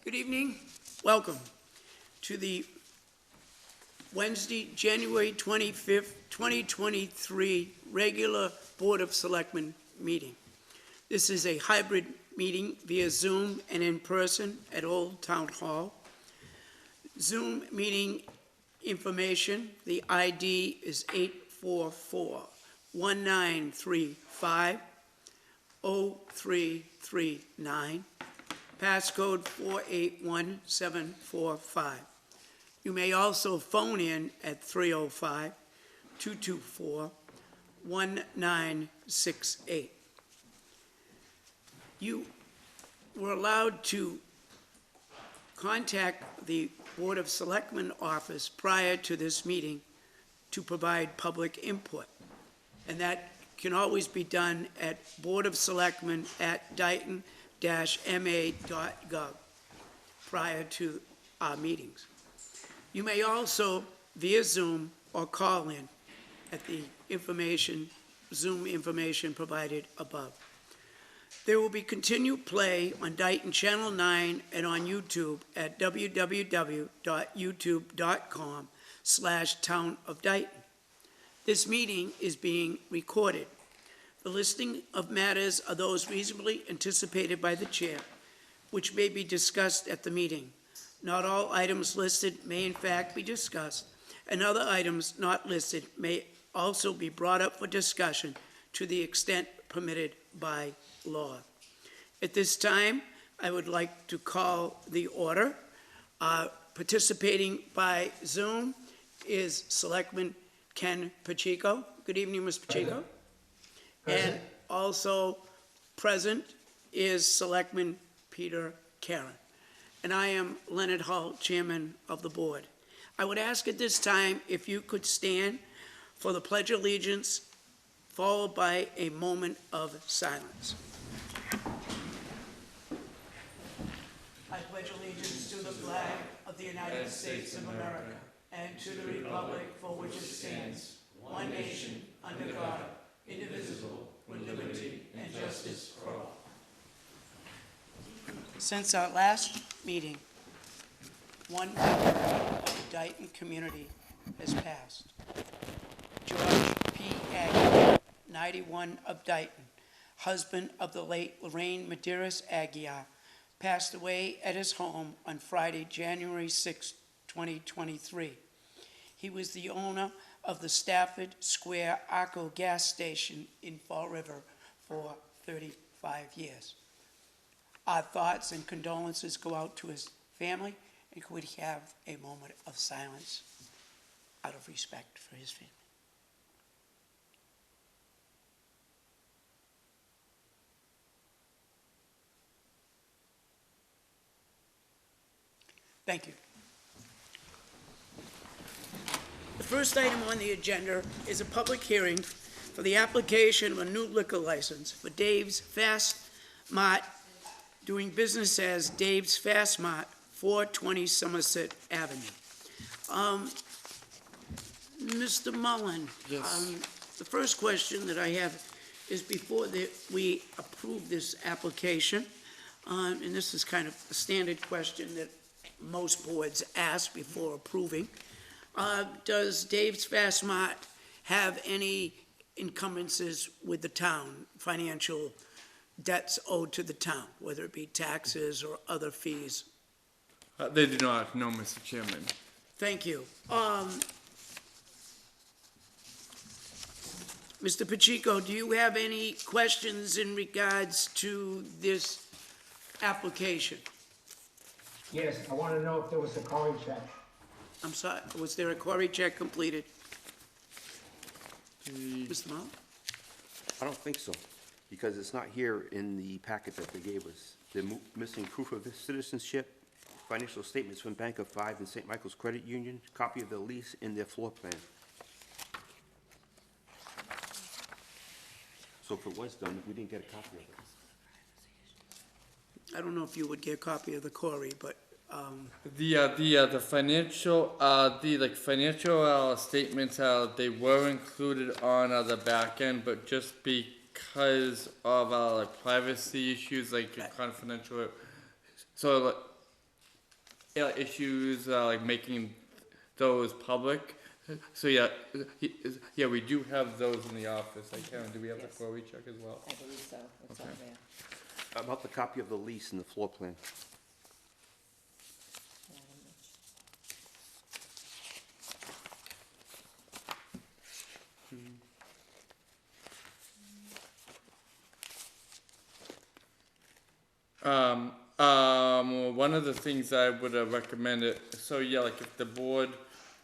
Good evening. Welcome to the Wednesday, January 25th, 2023 regular Board of Selectmen meeting. This is a hybrid meeting via Zoom and in person at Old Town Hall. Zoom meeting information, the ID is 844-1935-0339. Passcode 481745. You may also phone in at 305-224-1968. You were allowed to contact the Board of Selectmen office prior to this meeting to provide public input. And that can always be done at boardofselectmen@Dayton-ma.gov prior to our meetings. You may also, via Zoom or call in at the Zoom information provided above. There will be continued play on Dayton Channel 9 and on YouTube at www.youtube.com/Town of Dayton. This meeting is being recorded. The listing of matters are those reasonably anticipated by the chair, which may be discussed at the meeting. Not all items listed may in fact be discussed, and other items not listed may also be brought up for discussion to the extent permitted by law. At this time, I would like to call the order. Participating by Zoom is Selectman Ken Pacheco. Good evening, Mr. Pacheco. And also present is Selectman Peter Karen. And I am Leonard Hull, Chairman of the Board. I would ask at this time if you could stand for the Pledge of Allegiance, followed by a moment of silence. I pledge allegiance to the flag of the United States of America and to the republic for which it stands, one nation, under God, indivisible, with liberty and justice for all. Since our last meeting, one member of the Dayton community has passed. George P. Aguiar, 91 of Dayton, husband of the late Lorraine Medeiros Aguiar, passed away at his home on Friday, January 6, 2023. He was the owner of the Stafford Square Arco gas station in Fall River for 35 years. Our thoughts and condolences go out to his family, and could we have a moment of silence out of respect for his family? Thank you. The first item on the agenda is a public hearing for the application of a new liquor license for Dave's Fast Mart, doing business as Dave's Fast Mart, 420 Somerset Avenue. Mr. Mullen, Yes. The first question that I have is before we approve this application, and this is kind of a standard question that most boards ask before approving. Does Dave's Fast Mart have any encumbrances with the town, financial debts owed to the town, whether it be taxes or other fees? They do not, no, Mr. Chairman. Thank you. Mr. Pacheco, do you have any questions in regards to this application? Yes, I want to know if there was a calling check. I'm sorry, was there a query check completed? Mr. Mullen? I don't think so, because it's not here in the packet that they gave us. They're missing proof of citizenship, financial statements from Bank of Five and St. Michael's Credit Union, copy of the lease, and their floor plan. So if it was done, we didn't get a copy of it. I don't know if you would get a copy of the query, but The financial, financial statements, they were included on the back end, but just because of privacy issues, confidential. So issues, like making those public. So yeah, we do have those in the office. Like, Karen, do we have the Yes. query check as well? I believe so, it's on Okay. there. About the copy of the lease and the floor plan. One of the things I would recommend it, so yeah, like if the board,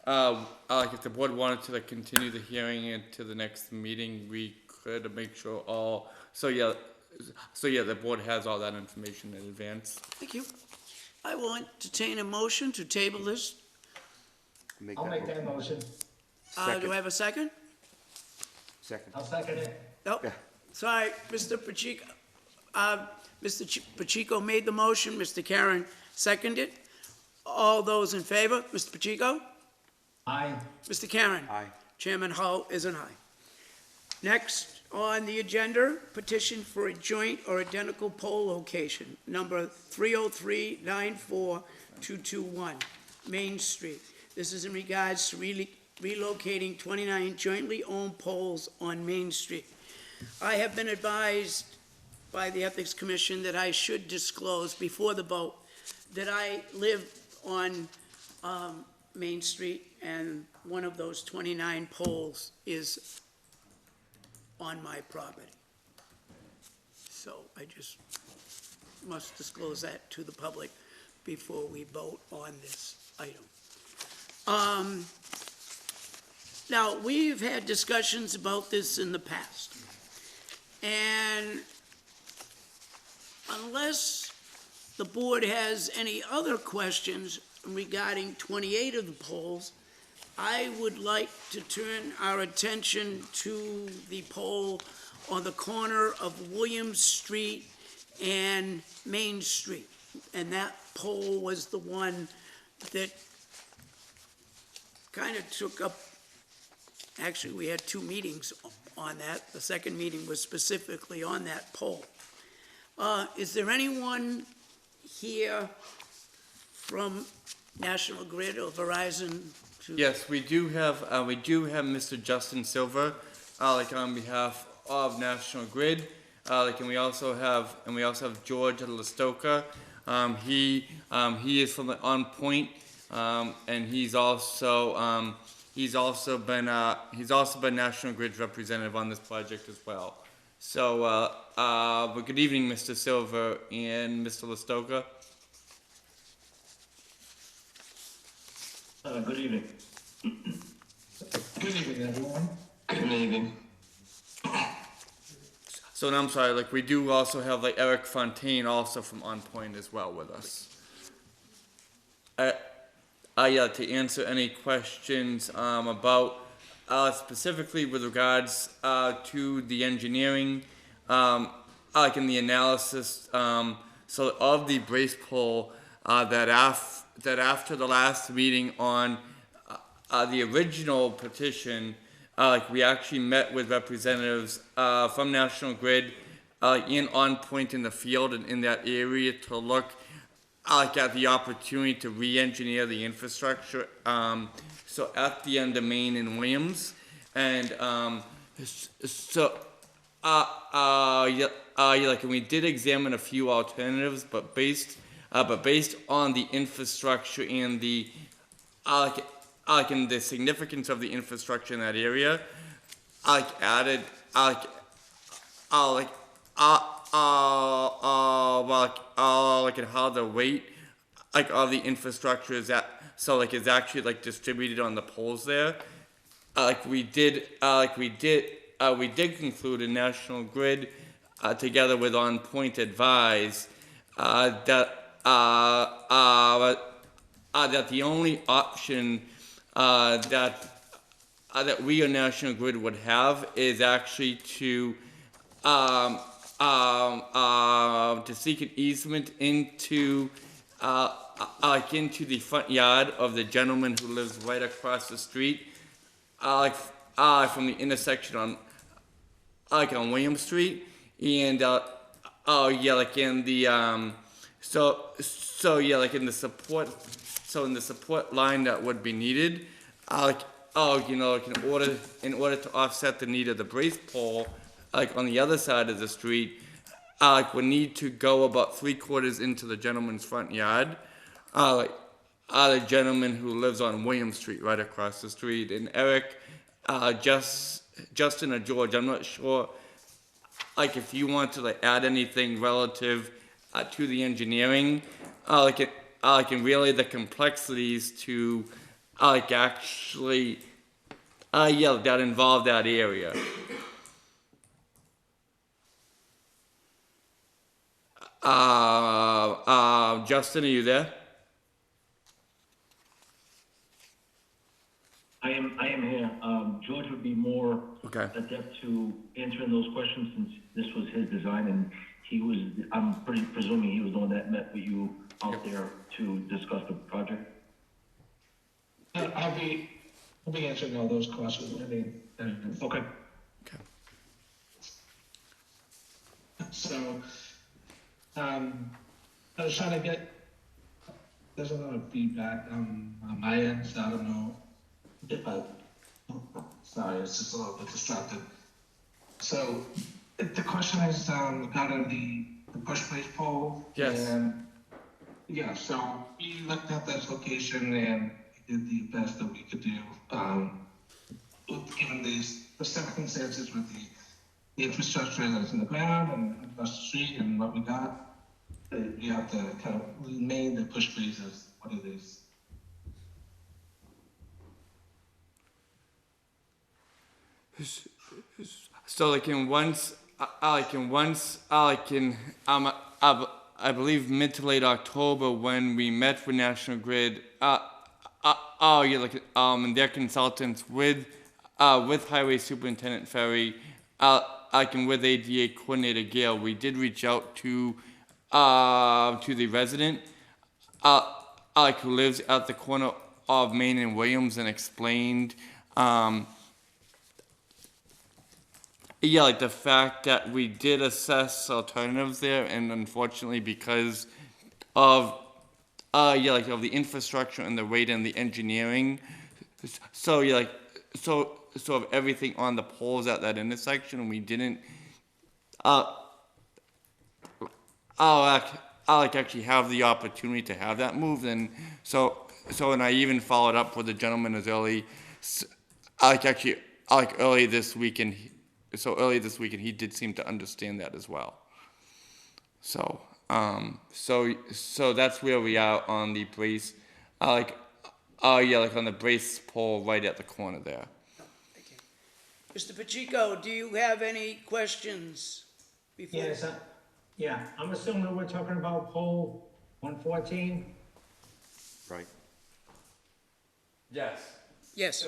like if the board wanted to like continue the hearing into the next meeting, we could make sure so yeah, the board has all that information in advance. Thank you. I will entertain a motion to table this. I'll make that motion. Do I have a second? Second. I'll second it. Nope. Yeah. Sorry, Mr. Pacheco. Pacheco made the motion, Mr. Karen seconded. All those in favor, Mr. Pacheco? Aye. Mr. Karen? Aye. Chairman Hull is an aye. Next on the agenda, petition for a joint or identical pole location, number 303-94221, Main Street. This is in regards to relocating 29 jointly owned poles on Main Street. I have been advised by the Ethics Commission that I should disclose before the vote that I live on Main Street, and one of those 29 poles is on my property. So I just must disclose that to the public before we vote on this item. Now, we've had discussions about this in the past, and unless the board has any other questions regarding 28 of the poles, I would like to turn our attention to the pole on the corner of Williams Street and Main Street. And that pole was the one that kind of took up, actually, we had 2 meetings on that. The second meeting was specifically on that pole. Is there anyone here from National Grid or Verizon to? Yes, we do have Mr. Justin Silver, like on behalf of National Grid, and we also have George Listoka. He is from the On Point, and he's also been National Grid's representative on this project as well. So, good evening, Mr. Silver and Mr. Listoka. Good evening. Good evening, everyone. Good evening. So, and I'm sorry, like we do also have like Eric Fontaine also from On Point as well with us. Yeah, to answer any questions about specifically with regards to the engineering, like in the analysis, so of the brace pole that after the last meeting on the original petition, like we actually met with representatives from National Grid in On Point in the field and in that area to look like at the opportunity to re-engineer the infrastructure. So at the end of Main and Williams, and like and we did examine a few alternatives, but based on the infrastructure and the and the significance of the infrastructure in that area, like and how the weight like of the infrastructure is is actually like distributed on the poles there. We did conclude in National Grid together with On Point Advise that the only option that we on National Grid would have is actually to seek an easement into the front yard of the gentleman who lives right across the street, from the intersection on William Street, and in the in the support so in the support line that would be needed, like, like in order to offset the need of the brace pole, like on the other side of the street, like would need to go about 3/4 into the gentleman's front yard, like, the gentleman who lives on William Street right across the street, and Eric, Justin or George, I'm not sure, like if you want to like add anything relative to the engineering, and really the complexities to, like actually, that involve that area. Justin, are you there? I am here. George would be more Okay. adept to answering those questions since this was his design and I'm presuming he was the one that met with you out there to discuss the project. I'll be answering all those questions. Okay. Okay. So, I was trying to get, there's a lot of feedback on my end, so I don't know if sorry, it's just a little bit distracted. So, the question is, regarding the push brace pole. Yes. And, yeah, so we looked at this location and we did the best that we could do, given the circumstances with the infrastructure that's in the ground and across the street and what we got. We have to kind of remain the push brace as what it is. So I believe mid to late October when we met with National Grid, and their consultants with Highway Superintendent Ferry, with ADA Coordinator Gail, we did reach out to the resident, who lives at the corner of Main and Williams, and explained, the fact that we did assess alternatives there, and unfortunately because of of the infrastructure and the rate and the engineering, so of everything on the poles at that intersection, we didn't actually have the opportunity to have that moved, and and I even followed up with the gentleman as early early this week, and he did seem to understand that as well. So that's where we are on the brace, on the brace pole right at the corner there. Okay. Mr. Pacheco, do you have any questions before? Yes, yeah, I'm assuming we're talking about pole 114. Right. Yes. Yes.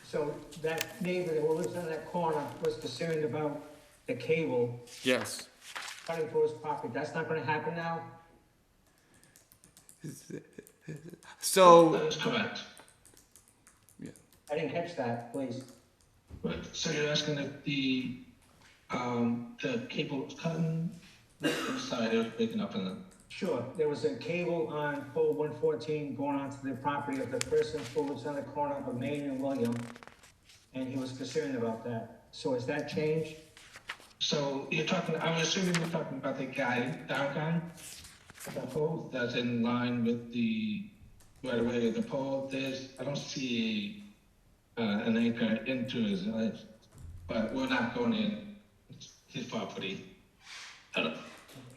So that neighbor that lives on that corner was concerned about the cable Yes. cutting through his property. That's not gonna happen now? So. That is correct. I didn't catch that, please. Right, so you're asking if the cable was cutting? I'm sorry, they were picking up on that. Sure, there was a cable on pole 114 going onto the property of the person who lives on the corner of Main and William, and he was concerned about that. So has that changed? So you're talking, I'm assuming you're talking about the down guy? The pole that's in line with the right away of the pole. I don't see an anchor into his life, but we're not going in his property.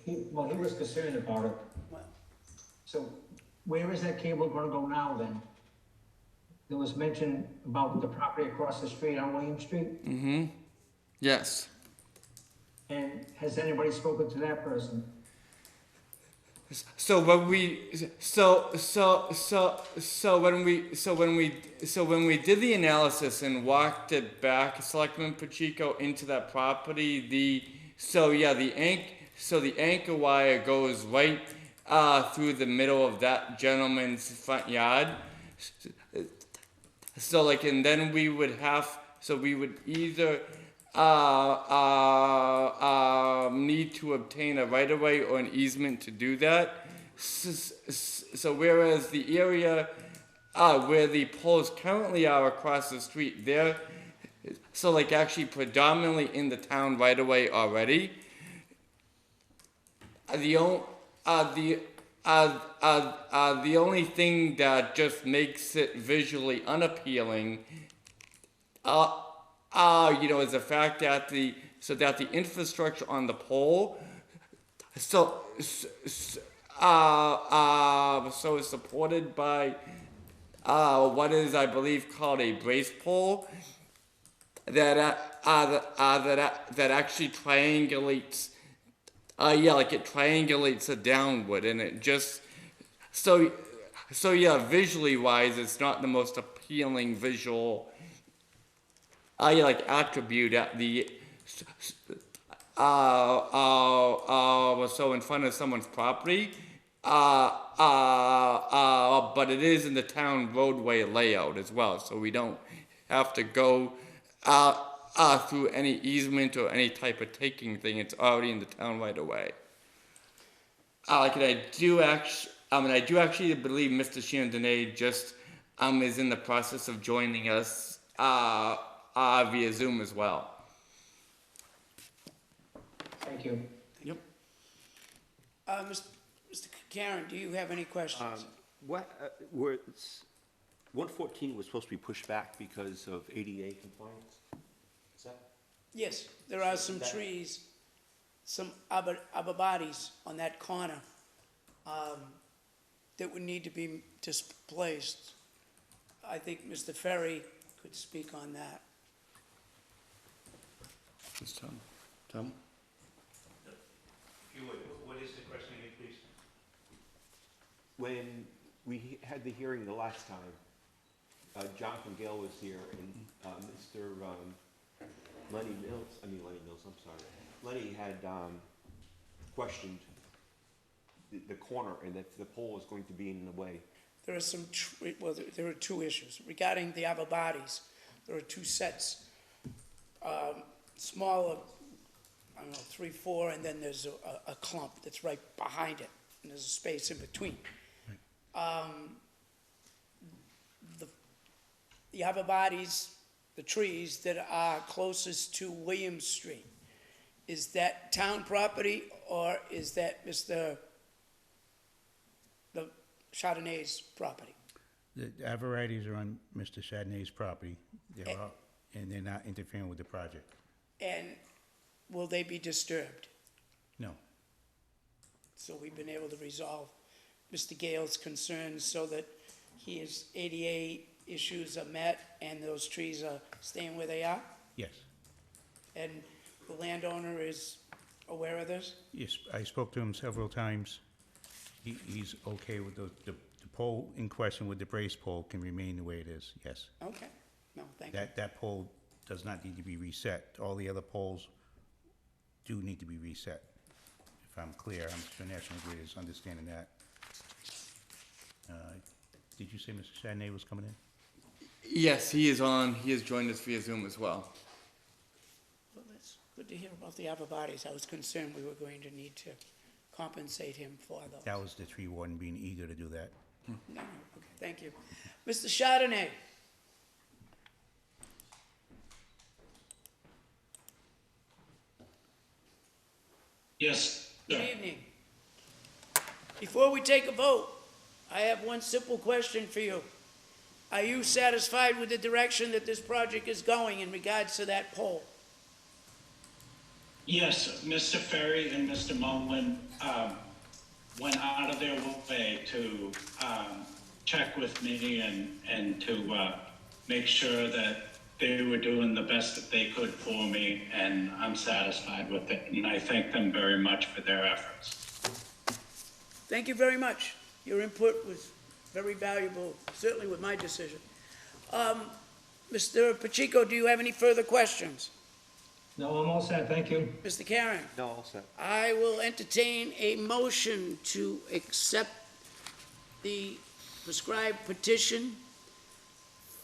He was concerned about it. Well, So where is that cable gonna go now then? There was mention about the property across the street on William Street, Mm-hmm. Yes. and has anybody spoken to that person? So when we when we did the analysis and walked it back, Selectman Pacheco, into that property, the anchor wire goes right through the middle of that gentleman's front yard. And then we would either need to obtain a right-of-way or an easement to do that. So whereas the area where the poles currently are across the street, they're so like actually predominantly in the town right away already. The only the only thing that just makes it visually unappealing, is the fact that the infrastructure on the pole, so is supported by what is I believe called a brace pole that actually triangulates. Like it triangulates it downward, and it just so visually wise, it's not the most appealing visual. Like attribute at the so in front of someone's property. But it is in the town roadway layout as well, so we don't have to go through any easement or any type of taking thing. It's already in the town right away. And I do actually believe Mr. Chandonnet just is in the process of joining us via Zoom as well. Thank you. Yep. Mr. Karen, do you have any questions? Where 114 was supposed to be pushed back because of ADA compliance? Is that? Yes, there are some trees, some arborvitaes on that corner that would need to be displaced. I think Mr. Ferry could speak on that. It's Tom? What is the question again, please? When we had the hearing the last time, Jonathan Gale was here, and Mr. Lenny Mills, I'm sorry. Lenny had questioned the corner and that the pole was going to be in the way. There are some, there are two issues. Regarding the arborvitaes, there are two sets. Smaller, I don't know, 3, 4, and then there's a clump that's right behind it, and there's a space in between. The arborvitaes, the trees that are closest to William Street, is that town property, or is that the Chardonnay's property? The varieties are on Mr. Chardonnay's property. And they're not interfering with the project. And will they be disturbed? No. So we've been able to resolve Mr. Gale's concerns so that his ADA issues are met and those trees are staying where they are? Yes. And the landowner is aware of this? Yes, I spoke to him several times. He's okay with the pole in question with the brace pole can remain the way it is, yes. Okay, no, thank you. That pole does not need to be reset. All the other poles do need to be reset. If I'm clear, I'm sure National Grid is understanding that. Did you say Mr. Chardonnay was coming in? Yes, he is on. He has joined us via Zoom as well. Well, that's good to hear about the arborvitaes. I was concerned we were going to need to compensate him for those. That was the tree warden being eager to do that. No, okay, thank you. Mr. Chardonnay? Yes, Good sir. evening. Before we take a vote, I have one simple question for you. Are you satisfied with the direction that this project is going in regards to that pole? Yes, Mr. Ferry and Mr. Mullen went out of their way to check with me and to make sure that they were doing the best that they could for me, and I'm satisfied with it, and I thank them very much for their efforts. Thank you very much. Your input was very valuable, certainly with my decision. Mr. Pacheco, do you have any further questions? No, I'm all set, thank you. Mr. Karen? No, all set. I will entertain a motion to accept the prescribed petition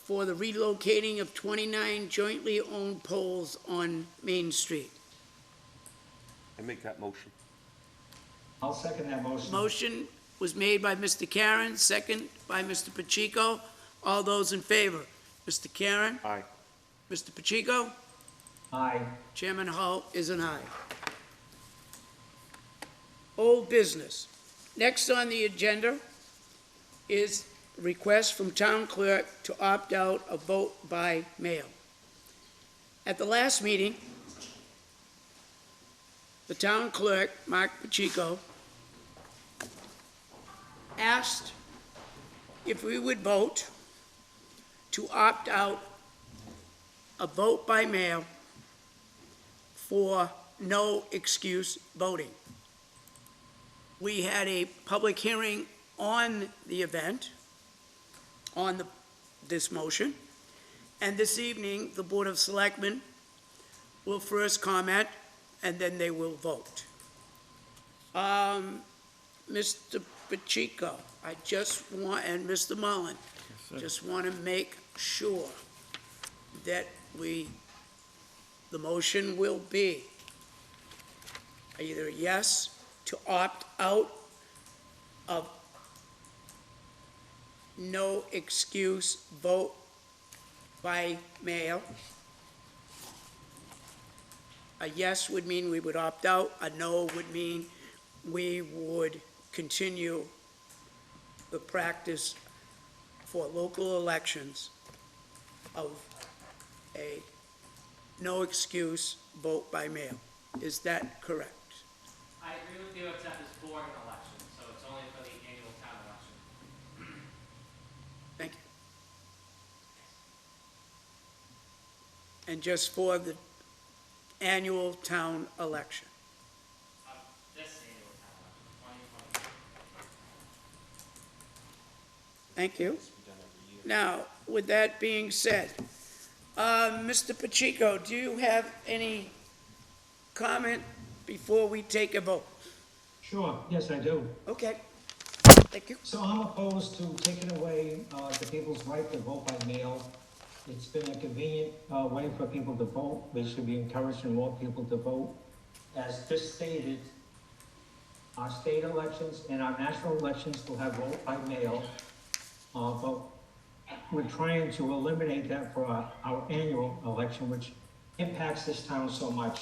for the relocating of 29 jointly owned poles on Main Street. I make that motion. I'll second that motion. Motion was made by Mr. Karen, second by Mr. Pacheco. All those in favor? Mr. Karen? Aye. Mr. Pacheco? Aye. Chairman Hull is an aye. Old business. Next on the agenda is request from town clerk to opt out of vote by mail. At the last meeting, the town clerk, Mark Pacheco, asked if we would vote to opt out a vote by mail for no excuse voting. We had a public hearing on the event, on this motion, and this evening, the Board of Selectmen will first comment, and then they will vote. Mr. Pacheco, I just want, and Mr. Mullen, just want to make sure that the motion will be either yes to opt out of no excuse vote by mail. A yes would mean we would opt out, a no would mean we would continue the practice for local elections of a no excuse vote by mail. Is that correct? I agree with you, except it's for an election, so it's only for the annual town election. Thank you. And just for the annual town election. This annual town election, 2020. Thank you. Now, with that being said, Mr. Pacheco, do you have any comment before we take a vote? Sure, yes, I do. Okay, thank you. So I'm opposed to taking away the people's right to vote by mail. It's been a convenient way for people to vote. We should be encouraging more people to vote. As just stated, our state elections and our national elections will have vote by mail. But we're trying to eliminate that for our annual election, which impacts this town so much.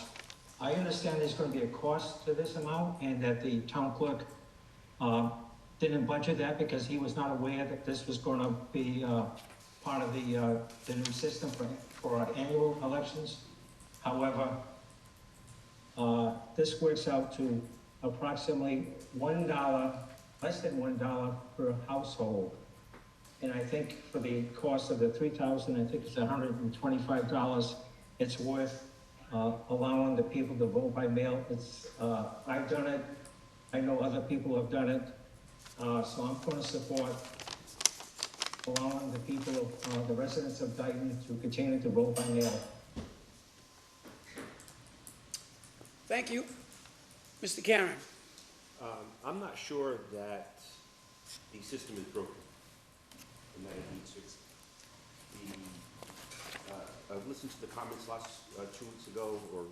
I understand there's going to be a cost to this amount, and that the town clerk didn't budget that because he was not aware that this was going to be part of the new system for our annual elections. However, this works out to approximately $1, less than $1 per household. And I think for the cost of the $3,000, I think it's $125, it's worth allowing the people to vote by mail. It's, I've done it, I know other people have done it, so I'm going to support allowing the people, the residents of Dayton to continue to vote by mail. Thank you. Mr. Karen? I'm not sure that the system is broken, and that it needs fixing. I've listened to the comments last 2 weeks ago, or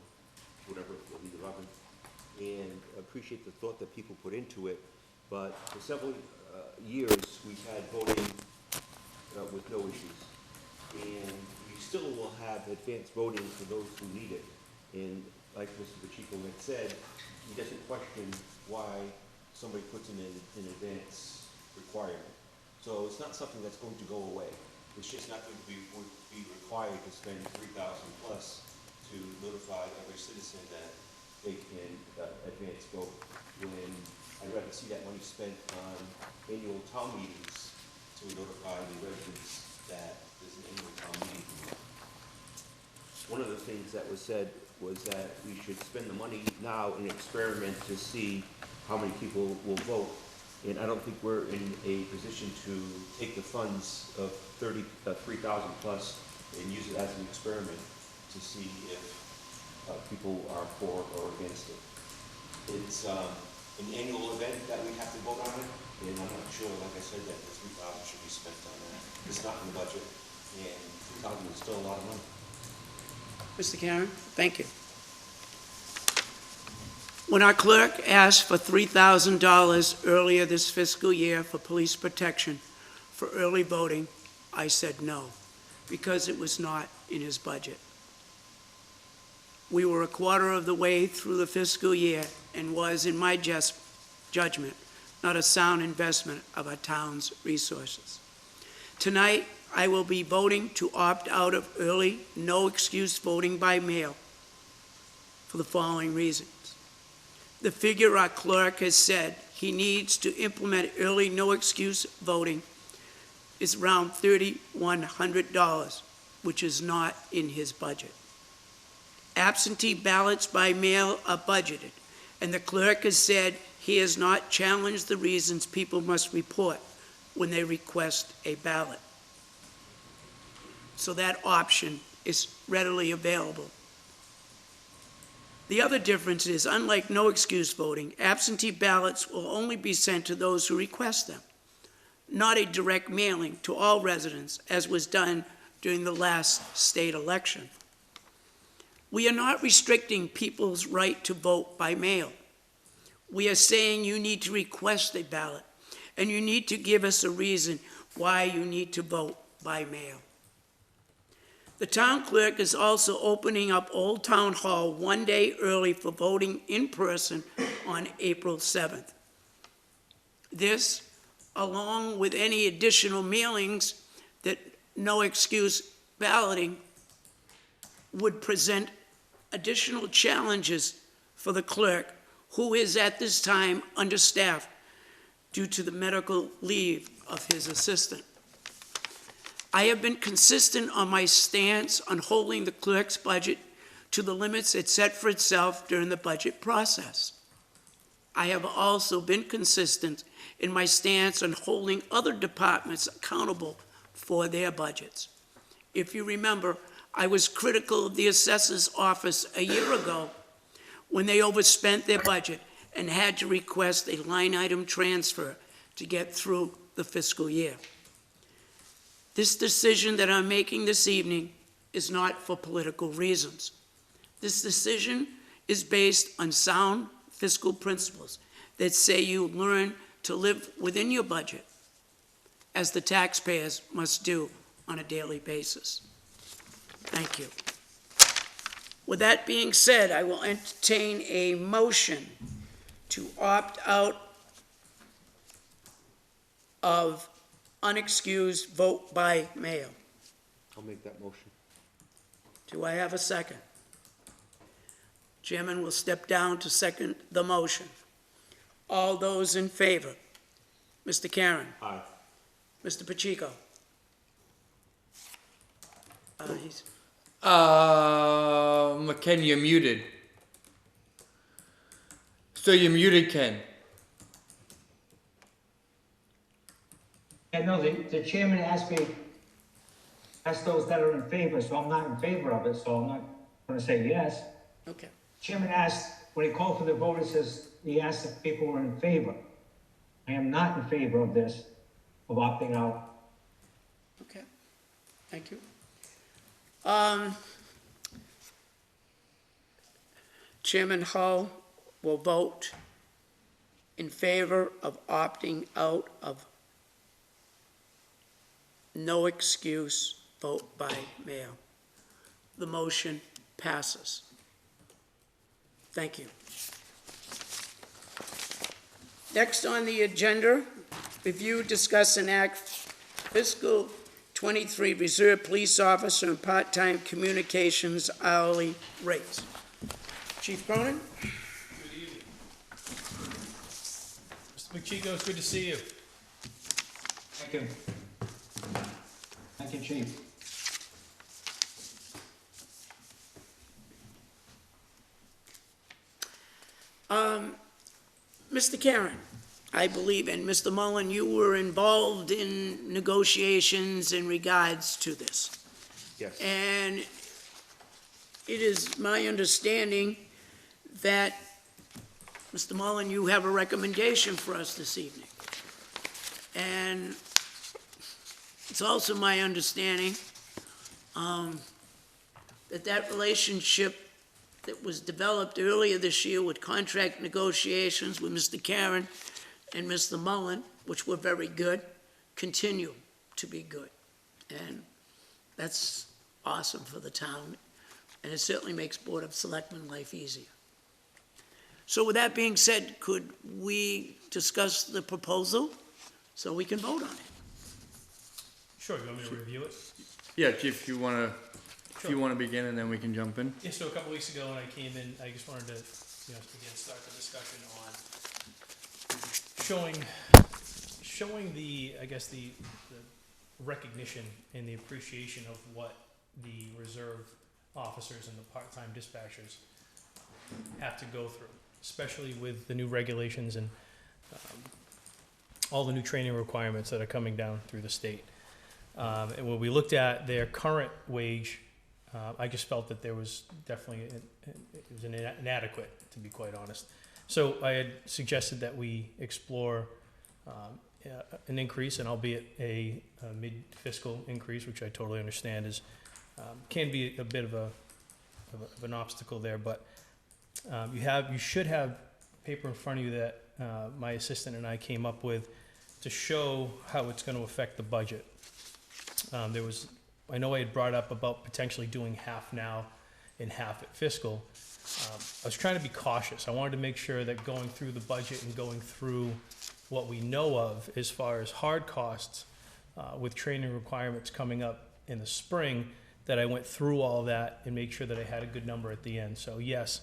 whatever, the 11th, and appreciate the thought that people put into it, but for several years, we've had voting with no issues. And we still will have advanced voting for those who need it. And like Mr. Pacheco had said, he doesn't question why somebody puts in an advance requirement. So it's not something that's going to go away. It's just not going to be required to spend $3,000 plus to notify every citizen that they can advance vote. When I'd rather see that money spent on annual town meetings to notify the residents that there's an annual town meeting. One of the things that was said was that we should spend the money now and experiment to see how many people will vote. And I don't think we're in a position to take the funds of $3,000 plus and use it as an experiment to see if people are for or against it. It's an annual event that we have to vote on it, and I'm not sure, like I said, that the $3,000 should be spent on that. It's not in the budget, and $3,000 is still a lot of money. Mr. Karen, thank you. When our clerk asked for $3,000 earlier this fiscal year for police protection for early voting, I said no, because it was not in his budget. We were a quarter of the way through the fiscal year and was, in my judgment, not a sound investment of our town's resources. Tonight, I will be voting to opt out of early, no-excuse voting by mail for the following reasons. The figure our clerk has said he needs to implement early, no-excuse voting is around $3,100, which is not in his budget. Absentee ballots by mail are budgeted, and the clerk has said he has not challenged the reasons people must report when they request a ballot. So that option is readily available. The other difference is, unlike no excuse voting, absentee ballots will only be sent to those who request them, not a direct mailing to all residents, as was done during the last state election. We are not restricting people's right to vote by mail. We are saying you need to request a ballot, and you need to give us a reason why you need to vote by mail. The town clerk is also opening up Old Town Hall one day early for voting in person on April 7th. This, along with any additional mailings that no excuse balloting, would present additional challenges for the clerk, who is at this time understaffed due to the medical leave of his assistant. I have been consistent on my stance on holding the clerk's budget to the limits it set for itself during the budget process. I have also been consistent in my stance on holding other departments accountable for their budgets. If you remember, I was critical of the assessor's office a year ago when they overspent their budget and had to request a line item transfer to get through the fiscal year. This decision that I'm making this evening is not for political reasons. This decision is based on sound fiscal principles that say you learn to live within your budget, as the taxpayers must do on a daily basis. Thank you. With that being said, I will entertain a motion to opt out of unexcused vote by mail. I'll make that motion. Do I have a second? Chairman will step down to second the motion. All those in favor? Mr. Karen? Aye. Mr. Pacheco? Ken, you're muted. So you're muted, Ken. Yeah, no, the chairman asked those that are in favor, so I'm not in favor of it, so I'm not gonna say yes. Okay. Chairman asked, when he called for the vote, he asked if people were in favor. I am not in favor of this, of opting out. Okay, thank you. Chairman Hull will vote in favor of opting out of no excuse vote by mail. The motion passes. Thank you. Next on the agenda, review, discuss, and act fiscal 23 reserve police officer and part-time communications hourly rates. Chief Cronin? Good evening. Mr. Pacheco, it's good to see you. Thank you. Thank you, Chief. Mr. Karen, I believe, and Mr. Mullen, you were involved in negotiations in regards to this. Yes. And it is my understanding that, Mr. Mullen, you have a recommendation for us this evening. And it's also my understanding that relationship that was developed earlier this year with contract negotiations with Mr. Karen and Mr. Mullen, which were very good, continue to be good. And that's awesome for the town, and it certainly makes Board of Selectmen life easier. So with that being said, could we discuss the proposal so we can vote on it? Sure, you want me to review it? Yeah, Chief, if you wanna begin, and then we can jump in. Yeah, so a couple weeks ago when I came in, I just wanted to, again, start the discussion on showing the, I guess, the recognition and the appreciation of what the reserve officers and the part-time dispatchers have to go through, especially with the new regulations and all the new training requirements that are coming down through the state. And when we looked at their current wage, I just felt that there was definitely, it was inadequate, to be quite honest. So I had suggested that we explore an increase, and albeit a mid-fiscal increase, which I totally understand is, can be a bit of an obstacle there, but you should have paper in front of you that my assistant and I came up with to show how it's going to affect the budget. I know I had brought up about potentially doing half now and half at fiscal. I was trying to be cautious. I wanted to make sure that going through the budget and going through what we know of as far as hard costs with training requirements coming up in the spring, that I went through all that and make sure that I had a good number at the end. So yes,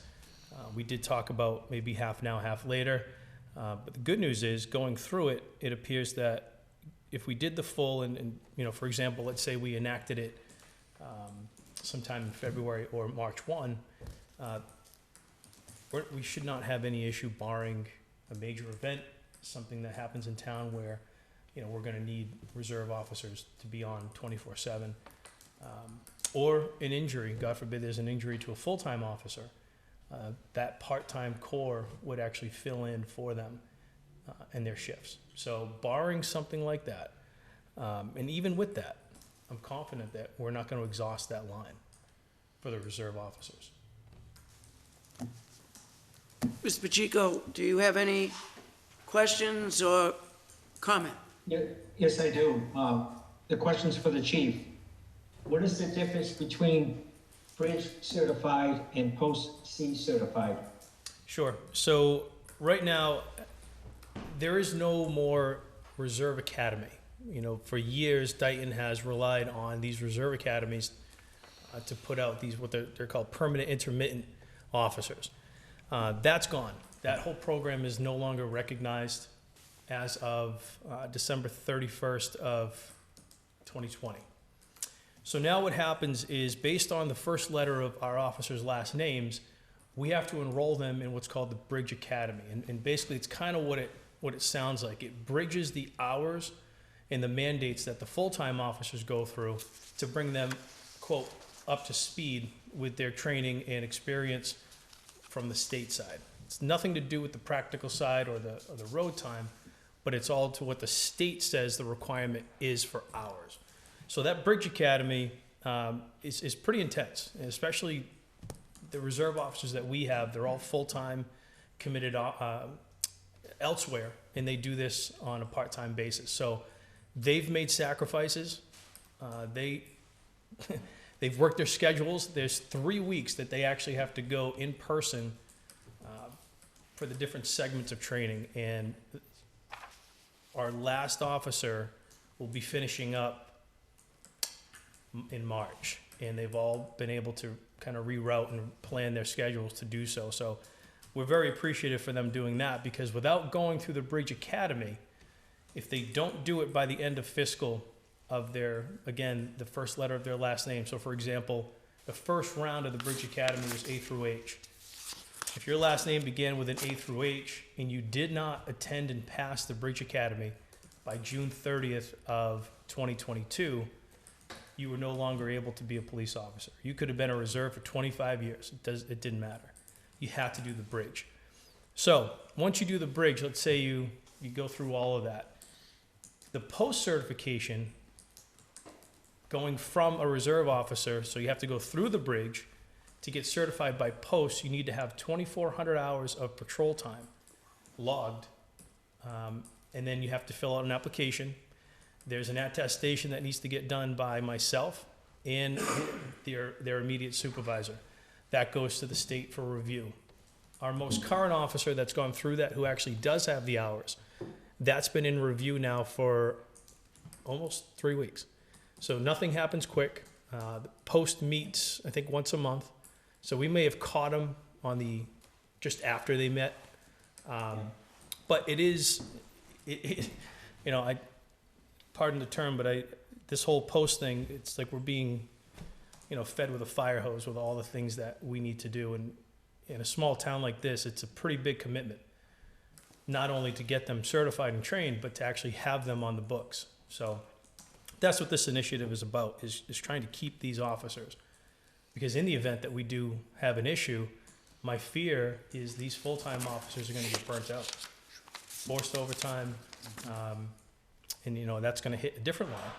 we did talk about maybe half now, half later. But the good news is, going through it, it appears that if we did the full, and for example, let's say we enacted it sometime in February or March 1, we should not have any issue barring a major event, something that happens in town where we're going to need reserve officers to be on 24/7, or an injury. God forbid there's an injury to a full-time officer. That part-time core would actually fill in for them in their shifts. So barring something like that, and even with that, I'm confident that we're not going to exhaust that line for the reserve officers. Mr. Pacheco, do you have any questions or comment? Yeah, yes, I do. The question's for the chief. What is the difference between bridge certified and post-C certified? Sure. So right now, there is no more reserve academy. For years, Dayton has relied on these reserve academies to put out these, what they're called permanent intermittent officers. That's gone. That whole program is no longer recognized as of December 31st of 2020. So now what happens is, based on the first letter of our officers' last names, we have to enroll them in what's called the Bridge Academy. And basically, it's kind of what it sounds like. It bridges the hours and the mandates that the full-time officers go through to bring them, quote, up to speed with their training and experience from the state side. It's nothing to do with the practical side or the road time, but it's all to what the state says the requirement is for hours. So that Bridge Academy is pretty intense, and especially the reserve officers that we have. They're all full-time, committed elsewhere, and they do this on a part-time basis. So they've made sacrifices. They've worked their schedules. There's 3 weeks that they actually have to go in person for the different segments of training. And our last officer will be finishing up in March, and they've all been able to kind of reroute and plan their schedules to do so. So we're very appreciative for them doing that, because without going through the Bridge Academy, if they don't do it by the end of fiscal of their, again, the first letter of their last name. So for example, the first round of the Bridge Academy was A through H. If your last name began with an A through H and you did not attend and pass the Bridge Academy by June 30th of 2022, you were no longer able to be a police officer. You could have been a reserve for 25 years. It didn't matter. You had to do the bridge. So once you do the bridge, let's say you go through all of that. The post-certification, going from a reserve officer, so you have to go through the bridge, To get certified by post, you need to have 2,400 hours of patrol time logged. And then you have to fill out an application. There's an attestation that needs to get done by myself and their immediate supervisor. That goes to the state for review. Our most current officer that's gone through that, who actually does have the hours, that's been in review now for almost 3 weeks. So nothing happens quick. The post meets, I think, once a month. So we may have caught them on just after they met. But it is, pardon the term, but this whole post thing, it's like we're being, fed with a fire hose with all the things that we need to do. And in a small town like this, it's a pretty big commitment, not only to get them certified and trained, but to actually have them on the books. So that's what this initiative is about, is trying to keep these officers. Because in the event that we do have an issue, my fear is these full-time officers are gonna get burnt out. Forced overtime, and that's gonna hit a different line.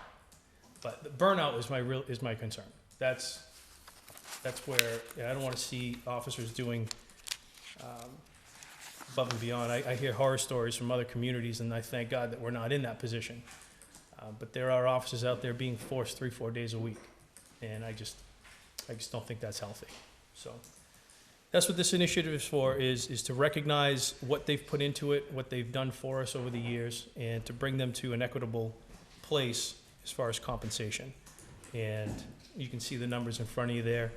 But the burnout is my concern. That's where I don't wanna see officers doing above and beyond. I hear horror stories from other communities, and I thank God that we're not in that position. But there are officers out there being forced 3-4 days a week, and I just don't think that's healthy. So that's what this initiative is for, is to recognize what they've put into it, what they've done for us over the years, and to bring them to an equitable place as far as compensation. And you can see the numbers in front of you there.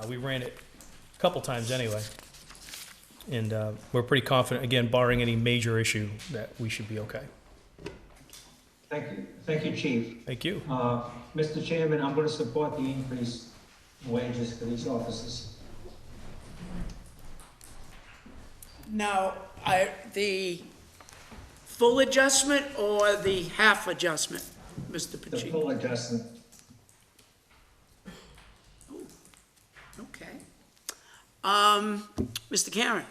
We ran it a couple times anyway, and we're pretty confident, again, barring any major issue, that we should be okay. Thank you, Chief. Thank you. Mr. Chairman, I'm going to support the increased wages for these officers. Now, the full adjustment or the half adjustment, Mr. The Pacheco? full adjustment. Okay. Mr. Karen?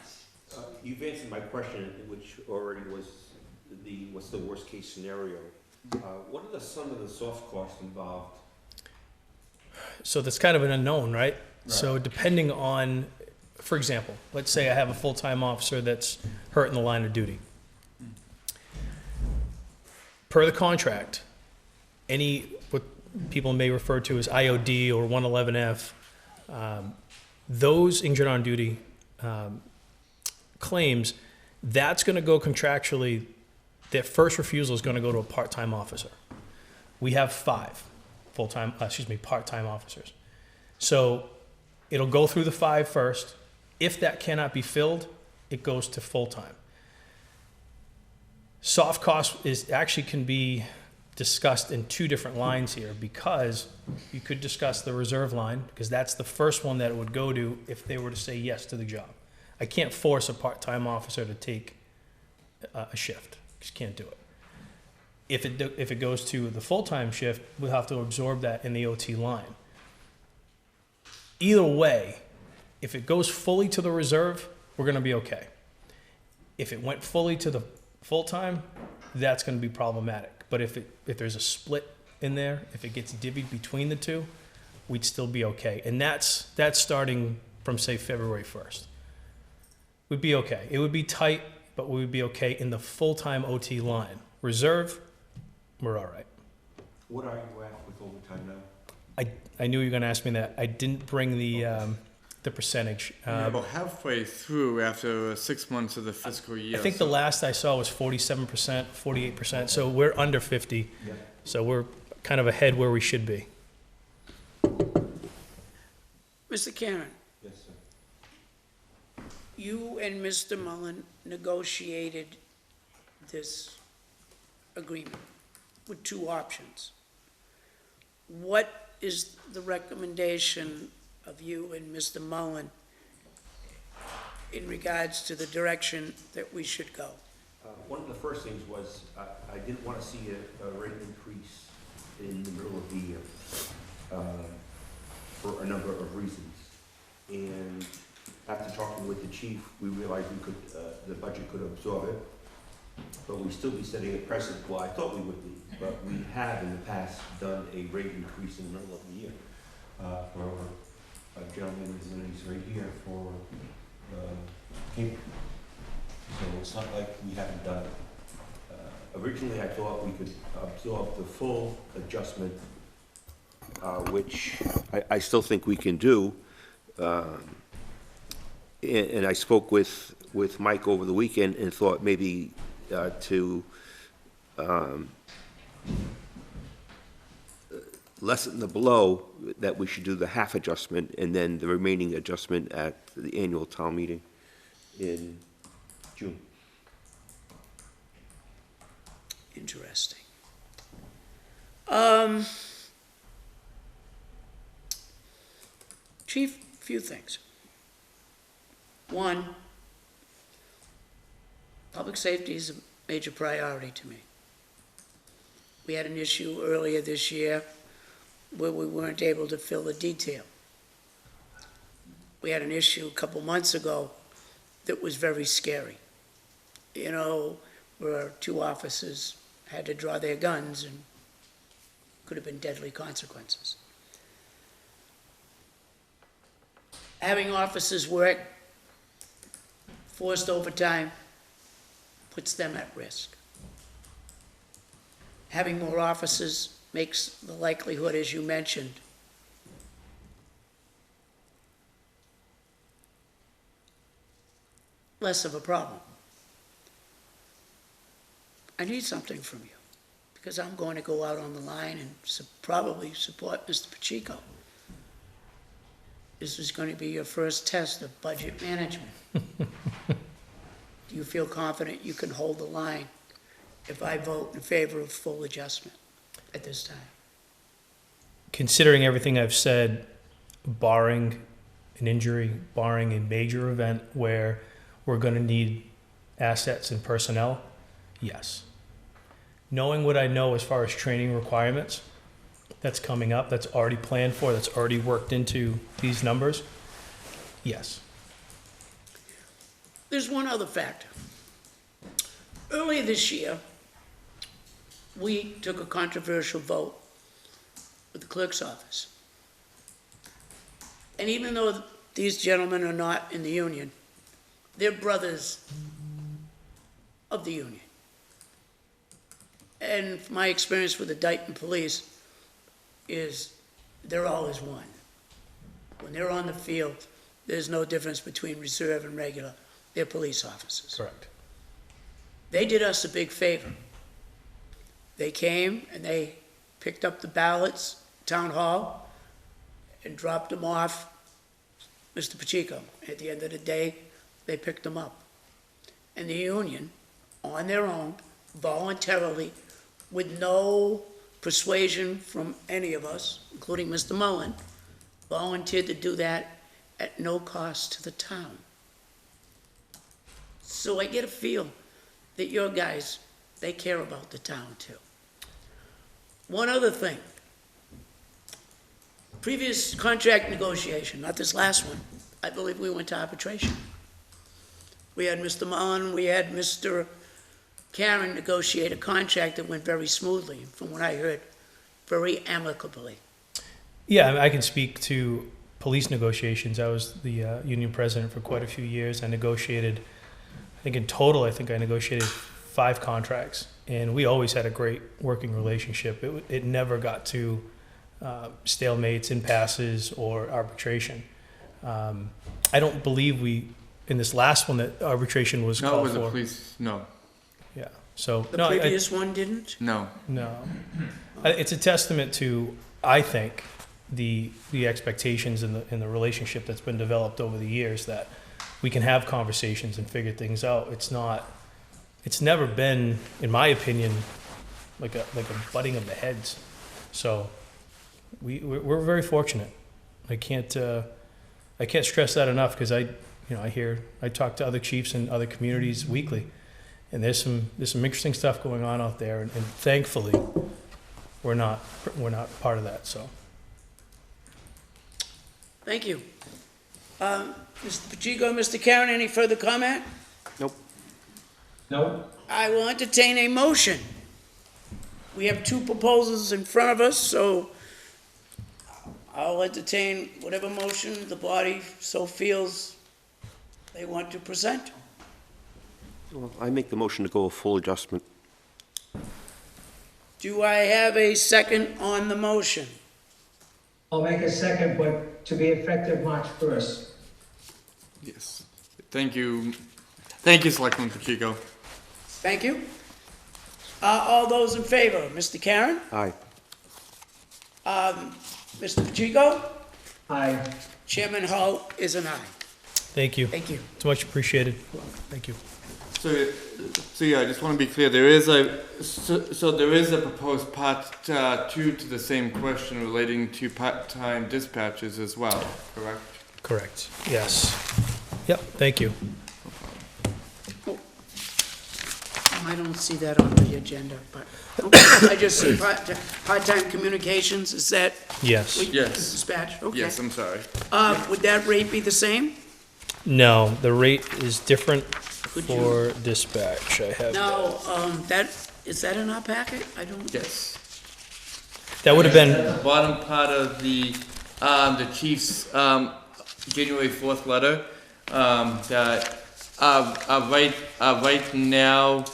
You've answered my question, which already was what's the worst case scenario? What are some of the soft costs involved? So that's kind of an unknown, right? So depending on, for example, let's say I have a full-time officer that's hurt in the line of duty. Per the contract, what people may refer to as IOD or 111F, those injured on duty claims, that's going to go contractually. Their first refusal is going to go to a part-time officer. We have 5 part-time officers. So it'll go through the 5 first. If that cannot be filled, it goes to full-time. Soft cost actually can be discussed in 2 different lines here, because you could discuss the reserve line, because that's the first one that it would go to if they were to say yes to the job. I can't force a part-time officer to take a shift. Just can't do it. If it goes to the full-time shift, we'll have to absorb that in the OT line. Either way, if it goes fully to the reserve, we're going to be okay. If it went fully to the full-time, that's going to be problematic. But if there's a split in there, if it gets divvied between the 2, we'd still be okay. And that's starting from, say, February 1st. We'd be okay. It would be tight, but we would be okay in the full-time OT line. Reserve, we're all right. What are you at with overtime now? I knew you were going to ask me that. I didn't bring the percentage. We're about halfway through after 6 months of the fiscal year. I think the last I saw was 47%, 48%. So we're under 50. Yeah. So we're kind of ahead where we should be. Mr. Karen, Yes, sir. you and Mr. Mullen negotiated this agreement with 2 options. What is the recommendation of you and Mr. Mullen in regards to the direction that we should go? One of the first things was, I didn't want to see a rate increase in the middle of the year, for a number of reasons. And after talking with the chief, we realized the budget could absorb it, but we'd still be setting a precedent. Well, I thought we would be, but we have in the past done a rate increase in the middle of the year, for gentleman is, he's right here for, cable. So it's not like we haven't done it. Originally, I thought we could absorb the full adjustment, which I still think we can do. And I spoke with Mike over the weekend and thought maybe to lessen the blow, that we should do the half adjustment and then the remaining adjustment at the annual town meeting in June. Interesting. Chief, few things. One, public safety is a major priority to me. We had an issue earlier this year where we weren't able to fill the detail. We had an issue a couple months ago that was very scary. You know, where 2 officers had to draw their guns and could have been deadly consequences. Having officers work forced overtime puts them at risk. Having more officers makes the likelihood, as you mentioned, less of a problem. I need something from you, because I'm going to go out on the line and probably support Mr. Pacheco. This is going to be your first test of budget management. Do you feel confident you can hold the line if I vote in favor of full adjustment at this time? Considering everything I've said, barring an injury, barring a major event where we're going to need assets and personnel, yes. Knowing what I know as far as training requirements that's coming up, that's already planned for, that's already worked into these numbers, yes. There's one other factor. Earlier this year, we took a controversial vote with the clerk's office. And even though these gentlemen are not in the union, they're brothers of the union. And my experience with the Dayton police is they're always one. When they're on the field, there's no difference between reserve and regular. They're police officers. Correct. They did us a big favor. They came and they picked up the ballots, town hall, and dropped them off Mr. Pacheco. At the end of the day, they picked them up. And the union, on their own, voluntarily, with no persuasion from any of us, including Mr. Mullen, volunteered to do that at no cost to the town. So I get a feel that your guys, they care about the town too. One other thing. Previous contract negotiation, not this last one, I believe we went to arbitration. We had Mr. Mullen, we had Mr. Karen negotiate a contract that went very smoothly, from what I heard, very amicably. Yeah, I can speak to police negotiations. I was the union president for quite a few years. I negotiated, I think in total, I negotiated 5 contracts, and we always had a great working relationship. It never got to stalemates, impasses, or arbitration. I don't believe in this last one, that arbitration was No, called it was for. the police, no, Yeah, so. The no, previous one didn't? no. No. It's a testament to, I think, the expectations and the relationship that's been developed over the years, that we can have conversations and figure things out. It's never been, in my opinion, like a butting of the heads. So we're very fortunate. I can't stress that enough, because I talk to other chiefs in other communities weekly, and there's some interesting stuff going on out there, and thankfully we're not part of that. So Thank you. Mr. Pacheco, Mr. Karen, any further comment? Nope. No? I will entertain a motion. We have 2 proposals in front of us, so I'll entertain whatever motion the body so feels they want to present. Well, I make the motion to go a full adjustment. Do I have a second on the motion? I'll make a second, but to be effective March 1st. Yes. Thank you. Thank you, Selectman Pacheco. Thank you. All those in favor, Mr. Karen? Aye. Mr. Pacheco? Aye. Chairman Hull is an aye. Thank you. Thank you. It's much appreciated. Thank you. So yeah, I just want to be clear. There is a there is a proposed part 2 to the same question relating to part-time dispatches as well. Correct. Correct. Yes. Yep. Thank you. I don't see that on the agenda, but, okay, I just see part-time communications, is that? Yes. Yes. Dispatch, okay. Yes, I'm sorry. Would that rate be the same? No, the rate is different Could you- for dispatch. I have Now, is that in our packet? I don't. Yes. that would have been The bottom part of the chief's January 4th letter that right now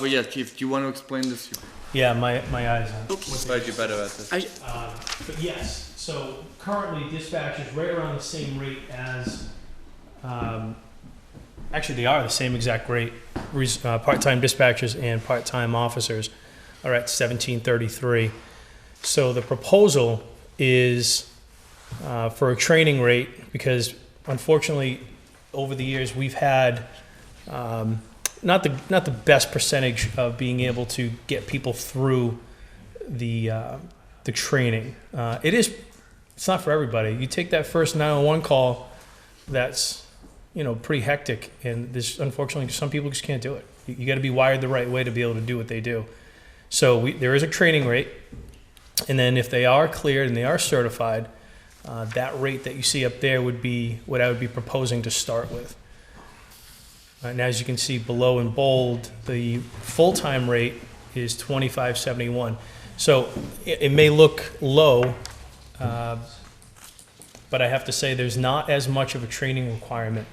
but yeah, Chief, do you want to explain this? yeah. My eyes on. Okay. Glad you're better at this. But yes, so currently dispatch is right around the same rate as, actually they are the same exact rate. Part-time dispatchers and part-time officers are at $17.33. So the proposal is for a training rate, because unfortunately over the years we've had not the best percentage of being able to get people through the training. It's not for everybody. You take that first 911 call, that's pretty hectic, and unfortunately some people just can't do it. You got to be wired the right way to be able to do what they do. So there is a training rate, and then if they are cleared and they are certified, that rate that you see up there would be what I would be proposing to start with. And as you can see below in bold, the full-time rate is $25.71. So it may look low, but I have to say there's not as much of a training requirement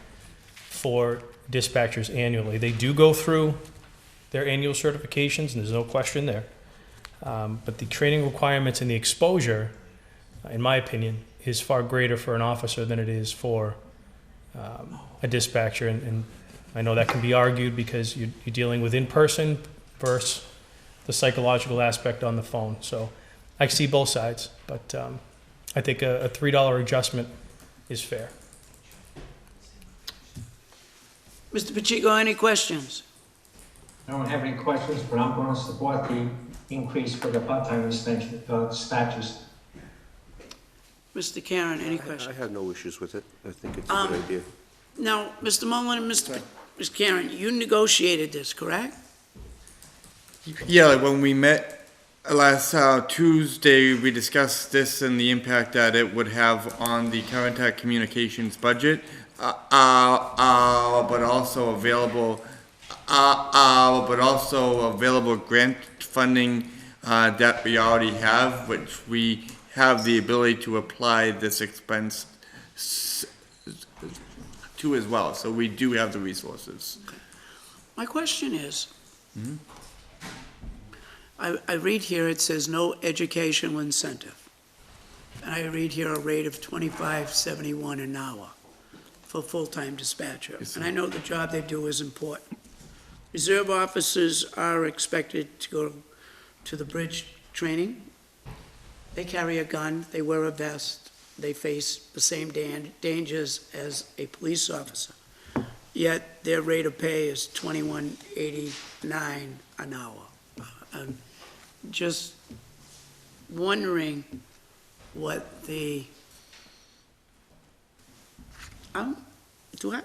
for dispatchers annually. They do go through their annual certifications, and there's no question there. But the training requirements and the exposure, in my opinion, is far greater for an officer than it is for a dispatcher. And I know that can be argued because you're dealing with in-person versus the psychological aspect on the phone. So I see both sides, but I think a $3 adjustment is fair. Mr. Pacheco, any questions? I don't have any questions, but I'm going to support the increase for the part-time dispatchers. Mr. Karen, any questions? I have no issues with it. I think it's a good idea. Now, Mr. Mullen and Ms. Karen, you negotiated this, correct? Yeah, like when we met last Tuesday, we discussed this and the impact that it would have on the current communications budget, but also available grant funding that we already have, which we have the ability to apply this expense to as well. So we do have the resources. My question is, I read here, it says no educational incentive. And I read here a rate of $25.71 an hour for full-time dispatcher. Yes, And I know the job they do is important. Reserve officers are expected to go to the bridge training. They carry a gun, they wear a vest, they face the same dangers as a police officer. Yet their rate of pay is $21.89 an hour. I'm just wondering what the,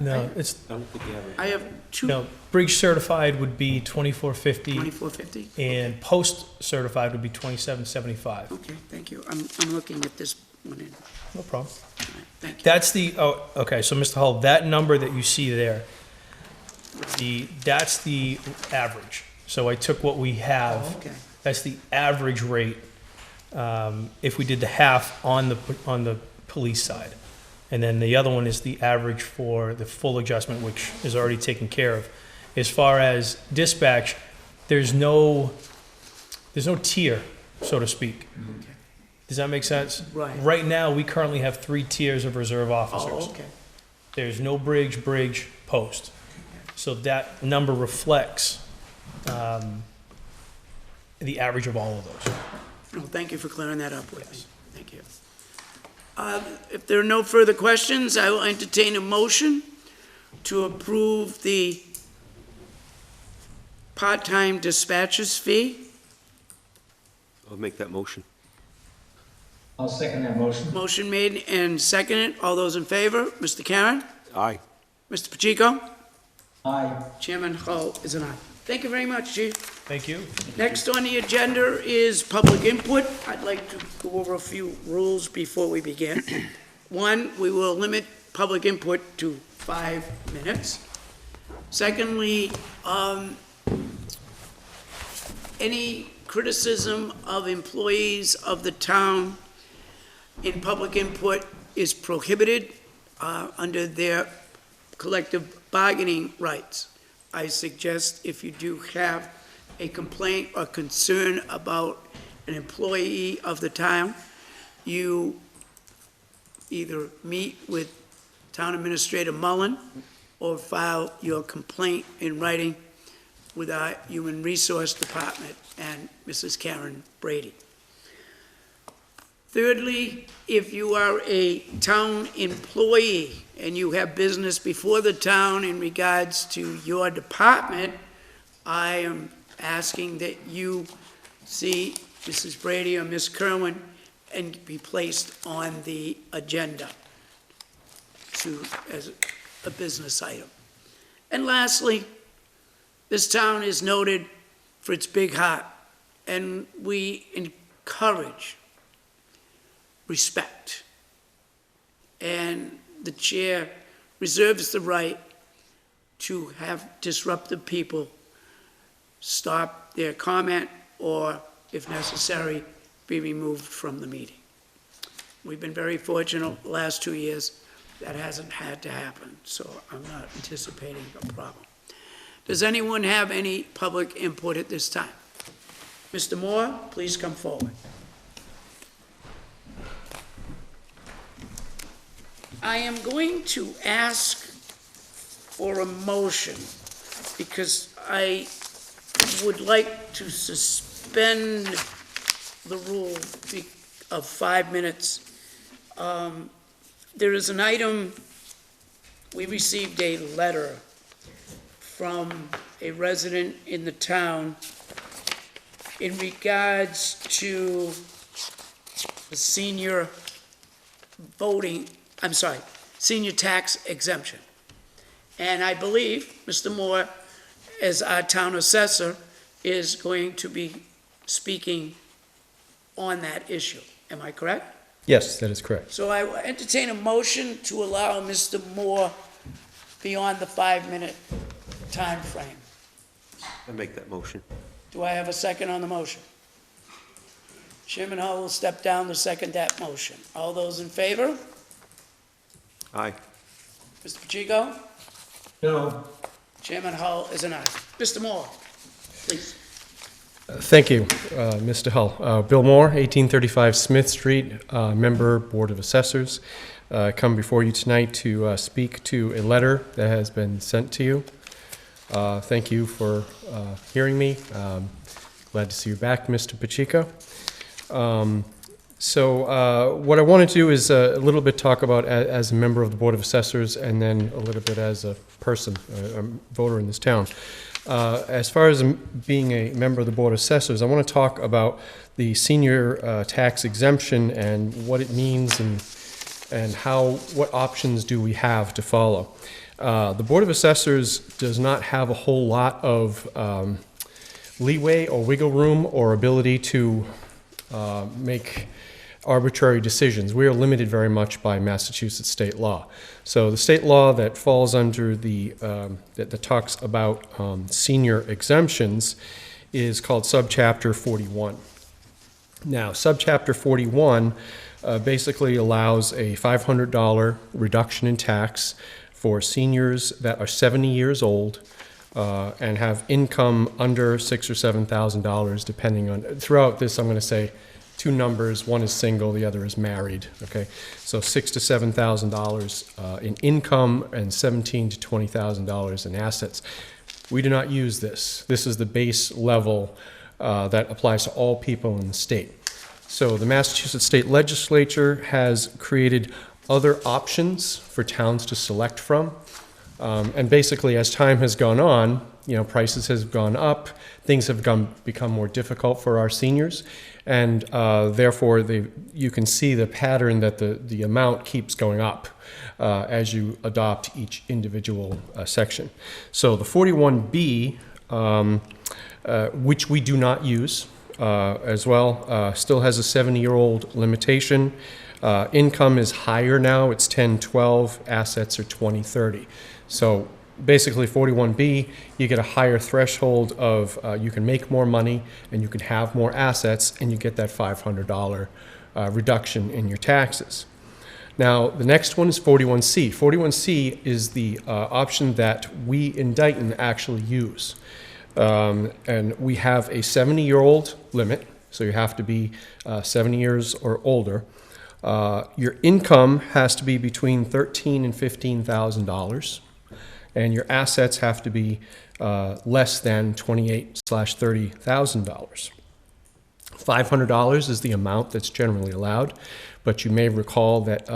No, it's, I don't think you have I have two, no, bridge certified would be $24.50, $24.50? and post certified would be $27.75. Okay, thank you. I'm looking at this one in, No problem. thank you. That's okay, so Mr. Hull, that number that you see there, That's the average. So I took what we have. Oh, okay. That's the average rate, if we did the half on the police side. And then the other one is the average for the full adjustment, which is already taken care of. As far as dispatch, there's no tier, so to speak. Does that make sense? Right. Right now, we currently have 3 tiers of reserve officers. Oh, okay. There's no bridge, post. So that number reflects the average of all of those. No, thank you for clearing that up with me. Thank you. If there are no further questions, I will entertain a motion to approve the part-time dispatcher's fee. I'll make that motion. I'll second that motion. Motion made and seconded. All those in favor? Mr. Karen? Aye. Mr. Pacheco? Aye. Chairman Hull is an aye. Thank you very much, Chief. Thank you. Next on the agenda is public input. I'd like to go over a few rules before we begin. One, we will limit public input to 5 minutes. Secondly, any criticism of employees of the town in public input is prohibited under their collective bargaining rights. I suggest if you do have a complaint or concern about an employee of the town, you either meet with Town Administrator Mullen or file your complaint in writing with our Human Resource Department and Mrs. Karen Brady. Thirdly, if you are a town employee and you have business before the town in regards to your department, I am asking that you see Mrs. Brady or Ms. Kerwin and be placed on the agenda as a business item. And lastly, this town is noted for its big heart, and we encourage respect. And the chair reserves the right to have disruptive people stop their comment or, if necessary, be removed from the meeting. We've been very fortunate the last 2 years. That hasn't had to happen, so I'm not anticipating a problem. Does anyone have any public input at this time? Mr. Moore, please come forward. I am going to ask for a motion because I would like to suspend the rule of 5 minutes. There is an item, we received a letter from a resident in the town in regards to the senior tax exemption. And I believe Mr. Moore, as our town assessor, is going to be speaking on that issue. Am I correct? Yes, that is correct. So I will entertain a motion to allow Mr. Moore beyond the 5-minute time frame. I'll make that motion. Do I have a second on the motion? Chairman Hull will step down to second that motion. All those in favor? Aye. Mr. Pacheco? No. Chairman Hull is an aye. Mr. Moore, please. Thank you, Mr. Hull. Bill Moore, 1835 Smith Street, member, Board of Assessors. Come before you tonight to speak to a letter that has been sent to you. Thank you for hearing me. Glad to see you back, Mr. Pacheco. So what I want to do is a little bit talk about as a member of the Board of Assessors and then a little bit as a person, a voter in this town. As far as being a member of the Board of Assessors, I want to talk about the senior tax exemption and what it means and what options do we have to follow. The Board of Assessors does not have a whole lot of leeway or wiggle room or ability to make arbitrary decisions. We are limited very much by Massachusetts state law. So the state law that falls under the, that talks about senior exemptions is called Subchapter 41. Now, Subchapter 41 basically allows a $500 reduction in tax for seniors that are 70 years old and have income under $6,000 or $7,000, depending on, throughout this, I'm going to say two numbers, one is single, the other is married, okay? So $6,000 to $7,000 in income and $17,000 to $20,000 in assets. We do not use this. This is the base level that applies to all people in the state. So the Massachusetts State Legislature has created other options for towns to select from. And basically, as time has gone on, you know, prices have gone up, things have become more difficult for our seniors, and therefore you can see the pattern that the amount keeps going up as you adopt each individual section. So the 41B, which we do not use as well, still has a 70-year-old limitation. Income is higher now, it's 10-12, assets are 20-30. So basically 41B, you get a higher threshold of you can make more money and you can have more assets and you get that $500 reduction in your taxes. Now, the next one is 41C. 41C is the option that we in Dayton actually use. And we have a 70-year-old limit, so you have to be 70 years or older. Your income has to be between $13,000 and $15,000, and your assets have to be less than $28,000/$30,000. $500 is the amount that's generally allowed, but you may recall that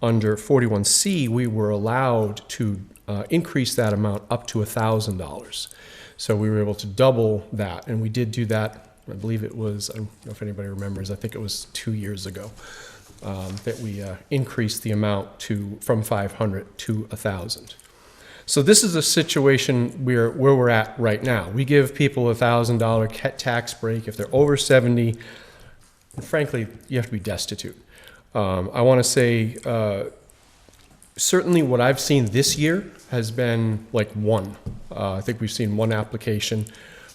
under 41C, we were allowed to increase that amount up to $1,000. So we were able to double that, and we did do that. I believe it was, I don't know if anybody remembers, I think it was 2 years ago that we increased the amount from 500 to 1,000. So this is a situation where we're at right now. We give people a $1,000 tax break if they're over 70. And frankly, you have to be destitute. I want to say certainly what I've seen this year has been like one. I think we've seen one application.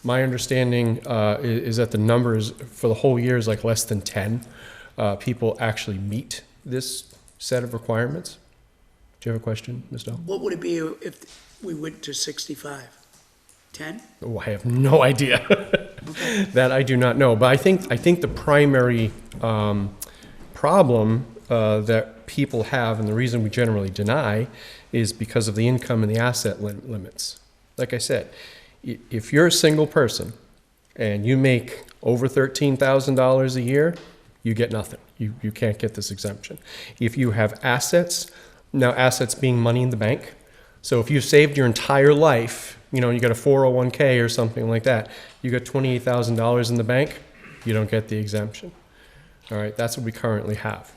My understanding is that the numbers for the whole year is like less than 10 people actually meet this set of requirements. Do you have a question, Ms. Dahl? What would it be if we went to 65? 10? Oh, I have no idea. That I do not know. But I think the primary problem that people have, and the reason we generally deny, is because of the income and the asset limits. Like I said, if you're a single person and you make over $13,000 a year, you get nothing. You can't get this exemption. If you have assets, now assets being money in the bank, so if you've saved your entire life, you know, you got a 401k or something like that, you got $28,000 in the bank, you don't get the exemption. All right, that's what we currently have.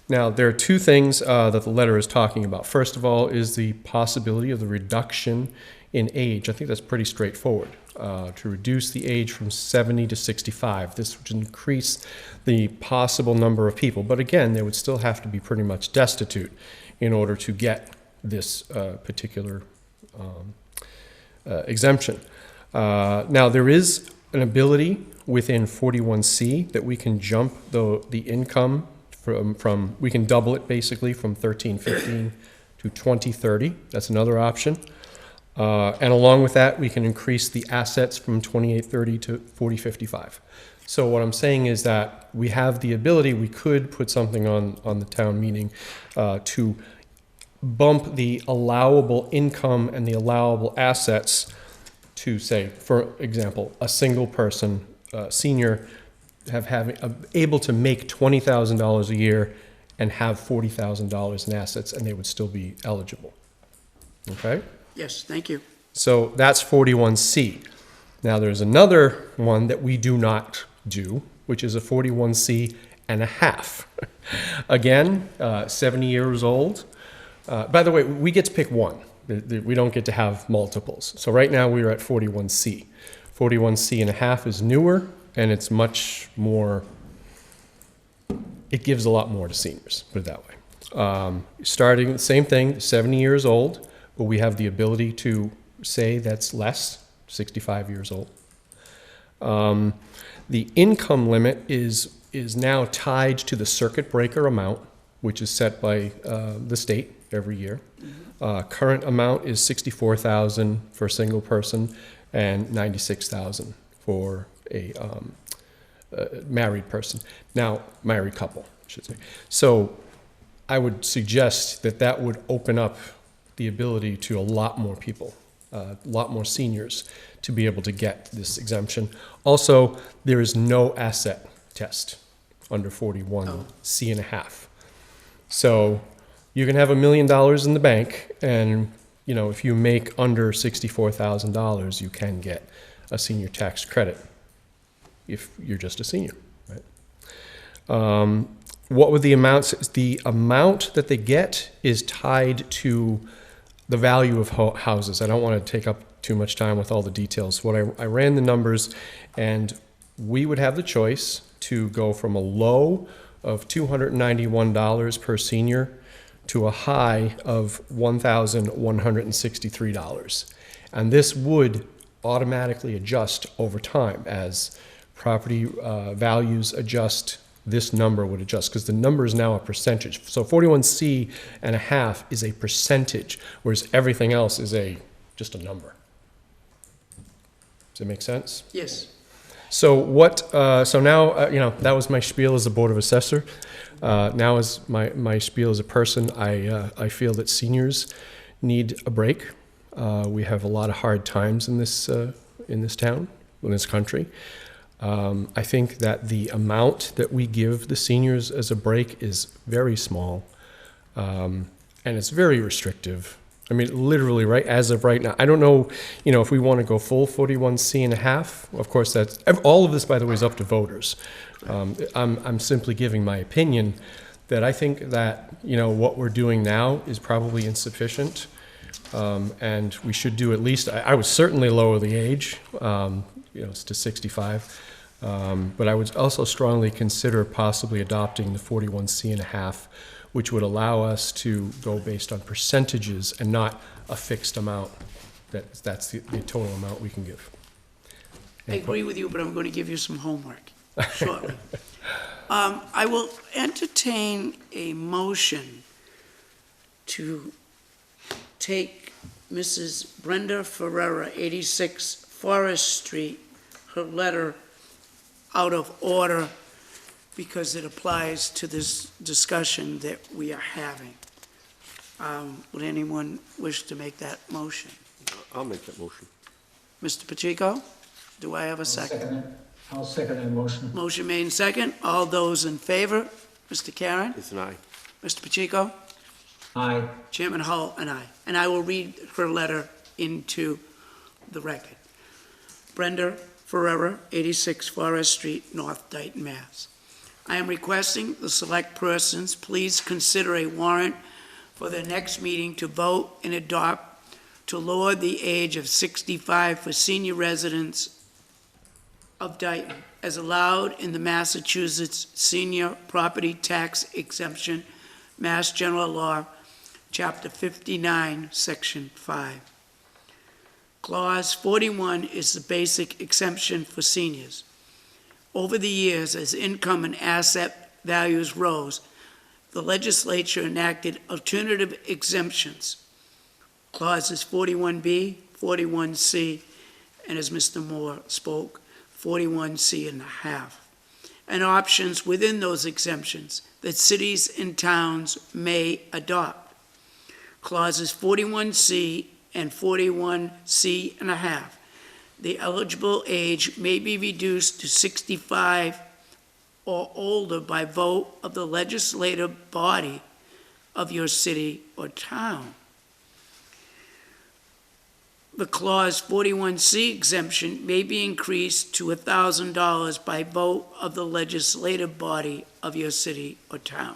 Now, there are two things that the letter is talking about. First of all is the possibility of the reduction in age. I think that's pretty straightforward. To reduce the age from 70 to 65. This would increase the possible number of people. But again, they would still have to be pretty much destitute in order to get this particular exemption. Now, there is an ability within 41C that we can jump the income from we can double it basically from 1315 to 2030. That's another option. And along with that, we can increase the assets from 2830 to 4055. So what I'm saying is that we have the ability, we could put something on the town meeting to bump the allowable income and the allowable assets to, say, for example, a single person, senior, able to make $20,000 a year and have $40,000 in assets, and they would still be eligible. Okay? Yes, thank you. So that's 41C. Now there's another one that we do not do, which is a 41C and a half. Again, 70 years old. By the way, we get to pick one. We don't get to have multiples. So right now we're at 41C. 41C and a half is newer, and it's much more it gives a lot more to seniors, put it that way. Starting, same thing, 70 years old, but we have the ability to say that's less, 65 years old. The income limit is now tied to the circuit breaker amount, which is set by the state every year. Current amount is $64,000 for a single person and $96,000 for a married person. Now, married couple, I should say. So I would suggest that that would open up the ability to a lot more people, a lot more seniors to be able to get this exemption. Also, there is no asset test under 41C and a half. So you can have $1 million in the bank, and you know, if you make under $64,000, you can get a senior tax credit if you're just a senior, right? What were the amounts? The amount that they get is tied to the value of houses. I don't want to take up too much time with all the details. I ran the numbers, and we would have the choice to go from a low of $291 per senior to a high of $1,163. And this would automatically adjust over time as property values adjust. This number would adjust because the number is now a percentage. So 41C and a half is a percentage, whereas everything else is just a number. Does it make sense? Yes. So so now, you know, that was my spiel as a Board of Assessor. Now as my spiel as a person, I feel that seniors need a break. We have a lot of hard times in this town, in this country. I think that the amount that we give the seniors as a break is very small, and it's very restrictive. I mean, literally, right as of right now, I don't know, you know, if we want to go full 41C and a half. Of course, that's all of this, by the way, is up to voters. I'm simply giving my opinion that I think that, you know, what we're doing now is probably insufficient, and we should do at least. I would certainly lower the age, you know, to 65. But I would also strongly consider possibly adopting the 41C and a half, which would allow us to go based on percentages and not a fixed amount. That's the total amount we can give. I agree with you, but I'm going to give you some homework shortly. I will entertain a motion to take Mrs. Brenda Ferrera, 86 Forest Street, her letter out of order because it applies to this discussion that we are having. Would anyone wish to make that motion? I'll make that motion. Mr. Pacheco, do I have a second? I'll second that motion. Motion made in second. All those in favor? Mr. Karen? It's an aye. Mr. Pacheco? Aye. Chairman Hull and I. And I will read her letter into the record. Brenda Ferrera, 86 Forest Street, North Dayton, Mass. I am requesting the select persons please consider a warrant for the next meeting to vote and adopt to lower the age of 65 for senior residents of Dayton as allowed in the Massachusetts Senior Property Tax Exemption, Mass General Law, Chapter 59, Section 5. Clause 41 is the basic exemption for seniors. Over the years, as income and asset values rose, the legislature enacted alternative exemptions, clauses 41B, 41C, and as Mr. Moore spoke, 41C and a half, and options within those exemptions that cities and towns may adopt. Clauses 41C and 41C and a half. The eligible age may be reduced to 65 or older by vote of the legislative body of your city or town. The clause 41C exemption may be increased to $1,000 by vote of the legislative body of your city or town.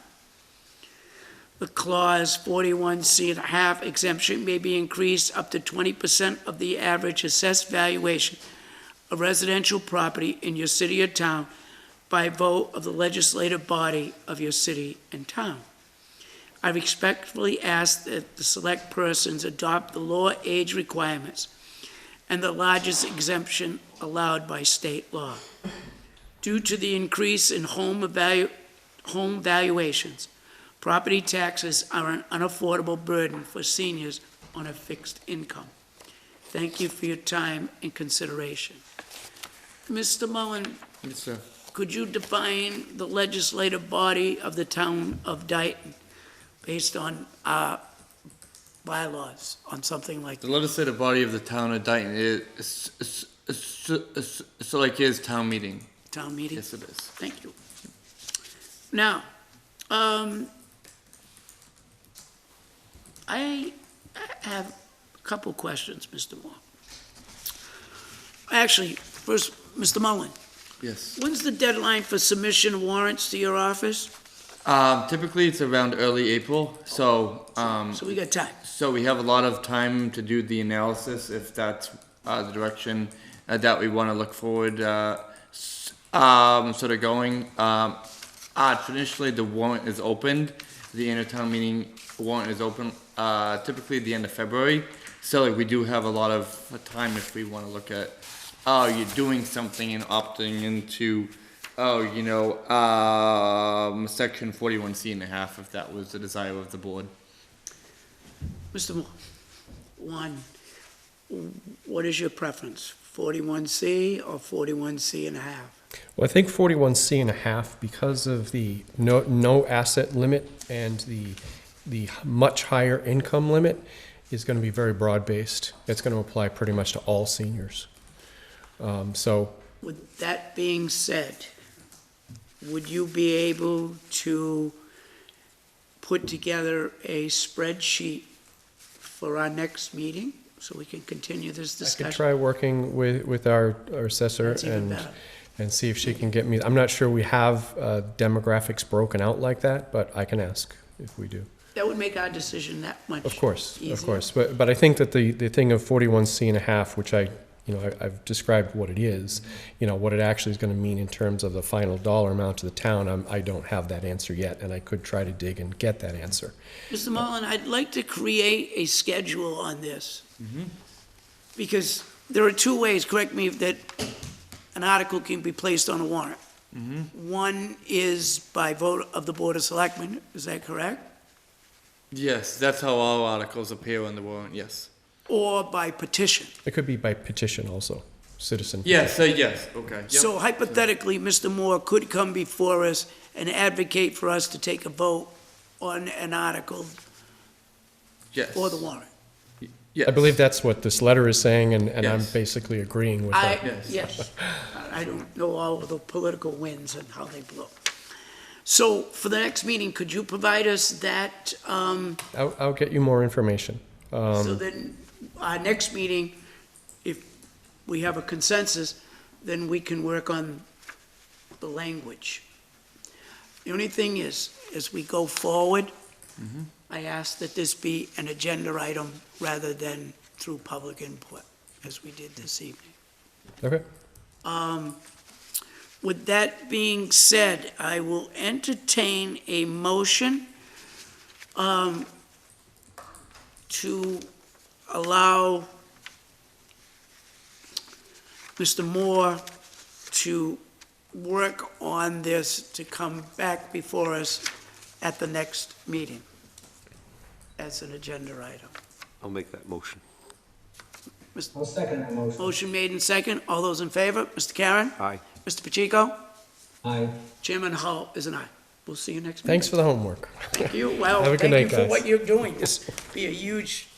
The clause 41C and a half exemption may be increased up to 20% of the average assessed valuation of residential property in your city or town by vote of the legislative body of your city and town. I respectfully ask that the select persons adopt the lower age requirements and the largest exemption allowed by state law. Due to the increase in home valuations, property taxes are an unaffordable burden for seniors on a fixed income. Thank you for your time and consideration. Mr. Mullen, Yes, sir. could you define the legislative body of the town of Dayton based on our bylaws on something like The that? legislative body of the town of Dayton is, so like his town meeting. Town meeting? Yes, it is. Thank you. Now, I have a couple questions, Mr. Moore. Actually, first, Mr. Mullen, Yes. when's the deadline for submission of warrants to your office? Typically it's around early April, so, So we got time. so we have a lot of time to do the analysis if that's, the direction that we wanna look forward, sort of going. Traditionally, the warrant is opened, the intertown meeting warrant is open, typically at the end of February. So like, we do have a lot of time if we wanna look at, you're doing something and opting into, section 41C1/2, if that was the desire of the board. Mr. Moore, what is your preference, 41C or 41C1/2? Well, I think 41C1/2, because of the no asset limit and the much higher income limit, is going to be very broad-based. It's going to apply pretty much to all seniors. So With that being said, would you be able to put together a spreadsheet for our next meeting, so we can continue this I discussion? could try working with our assessor That's even better. and see if she can get me, I'm not sure we have demographics broken out like that, but I can ask if we do. That would make our decision that much Of course, easier. of course. But I think that the thing of 41C1/2, which I've described what it is, what it actually is going to mean in terms of the final dollar amount to the town, I don't have that answer yet, and I could try to dig and get that answer. Mr. Mullen, I'd like to create a schedule on this. Because there are two ways, correct me, that an article can be placed on a warrant. One is by vote of the Board of Selectmen, is that correct? Yes, that's how all articles appear on the warrant, yes. Or by petition. It could be by petition also, citizen. Yes, yes, okay. Yep. So hypothetically, Mr. Moore could come before us and advocate for us to take a vote on an article Yes. for the warrant. Yes. I believe that's what this letter is saying, and I'm Yes. basically agreeing with I, that. yes, I don't know all of the political winds and how they blow. So for the next meeting, could you provide us that, I'll get you more information. so then our next meeting, if we have a consensus, then we can work on the language. The only thing is, as we go forward, I ask that this be an agenda item rather than through public input, as we did this evening. Okay. With that being said, I will entertain a motion to allow Mr. Moore to work on this, to come back before us at the next meeting as an agenda item. I'll make that motion. I'll second that motion. Motion made and second. All those in favor? Mr. Karen? Aye. Mr. Pacheco? Aye. Chairman Hull is an aye. We'll see you next meeting. Thanks for the homework. Thank you. Well, Have a good thank you night, for guys. what you're doing. This will be a huge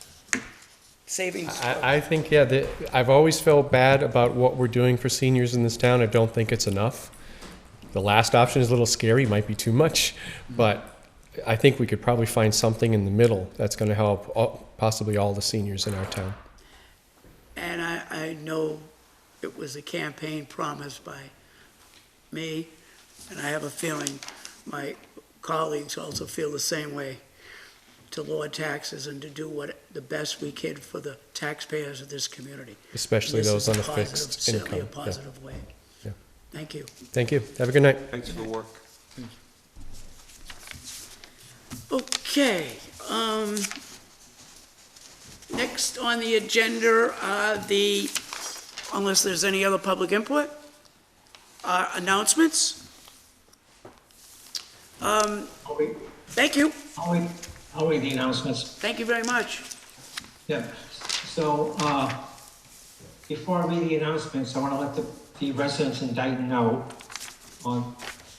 savings. I think, I've always felt bad about what we're doing for seniors in this town. I don't think it's enough. The last option is a little scary, might be too much, but I think we could probably find something in the middle that's going to help possibly all the seniors in our town. And I know it was a campaign promise by me, and I have a feeling my colleagues also feel the same way, to lower taxes and to do what the best we can for the taxpayers of this community. Especially This those is on a a positive, fixed certainly income. a positive way. Yeah. Thank you. Thank you. Have a good night. Thanks for the work. Okay, next on the agenda are unless there's any other public input, announcements. Thank you. I'll read the announcements. Thank you very much. Yeah, so, before I read the announcements, I wanna let the residents in Dayton know,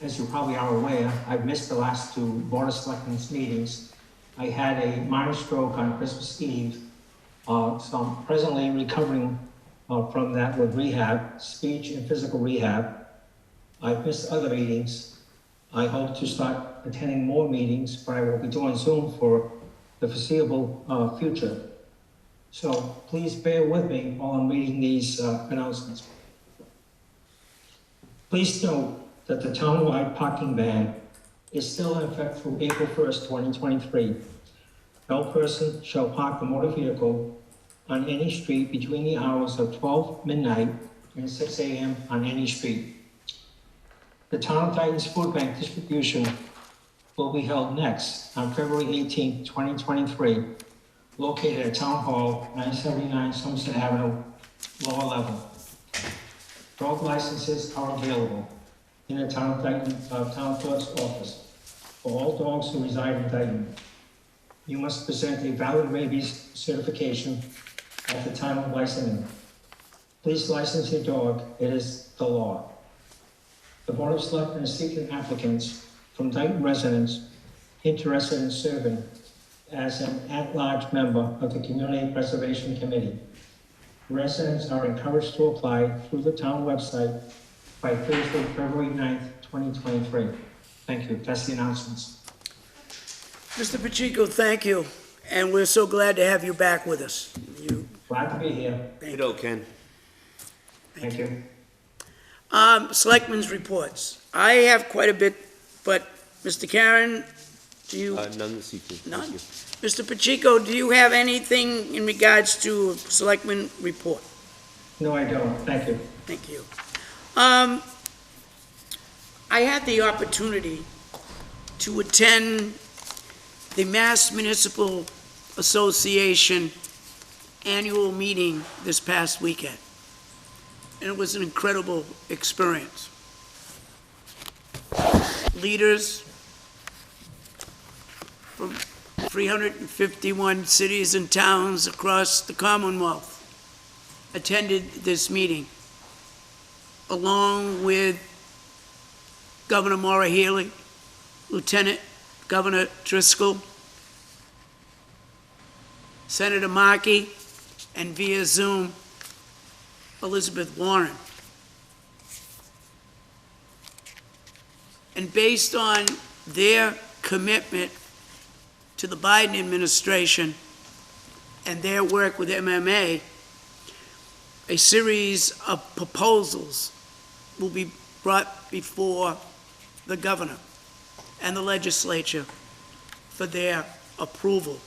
as you probably are aware, I've missed the last two Board of Selectmen's meetings. I had a minor stroke on Christmas Eve, so I'm presently recovering, from that with rehab, speech and physical rehab. I've missed other meetings. I hope to start attending more meetings, but I will be doing Zoom for the foreseeable, future. So please bear with me while I'm reading these announcements. Please note that the townwide parking ban is still in effect through April 1st, 2023. No person shall park a motor vehicle on any street between the hours of 12 midnight and 6 a.m. on any street. The Town of Dayton's food bank distribution will be held next on February 18th, 2023, located at Town Hall, 979 Somerset Avenue, lower level. Dog licenses are available in the Town of Dayton, Town Clerk's office for all dogs who reside in Dayton. You must present a valid rabies certification at the time of licensing. Please license your dog, it is the law. The Board of Selectmen is seeking applicants from Dayton residents interested in serving as an at-large member of the Community Preservation Committee. Residents are encouraged to apply through the town website by Thursday, February 9th, 2023. Thank you. That's the announcements. Mr. Pacheco, thank you, and we're so glad to have you back with us. Glad to be here. Ditto, Ken. Thank you. Selectmen's reports. I have quite a bit, but Mr. Karen, do you? None this evening. Thank None? you. Mr. Pacheco, do you have anything in regards to Selectmen report? No, I don't. Thank you. Thank you. I had the opportunity to attend the Mass Municipal Association annual meeting this past weekend, and it was an incredible experience. Leaders from 351 cities and towns across the Commonwealth attended this meeting, along with Governor Maura Healey, Lieutenant Governor Driscoll, Senator Markey, and via Zoom, Elizabeth Warren. And based on their commitment to the Biden administration and their work with MMA, a series of proposals will be brought before the governor and the legislature for their approval.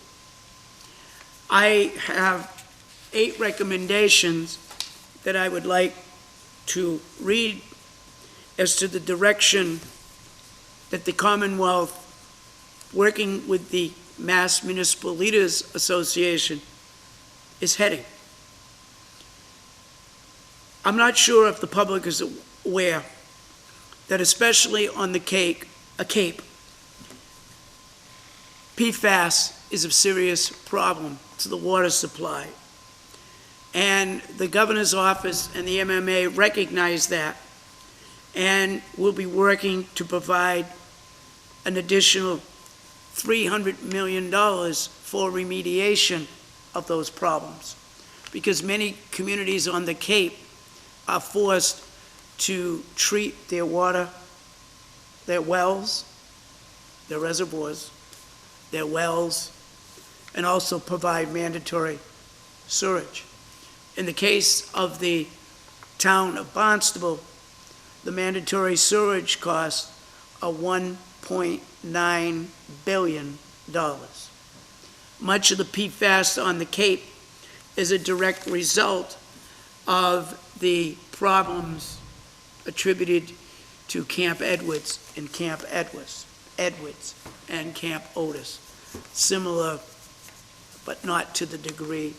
I have 8 recommendations that I would like to read as to the direction that the Commonwealth, working with the Mass Municipal Leaders Association, is heading. I'm not sure if the public is aware that especially on the Cape, PFAS is a serious problem to the water supply. And the governor's office and the MMA recognize that and will be working to provide an additional $300 million for remediation of those problems, because many communities on the Cape are forced to treat their water, their wells, their reservoirs, their wells, and also provide mandatory sewage. In the case of the town of Barnstable, the mandatory sewage costs are $1.9 billion. Much of the PFAS on the Cape is a direct result of the problems attributed to Camp Edwards and Camp Edwards and Camp Otis. Similar, but not to the degree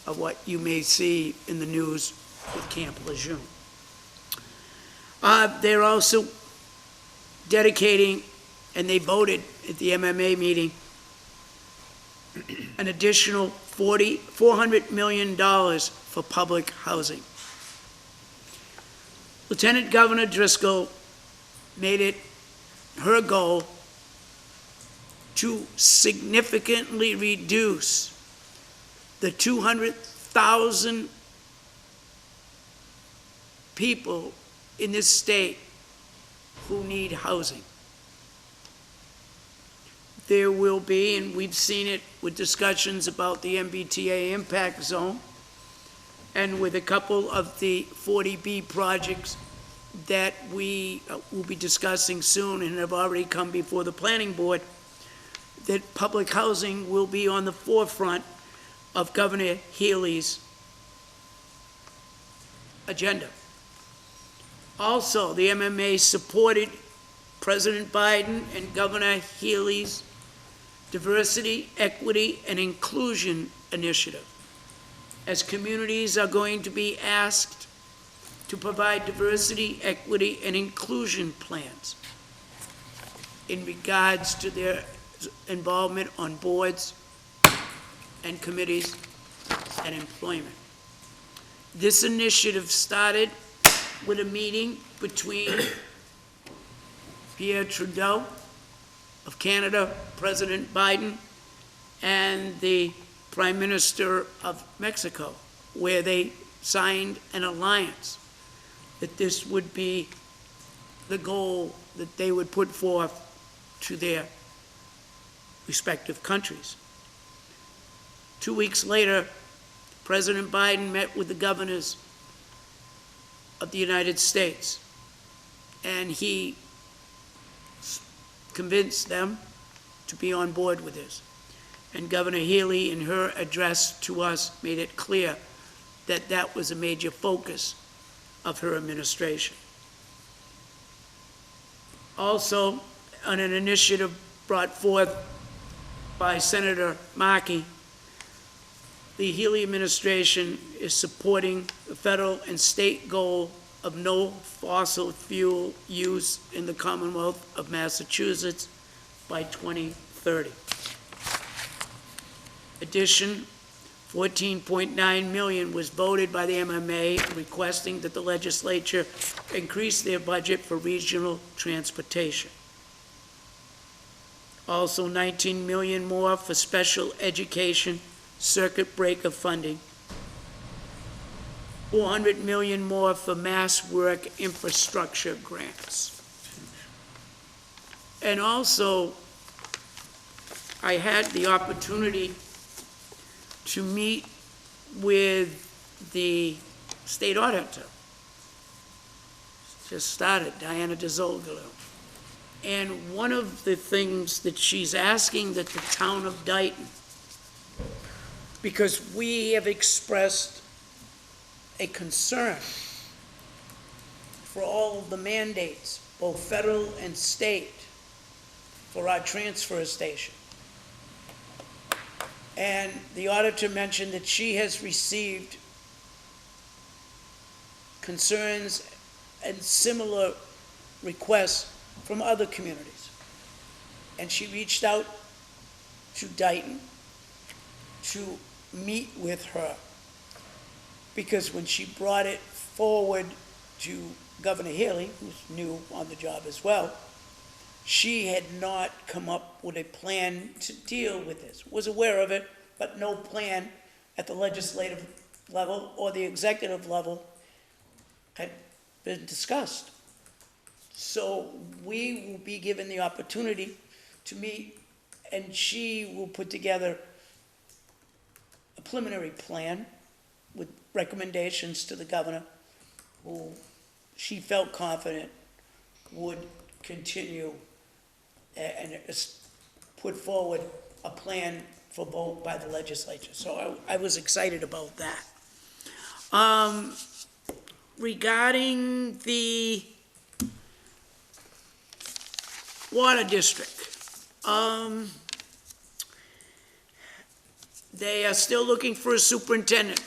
of what you may see in the news with Camp Lejeune. They're also dedicating, and they voted at the MMA meeting, an additional $400 million for public housing. Lieutenant Governor Driscoll made it her goal to significantly reduce the 200,000 people in this state who need housing. There will be, and we've seen it with discussions about the MBTA impact zone and with a couple of the 40B projects that we will be discussing soon and have already come before the planning board, that public housing will be on the forefront of Governor Healy's agenda. Also, the MMA supported President Biden and Governor Healy's Diversity, Equity, and Inclusion Initiative, as communities are going to be asked to provide diversity, equity, and inclusion plans in regards to their involvement on boards and committees and employment. This initiative started with a meeting between Pierre Trudeau of Canada, President Biden, and the Prime Minister of Mexico, where they signed an alliance that this would be the goal that they would put forth to their respective countries. 2 weeks later, President Biden met with the governors of the United States, and he convinced them to be on board with this. And Governor Healy, in her address to us, made it clear that that was a major focus of her administration. Also, on an initiative brought forth by Senator Markey, the Healy administration is supporting the federal and state goal of no fossil fuel use in the Commonwealth of Massachusetts by 2030. Addition, $14.9 million was voted by the MMA requesting that the legislature increase their budget for regional transportation. Also, $19 million more for special education circuit breaker funding, $400 million more for mass work infrastructure grants. And also, I had the opportunity to meet with the state auditor. Just started, Diana DeZolgalo. And one of the things that she's asking that the town of Dayton, because we have expressed a concern for all of the mandates, both federal and state, for our transfer station. And the auditor mentioned that she has received concerns and similar requests from other communities. And she reached out to Dayton to meet with her, because when she brought it forward to Governor Healy, who's new on the job as well, she had not come up with a plan to deal with this. Was aware of it, but no plan at the legislative level or the executive level had been discussed. So we will be given the opportunity to meet, and she will put together a preliminary plan with recommendations to the governor, who she felt confident would continue and put forward a plan for vote by the legislature. So I was excited about that. regarding the water district, they are still looking for a superintendent.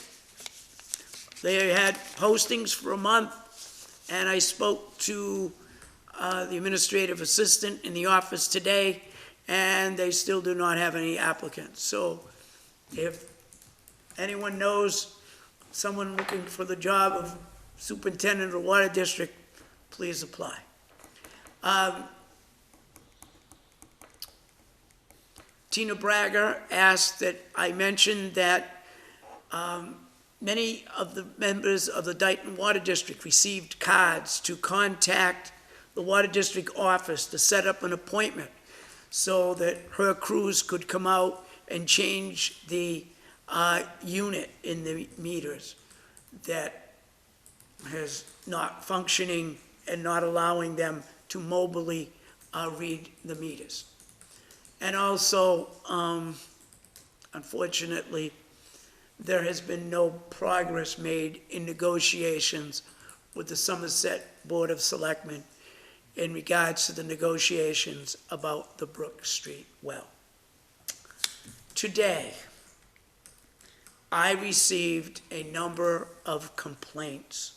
They had postings for a month, and I spoke to the administrative assistant in the office today, and they still do not have any applicants. So if anyone knows someone looking for the job of superintendent of water district, please apply. Tina Braga asked that I mention that many of the members of the Dayton Water District received cards to contact the Water District office to set up an appointment so that her crews could come out and change the unit in the meters that is not functioning and not allowing them to mobily read the meters. And also, unfortunately, there has been no progress made in negotiations with the Somerset Board of Selectmen in regards to the negotiations about the Brook Street well. Today, I received a number of complaints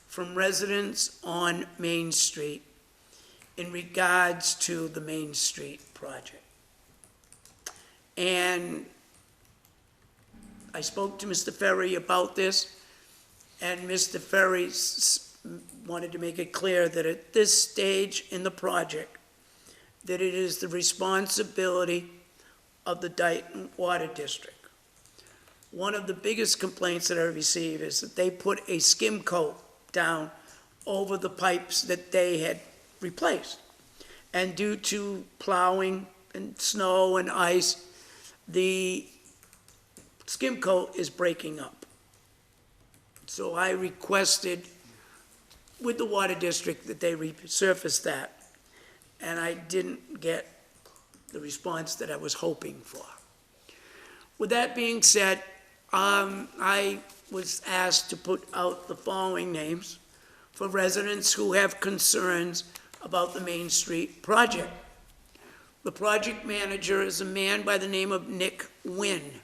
from residents on Main Street in regards to the Main Street project. And I spoke to Mr. Ferry about this, and Mr. Ferry wanted to make it clear that at this stage in the project, that it is the responsibility of the Dayton Water District. One of the biggest complaints that I receive is that they put a skim coat down over the pipes that they had replaced. And due to plowing and snow and ice, the skim coat is breaking up. So I requested with the water district that they resurface that, and I didn't get the response that I was hoping for. With that being said, I was asked to put out the following names for residents who have concerns about the Main Street project. The project manager is a man by the name of Nick Wynn,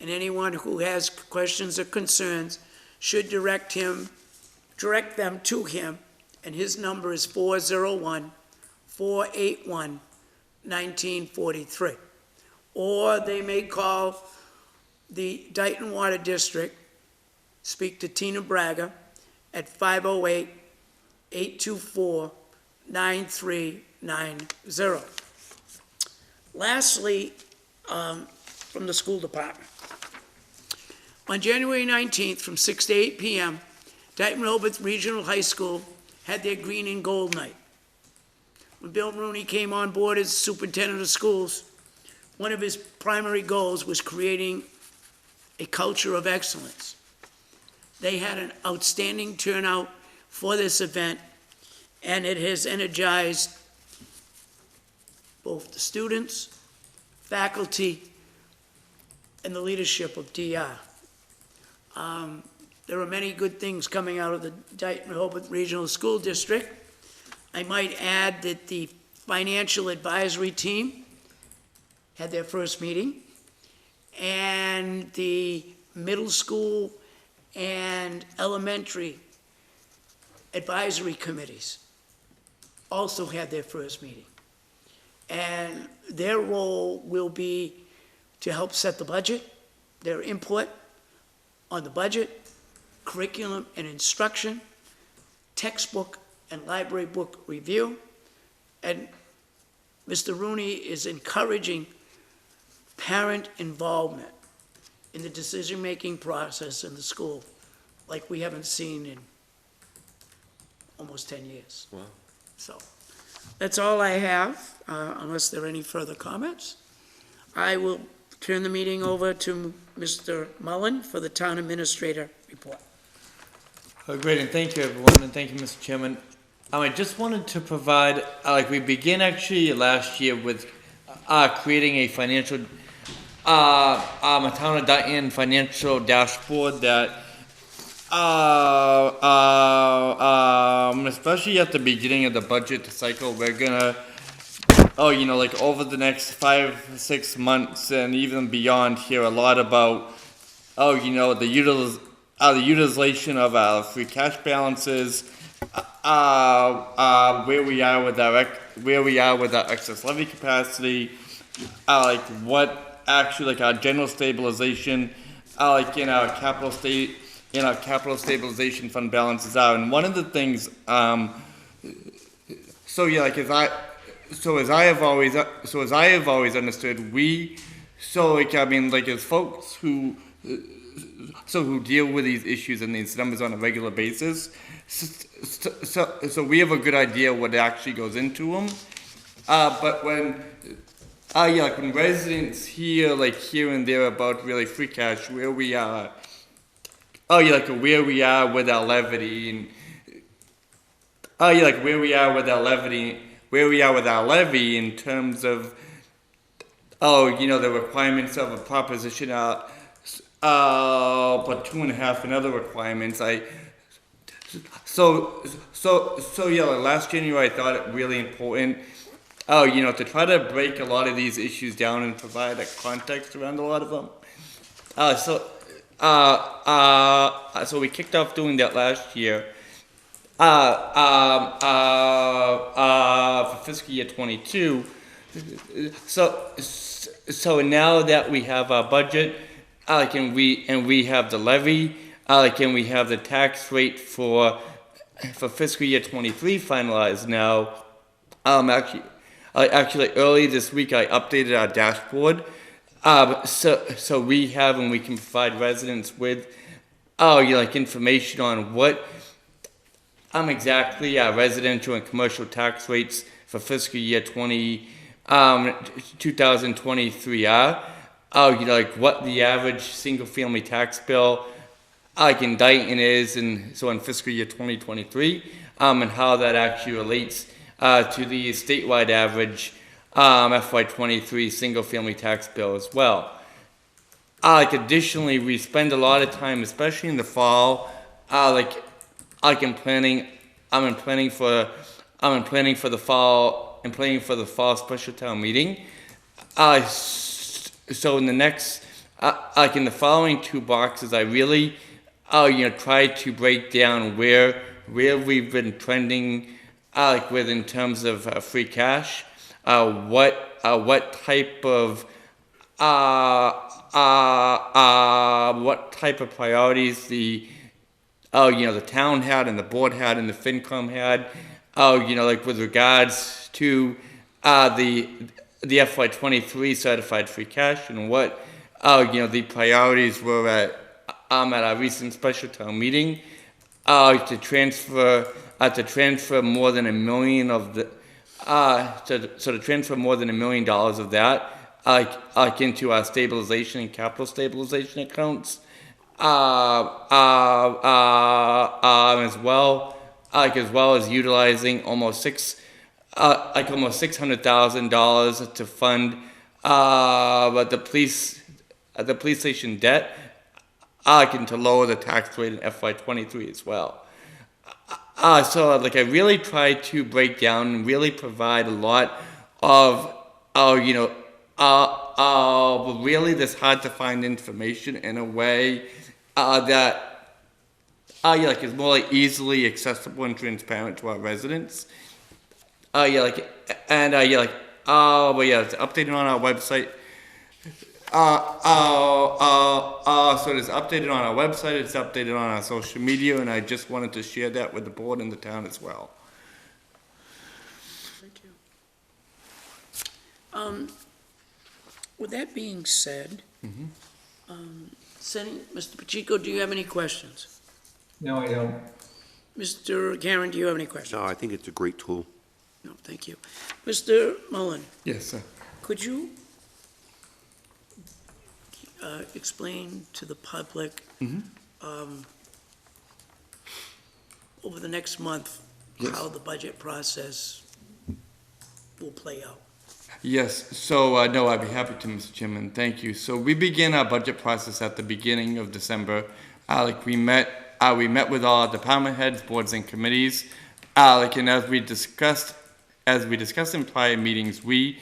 and anyone who has questions or concerns should direct them to him, and his number is 401-481-1943. Or they may call the Dayton Water District, speak to Tina Braga at 508-824-9390. Lastly, from the school department. On January 19th, from 6 to 8 p.m., Dayton Rehoboth Regional High School had their green and gold night. When Bill Rooney came on board as superintendent of schools, one of his primary goals was creating a culture of excellence. They had an outstanding turnout for this event, and it has energized both the students, faculty, and the leadership of DR. There are many good things coming out of the Dayton Rehoboth Regional School District. I might add that the financial advisory team had their first meeting, and the middle school and elementary advisory committees also had their first meeting. And their role will be to help set the budget, their input on the budget, curriculum and instruction, textbook and library book review. And Mr. Rooney is encouraging parent involvement in the decision-making process in the school like we haven't seen in almost 10 years. Wow. So that's all I have, unless there are any further comments. I will turn the meeting over to Mr. Mullen for the town administrator report. Great, and thank you, everyone, and thank you, Mr. Chairman. I just wanted to provide, we began actually last year with creating a financial, a town of Dayton financial dashboard that Especially at the beginning of the budget cycle, we're gonna, like over the next 5, 6 months and even beyond, hear a lot about, the utilization of our free cash balances, where we are with our excess levy capacity, like what actually like our general stabilization, like in our capital stabilization fund balances are. And one of the things, as I have always understood, as folks who deal with these issues and these numbers on a regular basis, so we have a good idea what actually goes into them. But when when residents hear here and there about really free cash, where we are, where we are with our levy, and where we are with our levy in terms of the requirements of a proposition, but 2.5 and other requirements. Last January I thought it really important, to try to break a lot of these issues down and provide a context around a lot of them. So we kicked off doing that last year. For fiscal year 22. So now that we have our budget, and we have the levy, and we have the tax rate for fiscal year 23 finalized now. Actually, early this week I updated our dashboard. So we have, and we can provide residents with, information on what exactly our residential and commercial tax rates for fiscal year 2023 are. What the average single-family tax bill in Dayton is, and so in fiscal year 2023, and how that actually relates to the statewide average FY23 single-family tax bill as well. Additionally, we spend a lot of time, especially in the fall, I'm planning for the fall special town meeting. So in the next, in the following 2 boxes, I really, try to break down where we've been trending, with in terms of free cash, what type of priorities the town had and the board had and the FinCom had, with regards to the FY23 certified free cash, and what the priorities were at our recent special town meeting, to transfer more than $1 million of the to transfer more than $1 million of that into our stabilization and capital stabilization accounts, as well as utilizing almost $600,000 to fund the police station debt, and to lower the tax rate in FY23 as well. So I really try to break down and really provide a lot of really this hard to find information in a way that is more easily accessible and transparent to our residents. But it's updated on our website. So it is updated on our website, it's updated on our social media, and I just wanted to share that with the board and the town as well. Thank you. With that being said, Mr. Pacheco, do you have any questions? No, I don't. Mr. Karen, do you have any questions? No, I think it's a great tool. No, thank you. Mr. Mullen, Yes, sir. could you explain to the public over the next month how the budget process will play out? Yes, so, no, I'd be happy to, Mr. Chairman, thank you. So we began our budget process at the beginning of December. We met with all department heads, boards, and committees. And as we discussed in prior meetings, we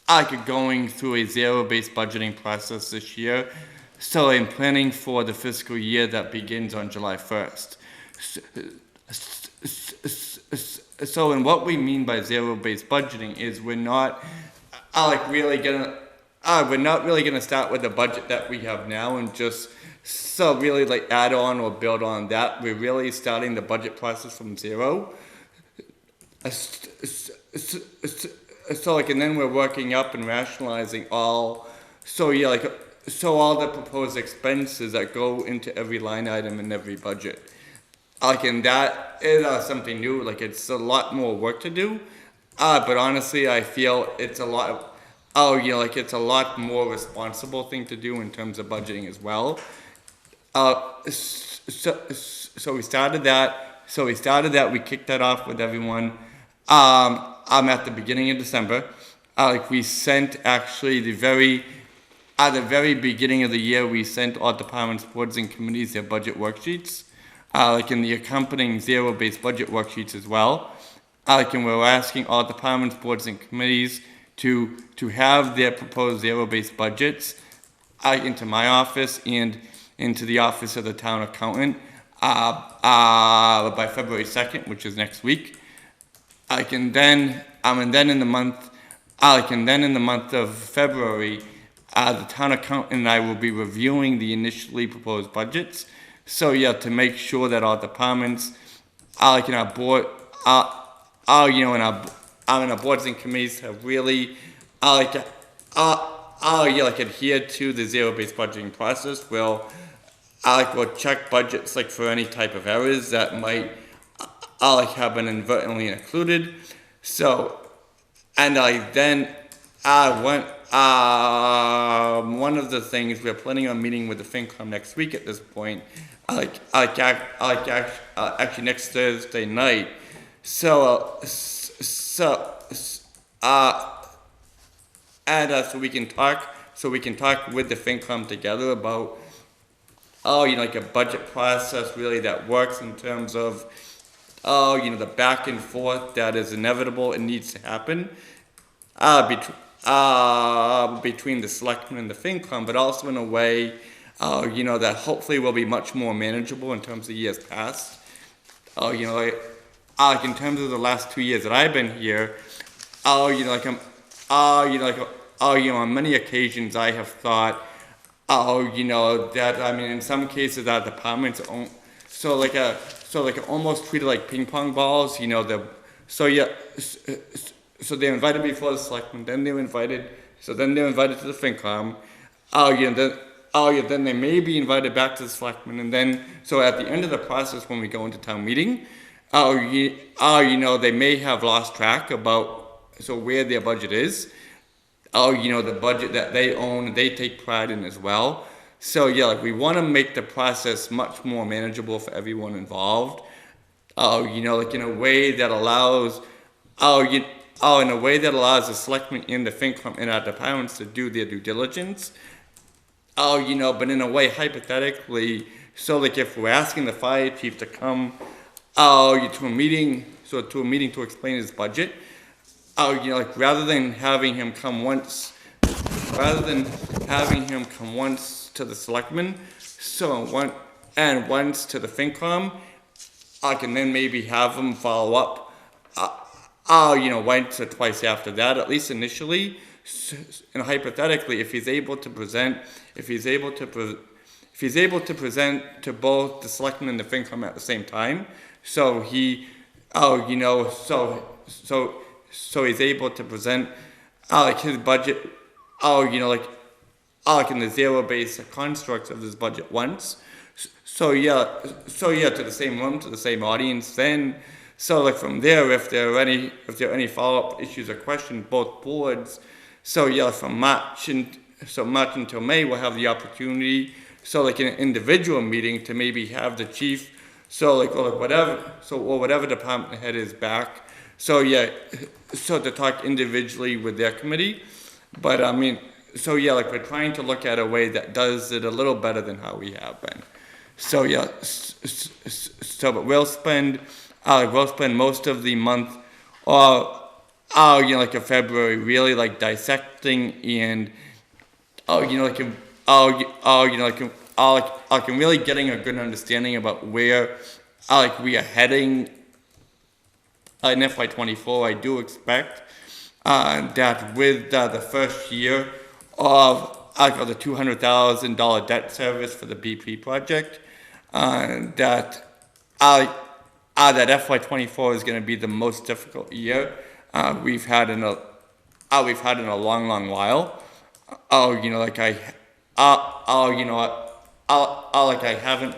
are going through a zero-based budgeting process this year. So I'm planning for the fiscal year that begins on July 1st. So, and what we mean by zero-based budgeting is we're not really gonna start with the budget that we have now and just really like add on or build on that. We're really starting the budget process from zero. So and then we're working up and rationalizing all. So all the proposed expenses that go into every line item in every budget. And that is something new. It's a lot more work to do. But honestly, I feel it's a lot. It's a lot more responsible thing to do in terms of budgeting as well. So we started that. We kicked that off with everyone. At the beginning of December. We sent actually at the very beginning of the year, we sent all departments, boards, and committees their budget worksheets. In the accompanying zero-based budget worksheets as well. And we're asking all departments, boards, and committees to have their proposed zero-based budgets into my office and into the office of the town accountant by February 2nd, which is next week. And then in the month of February, the town accountant and I will be reviewing the initially proposed budgets. So to make sure that our departments, in our board, and our boards and committees have really, adhered to the zero-based budgeting process. We'll check budgets for any type of errors that might have been inadvertently included. So, and one of the things we're planning on meeting with the FinCom next week at this point, actually next Thursday night. So we can talk with the FinCom together about a budget process really that works in terms of the back and forth that is inevitable and needs to happen between the Selectmen and the FinCom, but also in a way, that hopefully will be much more manageable in terms of years past. In terms of the last 2 years that I've been here, on many occasions I have thought, that, in some cases our departments almost treated like ping pong balls, so they're invited before the Selectmen, then they're invited to the FinCom, then they may be invited back to the Selectmen, and then, so at the end of the process when we go into town meeting, they may have lost track about, where their budget is, the budget that they own, they take pride in as well. So we want to make the process much more manageable for everyone involved, in a way that allows, the Selectmen and the FinCom and our departments to do their due diligence. But in a way, hypothetically, if we're asking the fire chief to come, to a meeting to explain his budget, rather than having him come once to the Selectmen, once to the FinCom, I can then maybe have him follow up, once or twice after that, at least initially. And hypothetically, if he's able to present to both the Selectmen and the FinCom at the same time, so he's able to present his budget, in the zero-based constructs of this budget once. To the same room, to the same audience. Then, from there, if there are any follow-up issues or questions, both boards. From March until May, we'll have the opportunity. In an individual meeting to maybe have the chief, whatever department head is back. To talk individually with their committee. But we're trying to look at a way that does it a little better than how we have been. So yeah, but we'll spend most of the month, like in February, really like dissecting and, like, like really getting a good understanding about where, like we are heading in FY24. I do expect that with the first year of the $200,000 debt service for the BP project, that FY24 is going to be the most difficult year we've had in a long, long while. Like I haven't.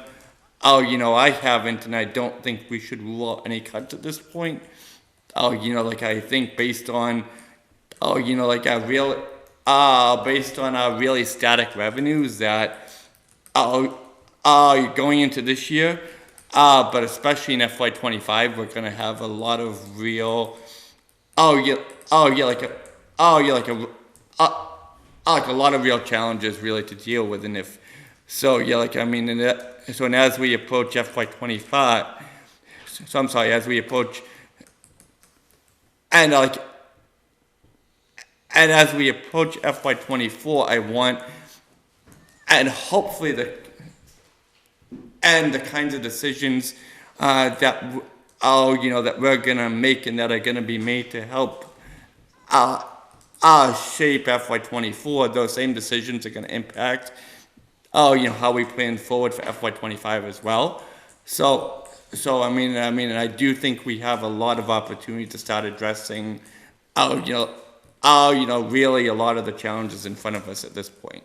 I haven't, and I don't think we should rule out any cuts at this point. Like I think based on, like based on our really static revenues that, going into this year, but especially in FY25, we're gonna have a lot of real, like a lot of real challenges really to deal with, and if, so yeah, like I mean, and as we approach FY25, so I'm sorry, as we approach, and as we approach FY24, I want, and hopefully the kinds of decisions that that we're gonna make and that are gonna be made to help shape FY24. Those same decisions are gonna impact how we plan forward for FY25 as well. So I mean, and I do think we have a lot of opportunity to start addressing, really a lot of the challenges in front of us at this point.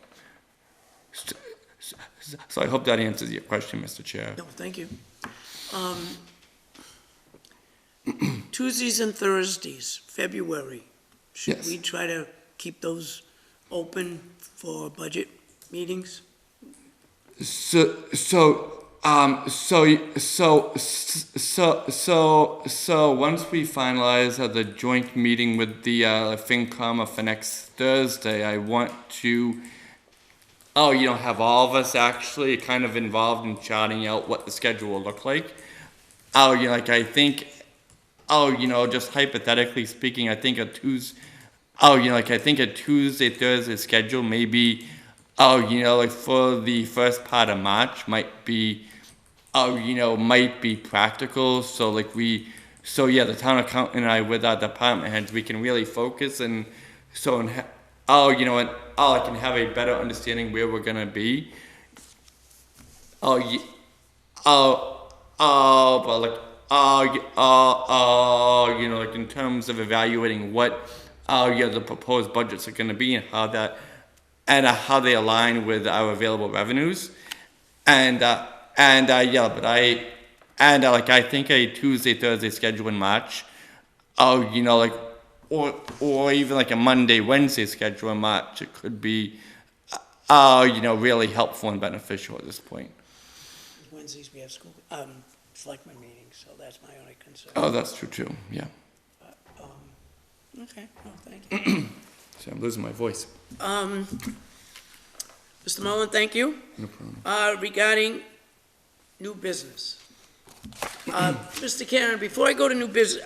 So I hope that answers your question, Mr. Chair. No, thank you. Tuesdays and Thursdays, February. Should Yes. we try to keep those open for budget meetings? So once we finalize the joint meeting with the FinCom for next Thursday, I want to, have all of us actually kind of involved in charting out what the schedule will look like. Like I think, just hypothetically speaking, I think a Tuesday, Thursday schedule maybe, like for the first part of March might be, might be practical. So like the town accountant and I with our department heads, we can really focus and and I can have a better understanding where we're gonna be. But like, like in terms of evaluating what, the proposed budgets are gonna be and how that, and how they align with our available revenues, like I think a Tuesday, Thursday schedule in March, like, or even like a Monday, Wednesday schedule in March, it could be, really helpful and beneficial at this point. Wednesdays we have school, selectmen meetings, so that's my only concern. Oh, that's true too, yeah. Okay, no, thank you. So I'm losing my voice. Mr. Mullen, thank you. No problem. Regarding new business. Mr. Karen, before I go to new business,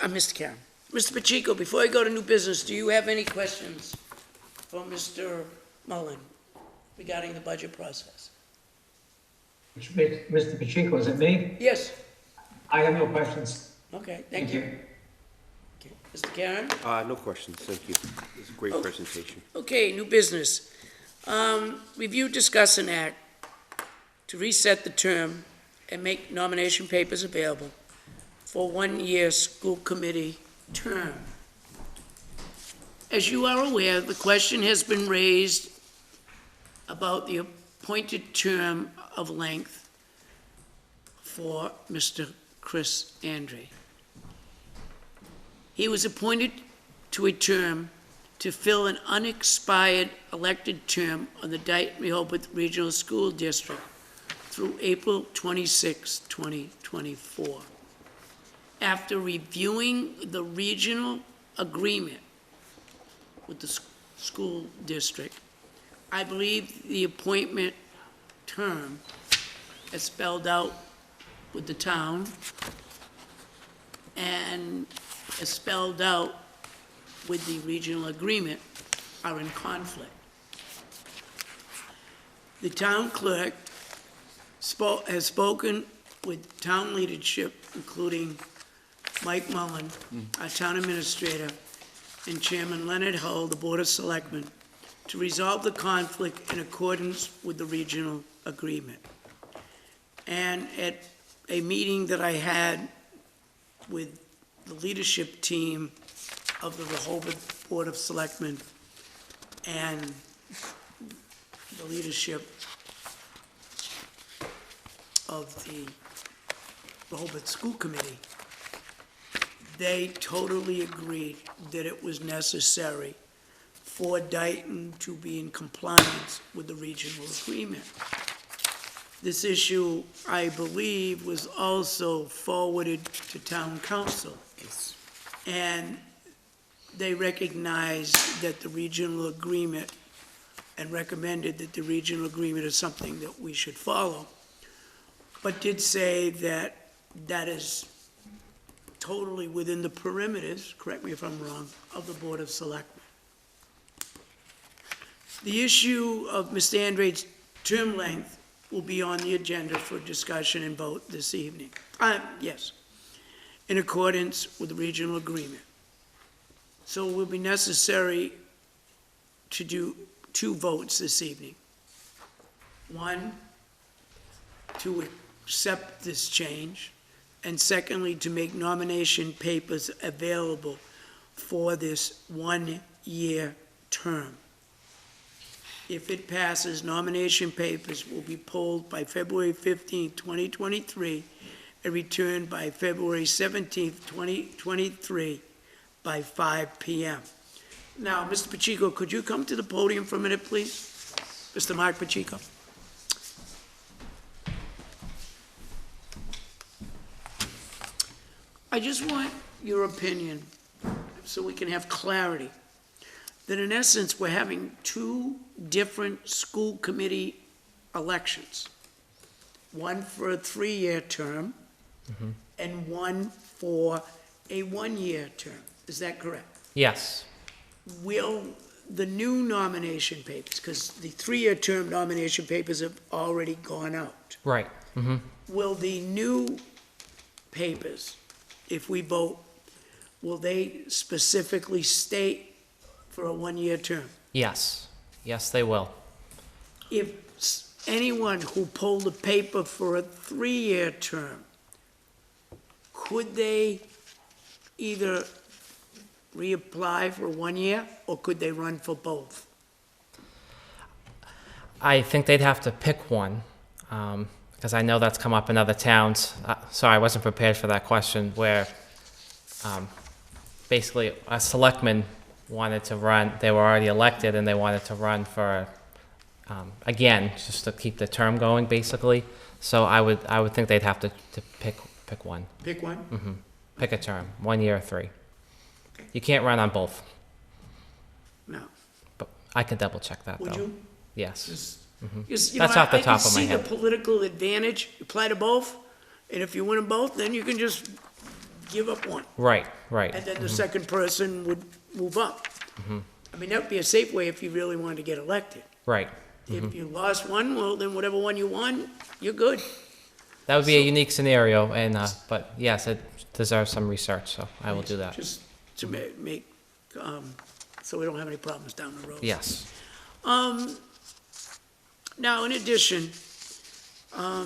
Mr. Pacheco, before I go to new business, do you have any questions for Mr. Mullen regarding the budget process? Mr. Pacheco, is it me? Yes. I have no questions. Okay, thank you. Okay. Mr. Karen? No questions, thank you. It's a great presentation. Okay, new business. Review, discuss, and act to reset the term and make nomination papers available for 1 year school committee term. As you are aware, the question has been raised about the appointed term of length for Mr. Chris Andre. He was appointed to a term to fill an unexpired elected term on the Dayton-Rehoboth Regional School District through April 26, 2024. After reviewing the regional agreement with the school district, I believe the appointment term as spelled out with the town and as spelled out with the regional agreement are in conflict. The town clerk has spoken with town leadership, including Mike Mullen, our town administrator, and Chairman Leonard Hull, the Board of Selectmen, to resolve the conflict in accordance with the regional agreement. And at a meeting that I had with the leadership team of the Rehoboth Board of Selectmen and the leadership of the Rehoboth School Committee, they totally agreed that it was necessary for Dayton to be in compliance with the regional agreement. This issue, I believe, was also forwarded to town council. And they recognized that the regional agreement and recommended that the regional agreement is something that we should follow, but did say that that is totally within the perimeters, correct me if I'm wrong, of the Board of Selectmen. The issue of Mr. Andre's term length will be on the agenda for discussion and vote this evening. Yes, in accordance with the regional agreement. So it will be necessary to do 2 votes this evening. One, to accept this change, and secondly, to make nomination papers available for this 1-year term. If it passes, nomination papers will be polled by February 15, 2023, and returned by February 17, 2023, by 5 p.m. Now, Mr. Pacheco, could you come to the podium for a minute, please? Mr. Mark Pacheco. I just want your opinion, so we can have clarity, that in essence, we're having 2 different school committee elections. One for a 3-year term, and one for a 1-year term. Is that correct? Yes. Will the new nomination papers, because the 3-year term nomination papers have already gone out, Right. Mm-hmm. will the new papers, if we vote, will they specifically state for a 1-year term? Yes. Yes, they will. If anyone who pulled a paper for a 3-year term, could they either reapply for 1 year, or could they run for both? I think they'd have to pick one, because I know that's come up in other towns. Sorry, I wasn't prepared for that question, where basically a selectman wanted to run, they were already elected, and they wanted to run for, again, just to keep the term going, basically. So I would think they'd have to pick one. Pick one? Pick a term, 1 year or 3. You can't run on both, No. but I can double check that, Would though. you? Yes. Just- Mhm. Just, That's off the top of my I head. can see the political advantage, apply to both, and if you win them both, then you can just give up one. Right, right. And then the second person would move up. I mean, that would be a safe way if you really wanted to get elected. Right. If you lost one, well, then whatever one you won, you're good. That would be a unique scenario, and, but yes, it deserves some research, so I will do that. Just to make, so we don't have any problems down the road. Yes. Now, in addition, are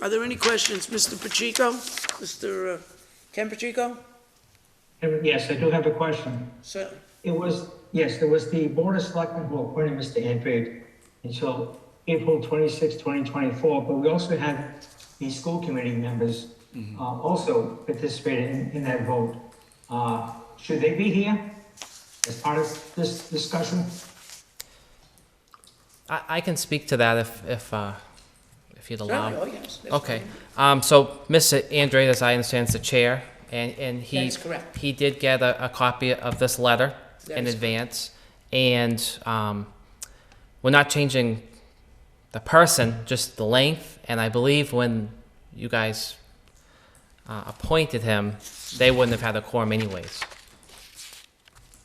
there any questions, Mr. Pacheco? Mr. Ken Pacheco? Yes, I do have a question. Sir? It was the Board of Selectmen who appointed Mr. Andrade until April 26, 2024, but we also had the school committee members also participated in that vote. Should they be here as part of this discussion? I can speak to that if you'd allow. Oh, yes. that's Okay. fine. So Mr. Andrade, as I understand, is the chair, and he. That's correct. He did get a copy of this letter That in is advance, and we're not changing the person, just the length And I believe when you guys appointed him, they wouldn't have had a quorum anyways.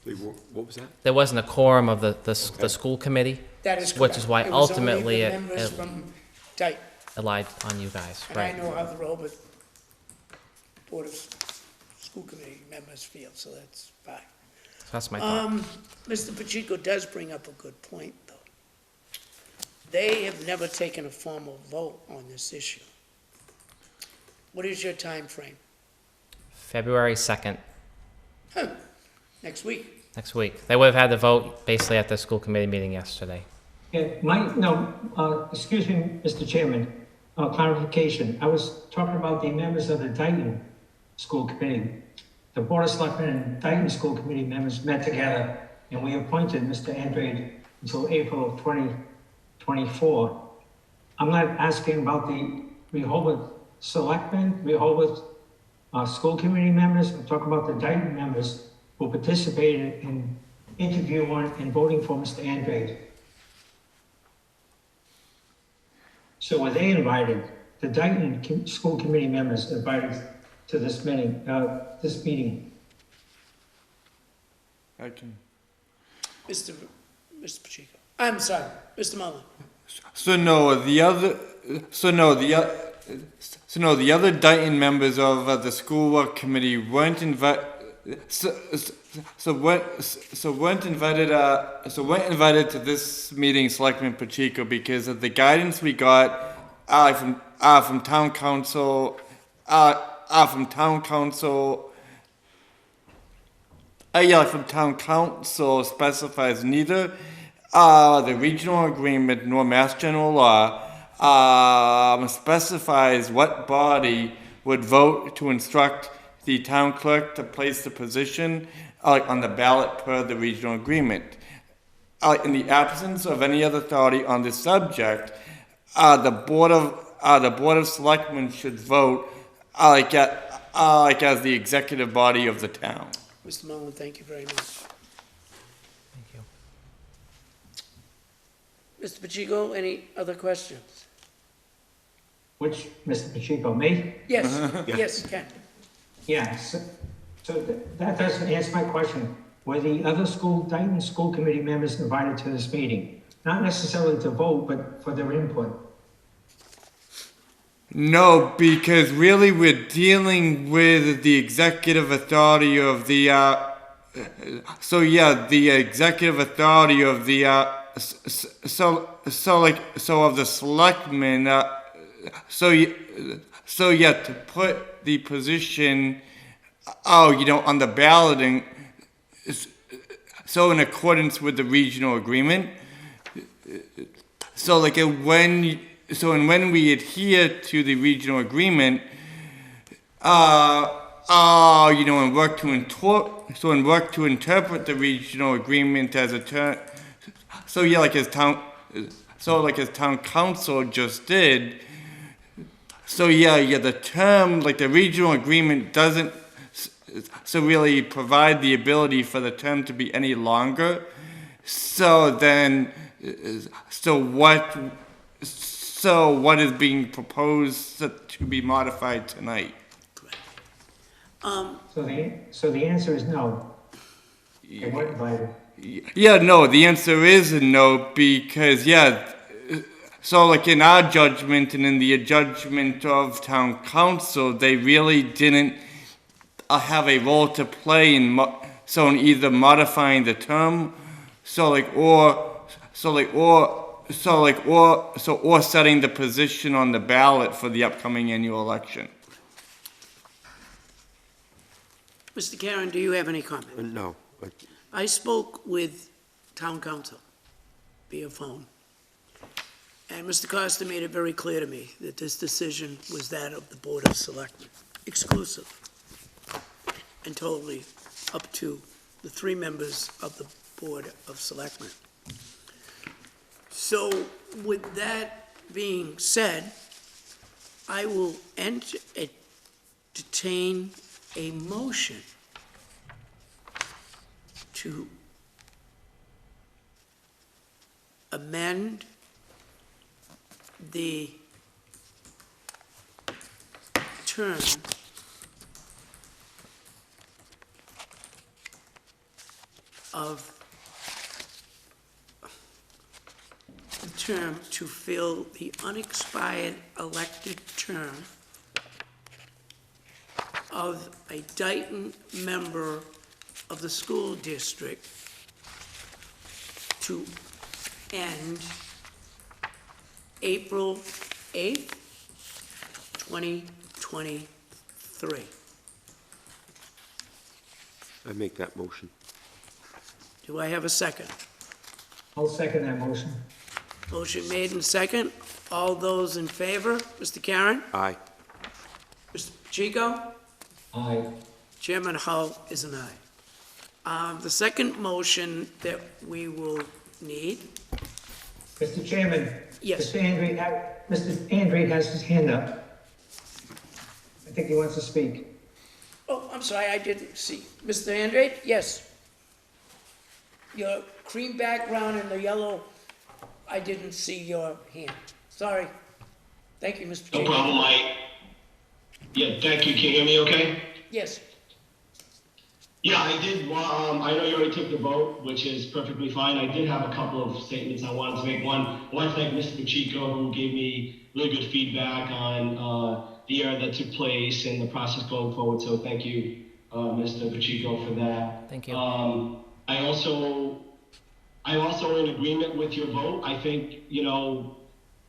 Wait, what was that? There wasn't a quorum of the school committee, That is correct. which is why It was ultimately only the it members from Dayton, relied on you guys, and I right? know how the Rehoboth Board of School Committee members feel, so that's fine. So that's my thought. Mr. Pacheco does bring up a good point, though. They have never taken a formal vote on this issue. What is your time frame? February 2nd, Next week? next week. They would have had the vote basically at the school committee meeting yesterday. Yeah, excuse me, Mr. Chairman, clarification. I was talking about the members of the Dayton School Committee. The Board of Selectmen and Dayton School Committee members met together, and we appointed Mr. Andrade until April of 2024. I'm not asking about the Rehoboth Selectmen, Rehoboth School Committee members. I'm talking about the Dayton members who participated in interviewing and voting for Mr. Andrade. So were they invited, the Dayton School Committee members invited to this meeting, I can. Mr. Pacheco. I'm sorry, Mr. Mullin. So no, the other Dayton members of the school work committee weren't invited. Weren't invited to this meeting, Selectman Pacheco, because of the guidance we got from town council. From town council specifies neither the regional agreement nor Mass General Law specifies what body would vote to instruct the town clerk to place the position on the ballot per the regional agreement. In the absence of any other authority on this subject, the Board of Selectmen should vote as the executive body of the town. Mr. Mullin, thank you very much. Thank you. Mr. Pacheco, any other questions? which, Mr. Pacheco, me? Yes, yes, Ken. Yes. So that doesn't answer my question. Were the other Dayton School Committee members invited to this meeting? Not necessarily to vote, but for their input. No, because really we're dealing with the executive authority of the, the executive authority of the, of the selectmen, to put the position, on the balloting, so in accordance with the regional agreement, when we adhere to the regional agreement, and work to interpret the regional agreement as a term, as town council just did. The term, the regional agreement doesn't really provide the ability for the term to be any longer. What is being proposed to be modified tonight? So the answer is no. They weren't invited. Yeah, no, the answer is no, because, in our judgment and in the judgment of town council, they really didn't have a role to play in either modifying the term, or setting the position on the ballot for the upcoming annual election. Mr. Karen, do you have any comment? No. I spoke with town council via phone, and Mr. Costa made it very clear to me that this decision was that of the Board of Selectmen, exclusive, and totally up to the 3 members of the Board of Selectmen. So, with that being said, I will entertain a motion to amend the term to fill the unexpired elected term of a Dayton member of the school district to end April 8th, 2023. I make that motion. Do I have a second? I'll second that motion. Motion made and second. All those in favor? Mr. Karen? Aye. Mr. Pacheco? Aye. Chairman Hull is an aye. The second motion that we will need, Mr. Chairman? Yes. Mr. Andre has his hand up. I think he wants to speak. oh, I'm sorry, I didn't see. Mr. Andrade? Yes. Your cream background and the yellow, I didn't see your hand. Sorry. Thank you, Mr. No Pacheco. problem, yeah, thank you. Can you hear me okay? Yes. Yeah, I did, I know you already took the vote, which is perfectly fine. I did have a couple of statements I wanted to make. One, I want to thank Mr. Pacheco, who gave me really good feedback on the error that took place and the process going forward. So thank you, Mr. Pacheco, for that. Thank you. I'm also in agreement with your vote. I think, you know,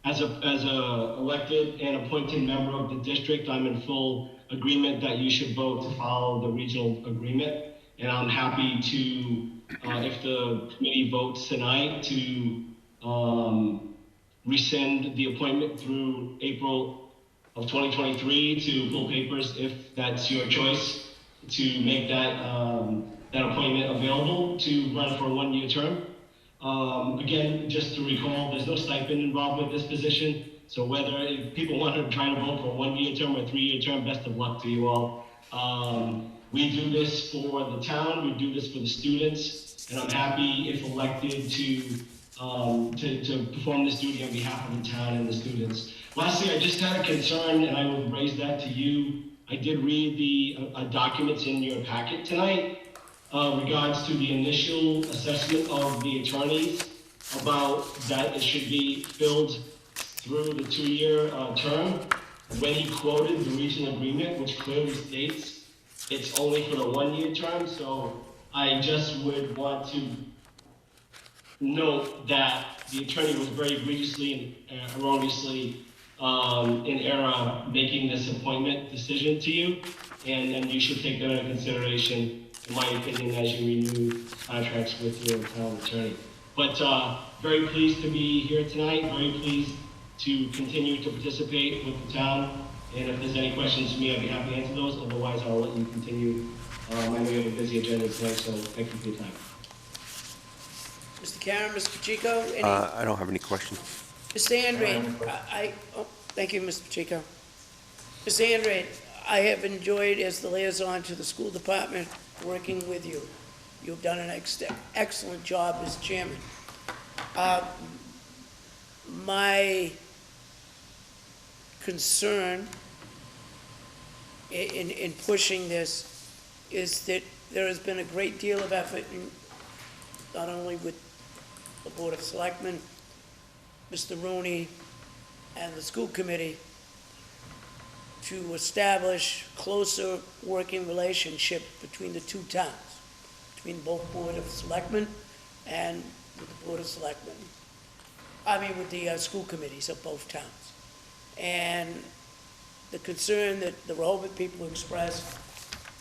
as a elected and appointed member of the district, I'm in full agreement that you should vote to follow the regional agreement. And I'm happy to, if the committee votes tonight, to rescind the appointment through April of 2023 to full papers, if that's your choice, to make that appointment available to run for a one-year term. Again, just to recall, there's no stipend involved with this position. So whether if people want to try to vote for a one-year term or a three-year term, best of luck to you all. We do this for the town, we do this for the students, and I'm happy if elected to perform this duty on behalf of the town and the students. Lastly, I just had a concern, and I will raise that to you. I did read the documents in your packet tonight. Regards to the initial assessment of the attorneys about that it should be filled through the two-year term. When he quoted the regional agreement, which clearly states it's only for the one-year term, so I just would want to note that the attorney was very egregiously and erroneously in error making this appointment decision to you, and then you should take that into consideration, in my opinion, as you renew contracts with your town attorney. But very pleased to be here tonight, very pleased to continue to participate with the town. And if there's any questions for me, I'd be happy to answer those. Otherwise, I'll let you continue. I know you have a busy agenda tonight, so thank you for your time. Mr. Karen, Mr. Pacheco, any? I don't have any questions. Mr. Andrade, thank you, Mr. Pacheco. Mr. Andrade, I have enjoyed, as the liaison to the school department, working with you. You've done an excellent job as chairman. My concern in pushing this is that there has been a great deal of effort, not only with the Board of Selectmen, Mr. Rooney, and the school committee, to establish closer working relationship between the two towns, between both Board of Selectmen and with the Board of Selectmen. I mean, with the school committees of both towns. And the concern that the Rehoboth people expressed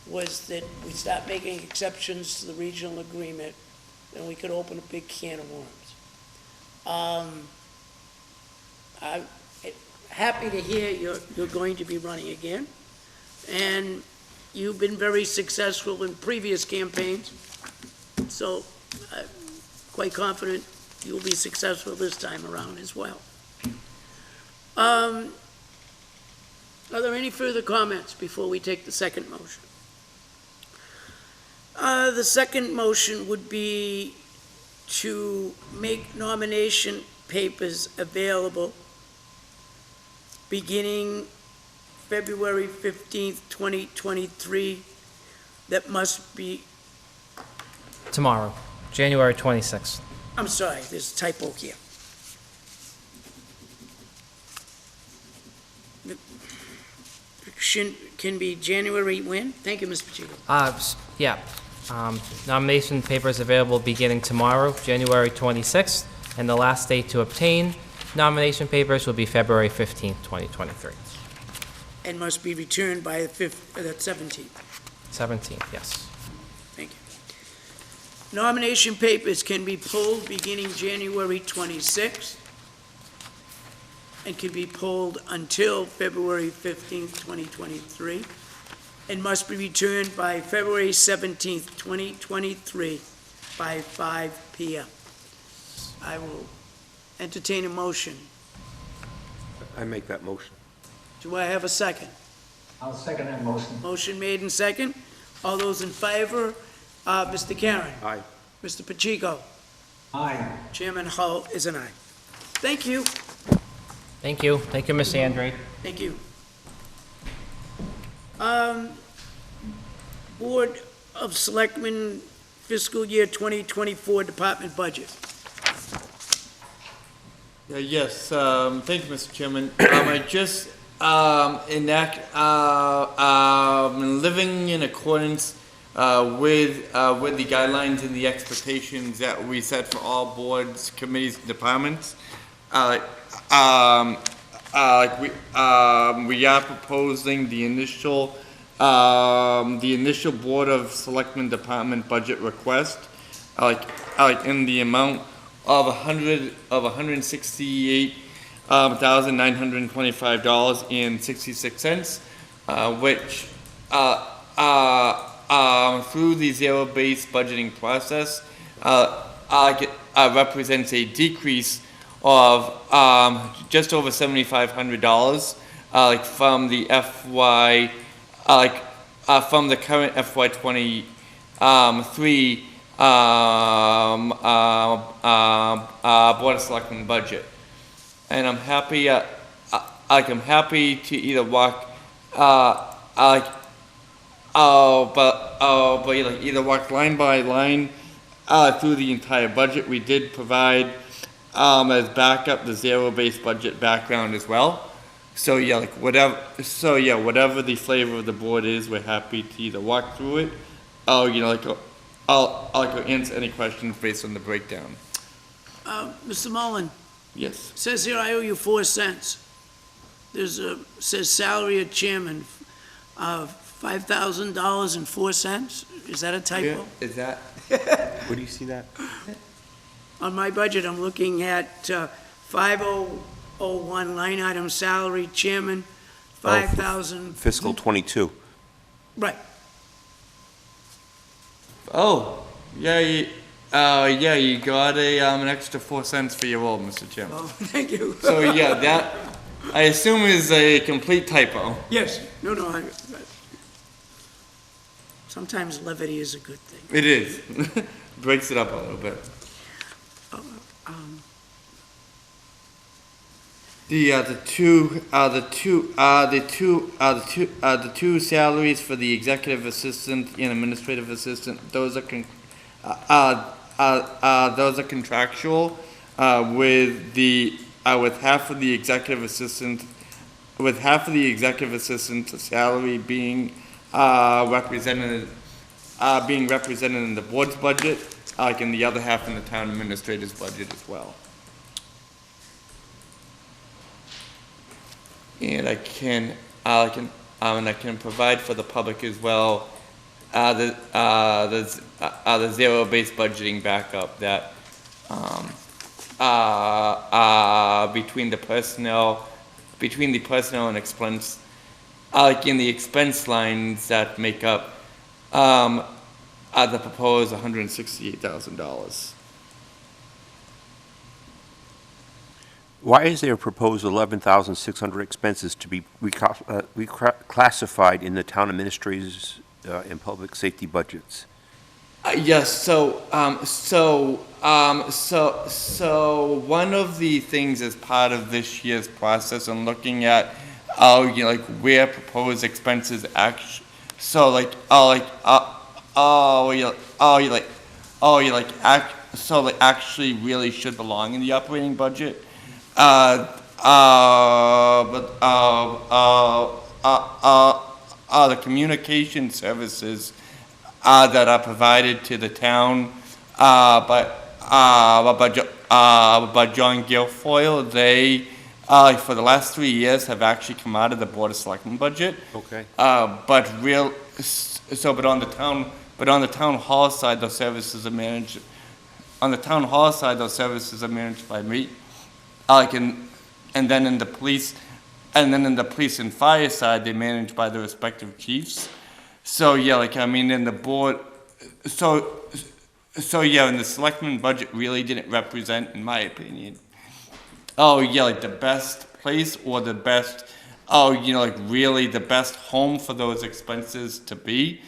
was that we start making exceptions to the regional agreement, then we could open a big can of worms. I'm happy to hear you're going to be running again, and you've been very successful in previous campaigns, so I'm quite confident you'll be successful this time around as well. Are there any further comments before we take the second motion? The second motion would be to make nomination papers available beginning February 15th, 2023, that must be, Tomorrow, January 26th. I'm sorry, there's a typo here. Can be January when? Thank you, Mr. Pacheco. Yeah. Nomination papers available beginning tomorrow, January 26th, and the last date to obtain nomination papers will be February 15th, 2023. And must be returned by the 17th. 17th, yes. Thank you. Nomination papers can be pulled beginning January 26th and can be pulled until February 15th, 2023, and must be returned by February 17th, 2023, by 5 p.m. I will entertain a motion. I make that motion. Do I have a second? I'll second that motion. Motion made and second. All those in favor? Mr. Karen? Aye. Mr. Pacheco? Aye. Chairman Hull is an aye. Thank you. Thank you. Thank you, Ms. Andre. Thank you. Board of Selectmen fiscal year 2024 department budget. Yes, thank you, Mr. Chairman. I just living in accordance with the guidelines and the expectations that we set for all boards, committees, and departments. We are proposing the initial Board of Selectmen department budget request, in the amount of $168,925.66, which through the zero-based budgeting process represents a decrease of just over $7,500 from the from the current FY 23 Board of Selectmen budget. And I'm happy I'm happy to either walk either walk line by line through the entire budget. We did provide as backup the zero-based budget background as well. So whatever the flavor of the board is, we're happy to either walk through it, or I'll answer any questions based on the breakdown. Mr. Mullen, Yes. says here I owe you 4 cents. Says salary of chairman, $5,000.04. Is that a typo? Is that? Where do you see that? On my budget, I'm looking at 5001 line item salary chairman, 5,000. Fiscal 22. Right. Oh, yeah. You got an extra 4 cents for your roll, Mr. Chairman. Oh, thank you. So yeah, that I assume is a complete typo. Yes. No. Sometimes levity is a good thing. It is. Breaks it up a little bit. The two salaries for the executive assistant and administrative assistant, those are contractual, with half of the executive assistant salary being represented in the board's budget, and the other half in the town administrator's budget as well. And I can provide for the public as well the zero-based budgeting backup that between the personnel and expense, in the expense lines that make up the proposed $168,000. Why is there a proposed 11,600 expenses to be reclassified in the town administrators and public safety budgets? Yes. So one of the things as part of this year's process and looking at where proposed expenses so like, actually really should belong in the operating budget. The communication services that are provided to the town by John Guilfoyle, they, for the last 3 years, have actually come out of the Board of Selectmen budget. Okay. But on the town hall side, those services are managed, by me. And then in the police and fire side, they're managed by the respective chiefs. So, yeah, in the board, and the selectmen budget really didn't represent, in my opinion, the best place or the best, really the best home for those expenses to be,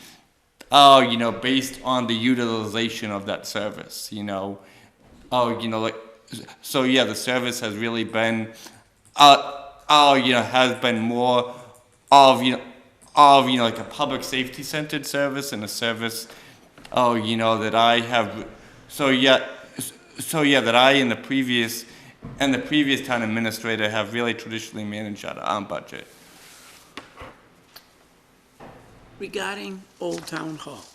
based on the utilization of that service, the service has really been, has been more of, a public safety centered service and a service, that I have, that I and the previous town administrator have really traditionally managed out of our budget. Regarding Old Town Hall.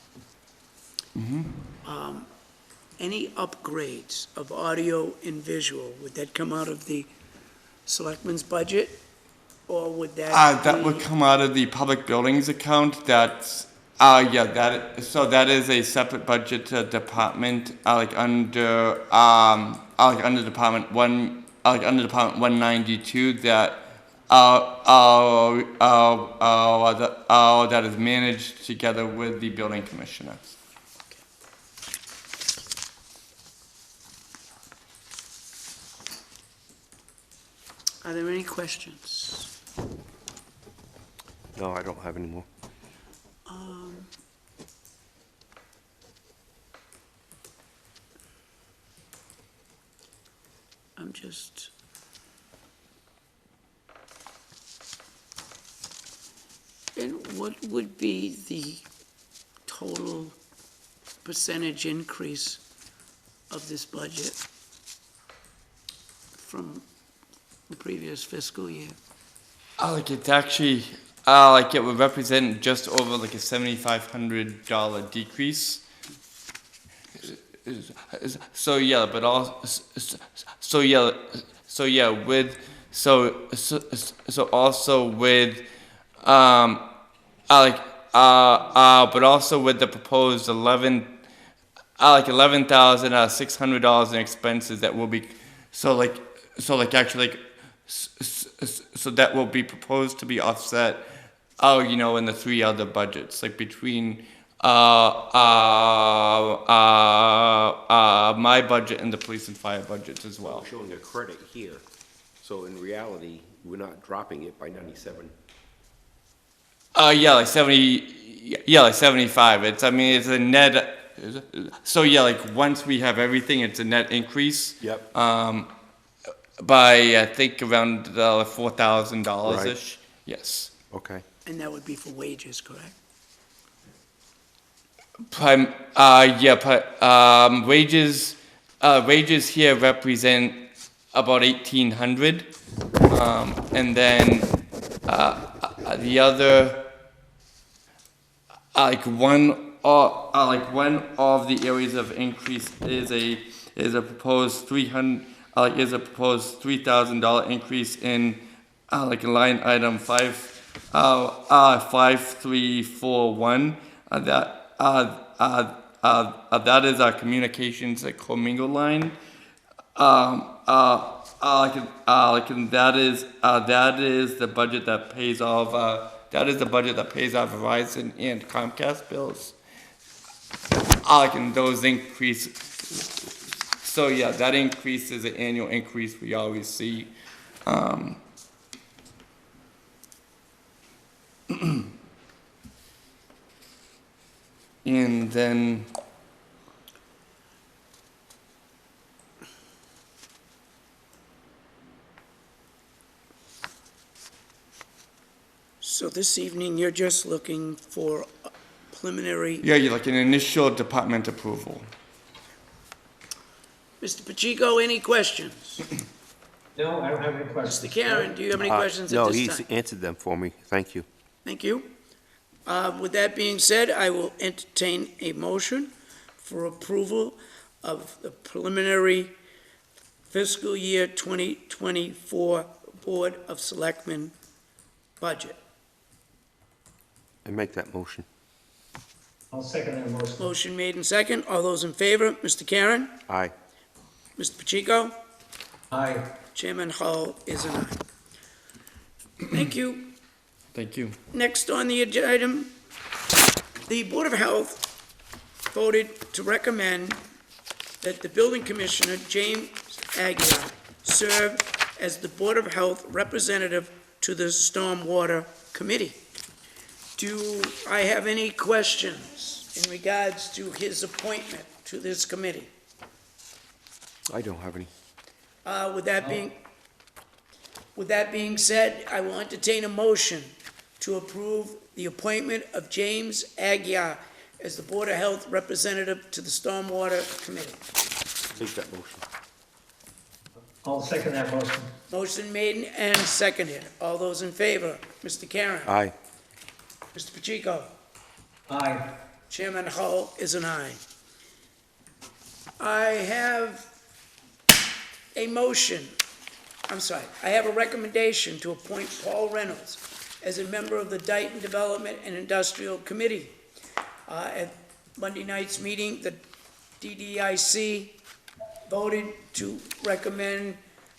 Any upgrades of audio and visual, would that come out of the selectmen's budget? Or would that That be- would come out of the public buildings account. That's, that is a separate budget department, under Department 192 that, that is managed together with the building commissioner. Are there any questions? No, I don't have any more. I'm just... And what would be the total percentage increase of this budget from the previous fiscal year? It's actually, it would represent just over a $7,500 decrease. So yeah, but also, also with, but also with the proposed $11,600 in expenses that will be, so that will be proposed to be offset, in the 3 other budgets, between my budget and the police and fire budgets as well. We're showing a credit here, so in reality, we're not dropping it by 97. 75. It's a net. So yeah, once we have everything, it's a net increase. Yep. By I think around $4,000 ish. Yes. Okay. And that would be for wages, correct? Wages here represent about 1,800, and then the other, one of the areas of increase is a proposed $3,000 increase in line item 5341. That is our communications commingle line. That is the budget that pays off. That is the budget that pays our Verizon and Comcast bills. And those increase. So yeah, that increase is an annual increase we always see. And then this evening, you're just looking for preliminary. Yeah, you like an initial department approval. Mr. Pacheco, any questions? No, I don't have any questions. Mr. Karen, do you have any questions at No, this he's time? answered them for me. Thank you. Thank you. With that being said, I will entertain a motion for approval of the preliminary fiscal year 2024 Board of Selectmen budget. I make that motion. I'll second that motion. Motion made and second. All those in favor? Mr. Karen? Aye. Mr. Pacheco? Aye. Chairman Hull is an aye. Thank you. Thank you. Next on the item, the Board of Health voted to recommend that the building commissioner, James Aguirre, serve as the Board of Health representative to the Stormwater Committee. Do I have any questions in regards to his appointment to this committee? I don't have any. With that being said, I will entertain a motion to approve the appointment of James Aguirre as the Board of Health representative to the Stormwater Committee. Make that motion. I'll second that motion. Motion made and seconded. All those in favor? Mr. Karen? Aye. Mr. Pacheco? Aye. Chairman Hull is an aye. I have a recommendation to appoint Paul Reynolds as a member of the Dayton Development and Industrial Committee. At Monday night's meeting, the DDIC voted to recommend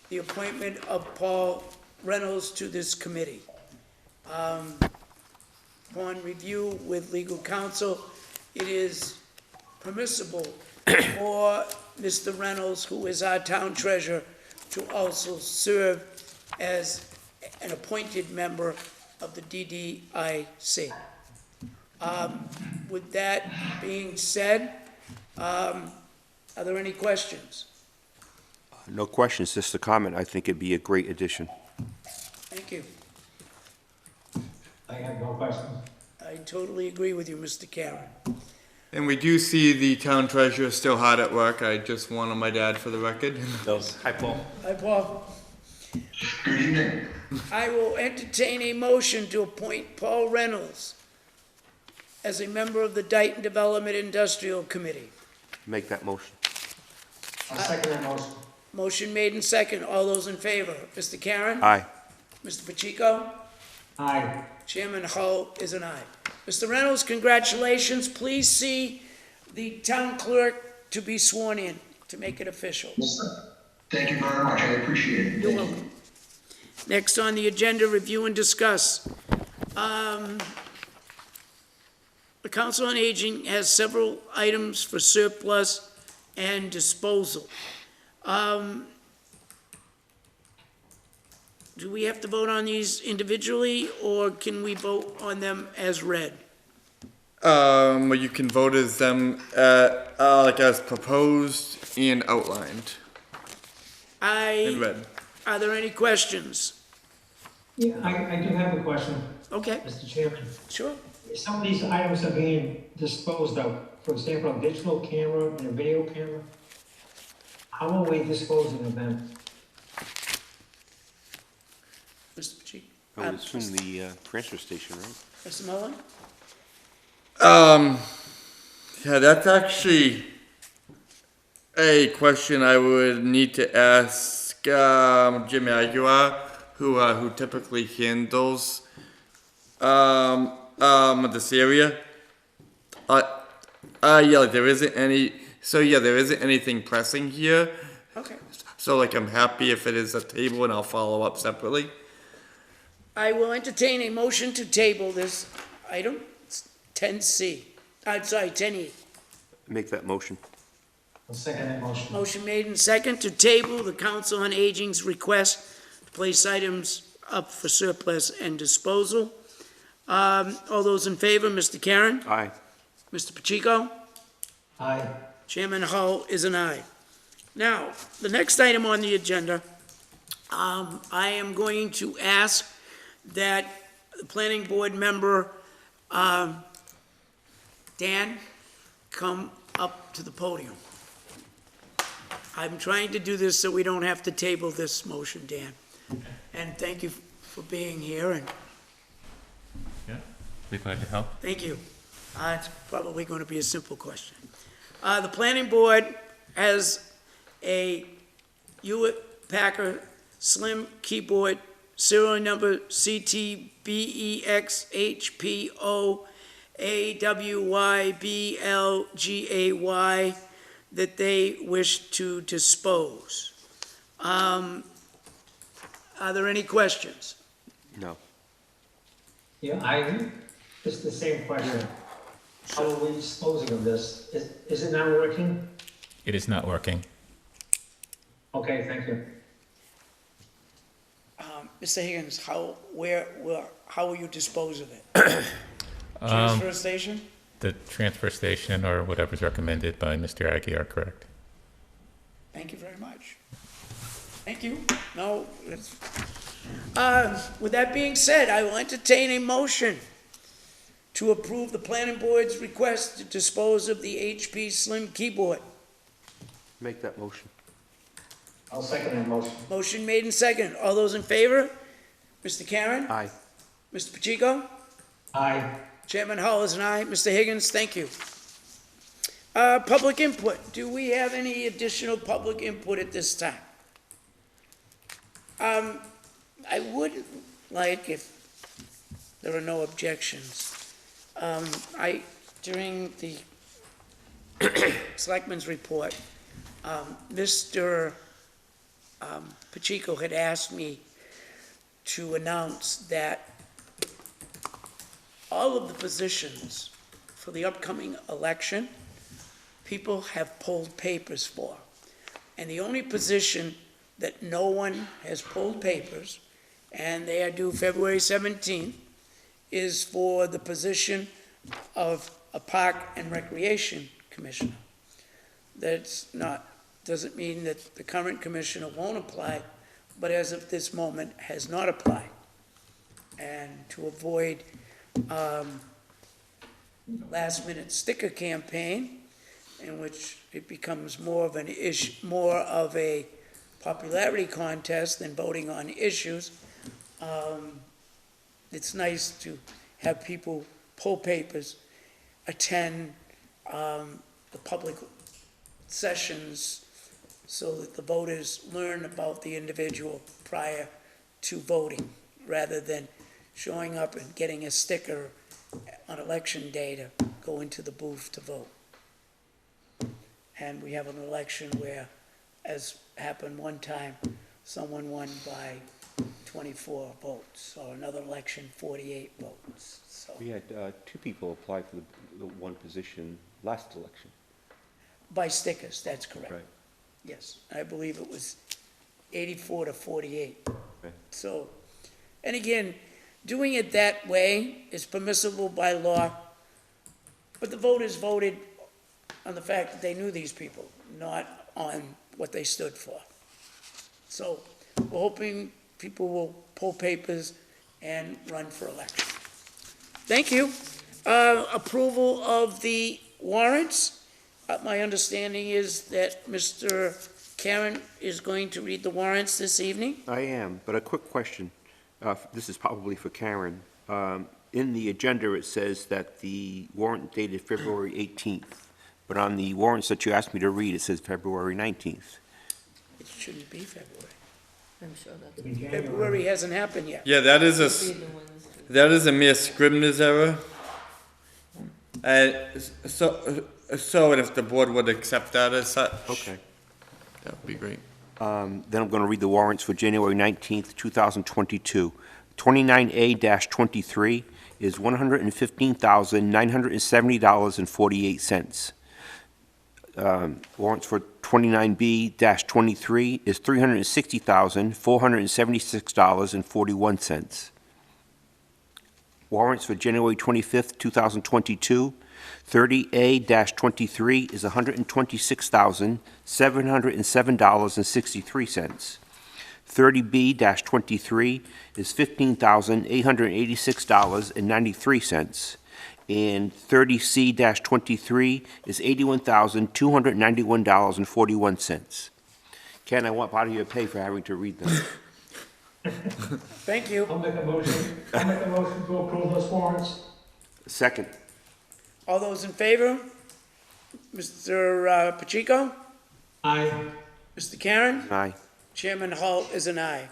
the appointment of Paul Reynolds to this committee. Upon review with legal counsel, it is permissible for Mr. Reynolds, who is our town treasurer, to also serve as an appointed member of the DDIC. With that being said, are there any questions? No questions, just a comment. I think it'd be a great addition. Thank you. I have no questions. I totally agree with you, Mr. Karen. And we do see the town treasurer still hard at work. I just wanted my dad for the record. Hi, Paul. Hi, Paul. Good evening. I will entertain a motion to appoint Paul Reynolds as a member of the Dayton Development Industrial Committee. Make that motion. I'll second that motion. Motion made and second. All those in favor? Mr. Karen? Aye. Mr. Pacheco? Aye. Chairman Hull is an aye. Mr. Reynolds, congratulations. Please see the town clerk to be sworn in, to make it official. Thank you very much. I appreciate it. You're welcome. Next on the agenda, review and discuss. The Council on Aging has several items for surplus and disposal. Do we have to vote on these individually, or can we vote on them as read? Well, you can vote as them, like as proposed and outlined in red. Are there any questions? Yeah, I do have a question, Okay, Mr. Chairman. sure. Some of these items are being disposed of, for example, a digital camera and a video camera. How are we disposing of them? Mr. Pacheco? I would assume the transfer station, right? Mr. Mullin? Yeah, that's actually a question I would need to ask Jim Aguirre, who typically handles this area. Yeah, there isn't any. So yeah, there isn't anything pressing here. Okay. So like, I'm happy if it is a table, and I'll follow up separately. I will entertain a motion to table this item, 10C. I'm sorry, 10E. Make that motion. I'll second that motion. Motion made and second to table the Council on Aging's request to place items up for surplus and disposal. All those in favor, Mr. Karen? Aye. Mr. Pacheco? Aye. Chairman Hull is an aye. Now, the next item on the agenda, I am going to ask that the planning board member, Dan, come up to the podium. I'm trying to do this so we don't have to table this motion, Dan. And thank you for being here, and Yeah, be glad to help. thank you. It's probably going to be a simple question. The planning board has a Hewlett Packard Slim keyboard, serial number CTBEXHPO-AWYBLGAY, that they wish to dispose. Are there any questions? No. Yeah, it's the same question. How are we disposing of this? Is it not working? It is not working. Okay, thank you. Mr. Higgins, how will you dispose of it? Transfer station? The transfer station or whatever's recommended by Mr. Aggie are correct. Thank you very much. Thank you. No, with that being said, I will entertain a motion to approve the planning board's request to dispose of the HP Slim keyboard. Make that motion. I'll second that motion. Motion made and seconded. All those in favor? Mr. Karen? Aye. Mr. Pacheco? Aye. Chairman Hull is an aye. Mr. Higgins, thank you. Public input. Do we have any additional public input at this time? I would like, if there are no objections, during the Selectmen's report, Mr. Pacheco had asked me to announce that all of the positions for the upcoming election, people have pulled papers for. And the only position that no one has pulled papers, and they are due February 17th, is for the position of a Park and Recreation Commissioner. Doesn't mean that the current commissioner won't apply, but as of this moment, has not applied. And to avoid last-minute sticker campaign, in which it becomes more of a popularity contest than voting on issues, it's nice to have people pull papers, attend the public sessions, so that the voters learn about the individual prior to voting, rather than showing up and getting a sticker on election day to go into the booth to vote. And we have an election where, as happened one time, someone won by 24 votes, or another election, 48 votes, so. We had two people apply for the one position last election. By stickers, that's correct. Right. Yes, I believe it was 84 to 48. Okay. So, and again, doing it that way is permissible by law, but the voters voted on the fact that they knew these people, not on what they stood for. So, we're hoping people will pull papers and run for election. Thank you. Approval of the warrants. My understanding is that Mr. Karen is going to read the warrants this evening. I am, but a quick question. This is probably for Karen. In the agenda, it says that the warrant dated February 18th, but on the warrants that you asked me to read, it says February 19th. It shouldn't be February. I'm sure that's. February hasn't happened yet. Yeah, that is a mere Scribner's error. So, and if the board would accept that as such. Okay. That would be great. Then I'm going to read the warrants for January 19th, 2022. 29A-23 is $115,970.48. Warrants for 29B-23 is $360,476.41. Warrants for January 25th, 2022, 30A-23 is $126,707.63. 30B-23 is $15,886.93, and 30C-23 is $81,291.41. Ken, I want part of your pay for having to read them. Thank you. I'll make a motion to approve those warrants. Second. All those in favor? Mr. Pacheco? Aye. Mr. Karen? Aye. Chairman Hull is an aye.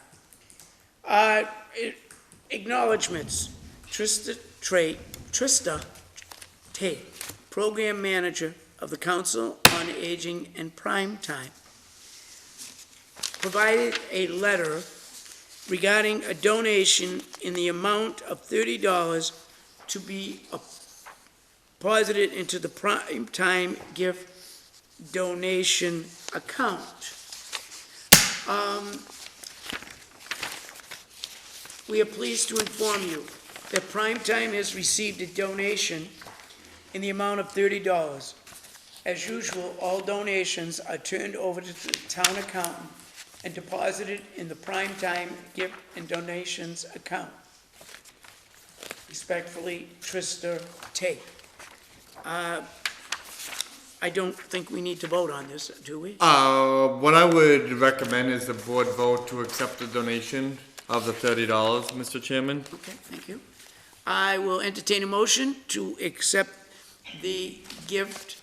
Acknowledgements. Trista Tate, Program Manager of the Council on Aging and Prime Time, provided a letter regarding a donation in the amount of $30 to be deposited into the Prime Time Gift donation account. We are pleased to inform you that Prime Time has received a donation in the amount of $30. As usual, all donations are turned over to the town accountant and deposited in the Prime Time Gift and Donations account. Respectfully, Trista Tate. I don't think we need to vote on this, do we? What I would recommend is the board vote to accept the donation of the $30, Mr. Chairman. Okay, thank you. I will entertain a motion to accept the gift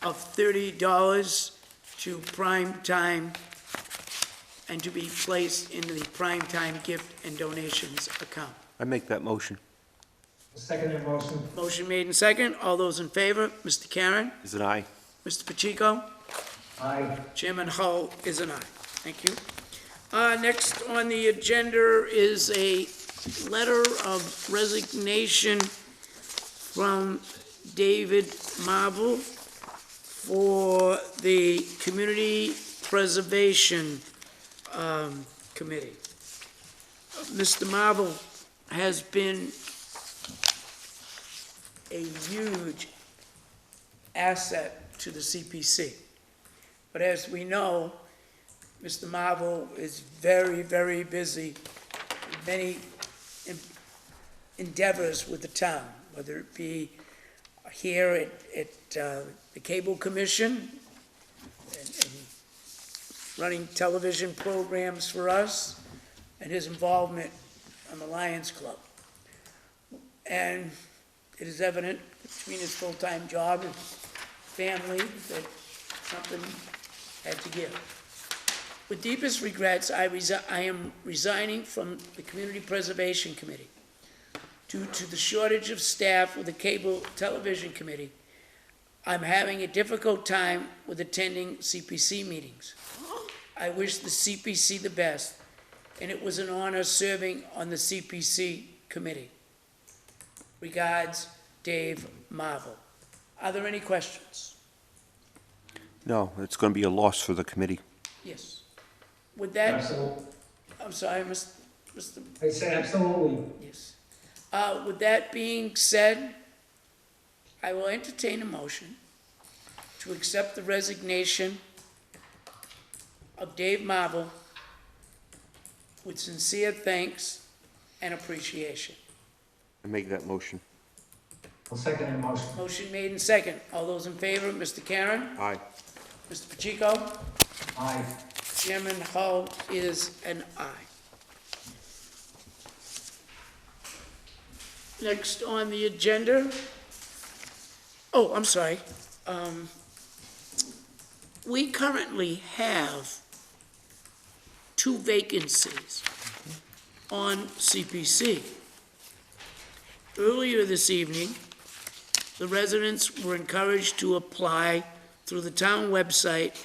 of $30 to Prime Time and to be placed in the Prime Time Gift and Donations account. I make that motion. Second motion. Motion made and second. All those in favor? Mr. Karen? Is an aye. Mr. Pacheco? Aye. Chairman Hull is an aye. Thank you. Next on the agenda is a letter of resignation from David Marvel for the Community Preservation Committee. Mr. Marvel has been a huge asset to the CPC. But as we know, Mr. Marvel is very, very busy with many endeavors with the town, whether it be here at the Cable Commission and running television programs for us, and his involvement on the Lions Club. And it is evident between his full-time job and family that something had to give. With deepest regrets, I am resigning from the Community Preservation Committee. Due to the shortage of staff with the Cable Television Committee, I'm having a difficult time with attending CPC meetings. I wish the CPC the best, and it was an honor serving on the CPC committee. Regards, Dave Marvel. Are there any questions? No, it's going to be a loss for the committee. Yes. With that, Absolutely. I'm sorry, Mr. I say absolutely. Yes. With that being said, I will entertain a motion to accept the resignation of Dave Marvel with sincere thanks and appreciation. I make that motion. I'll second that motion. Motion made and second. All those in favor, Mr. Karen? Aye. Mr. Pacheco? Aye. Chairman Hull is an aye. Next on the agenda, oh, I'm sorry. We currently have 2 vacancies on CPC. Earlier this evening, the residents were encouraged to apply through the town website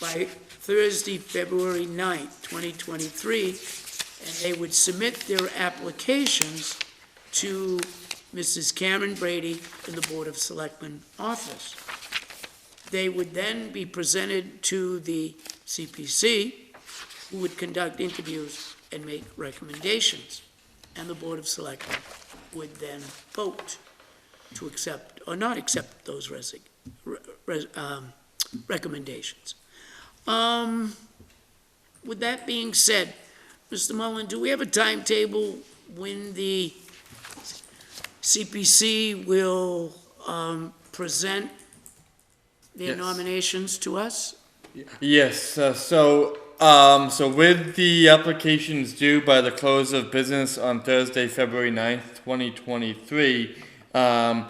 by Thursday, February 9th, 2023, and they would submit their applications to Mrs. Karen Brady in the Board of Selectmen office. They would then be presented to the CPC, who would conduct interviews and make recommendations, and the Board of Selectmen would then vote to accept or not accept those recommendations. with that being said, Mr. Mullen, do we have a timetable when the CPC will present their Yes. nominations to us? Yes, so with the applications due by the close of business on Thursday, February 9th, 2023, the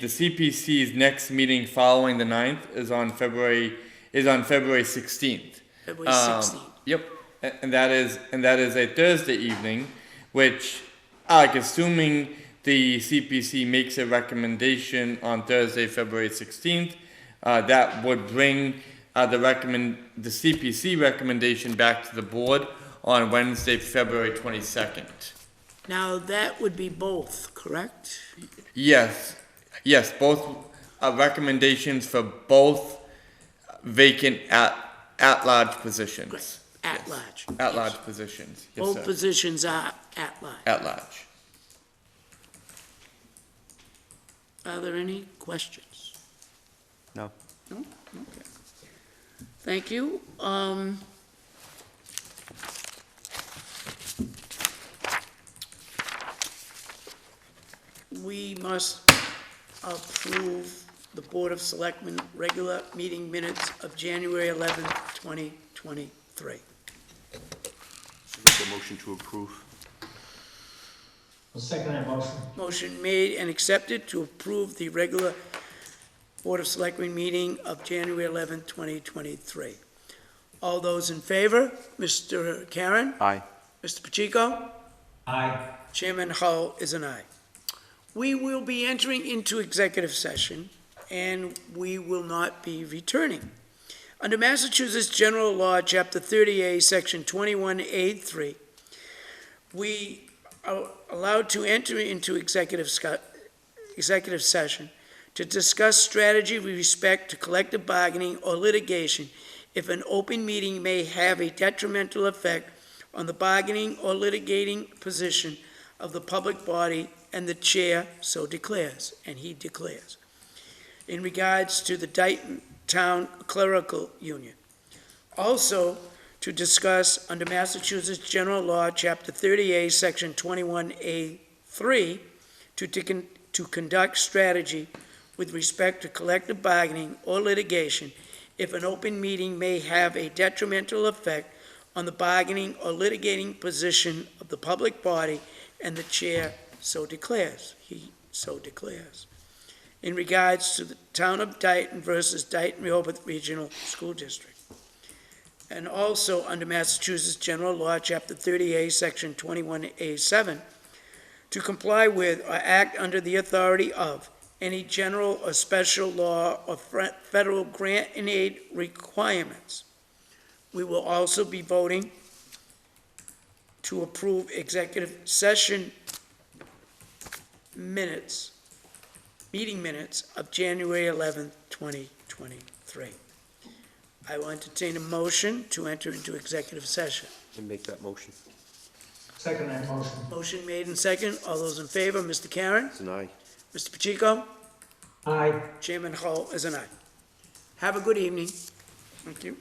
CPC's next meeting following the 9th is on February 16th. February 16th. Yep, and that is a Thursday evening, which, assuming the CPC makes a recommendation on Thursday, February 16th, that would bring the CPC recommendation back to the board on Wednesday, February 22nd. Now, that would be both, correct? Yes, both recommendations for both vacant at-large positions. At-large. At-large positions, yes, Both sir. positions are at-large. At-large. Are there any questions? No. No? Okay. Thank you. We must approve the Board of Selectmen regular meeting minutes of January 11th, 2023. Make the motion to approve. I'll second that motion. Motion made and accepted to approve the regular Board of Selectmen meeting of January 11th, 2023. All those in favor? Mr. Karen? Aye. Mr. Pacheco? Aye. Chairman Hull is an aye. We will be entering into executive session, and we will not be returning. Under Massachusetts General Law, Chapter 30A, Section 21A3, we are allowed to enter into executive session to discuss strategy with respect to collective bargaining or litigation if an open meeting may have a detrimental effect on the bargaining or litigating position of the public body, and the chair so declares, and he declares. In regards to the Dayton Town Clerical Union. Also, to discuss under Massachusetts General Law, Chapter 30A, Section 21A3, to conduct strategy with respect to collective bargaining or litigation if an open meeting may have a detrimental effect on the bargaining or litigating position of the public body, and the chair so declares. He so declares. In regards to the Town of Dayton versus Dayton Rehoboth Regional School District. And also under Massachusetts General Law, Chapter 30A, Section 21A7, to comply with or act under the authority of any general or special law or federal grant and aid requirements. We will also be voting to approve executive session minutes, meeting minutes of January 11th, 2023. I will entertain a motion to enter into executive session. And make that motion. Second that motion. Motion made and second. All those in favor, Mr. Karen? It's an aye. Mr. Pacheco? Aye. Chairman Hull is an aye. Have a good evening. Thank you.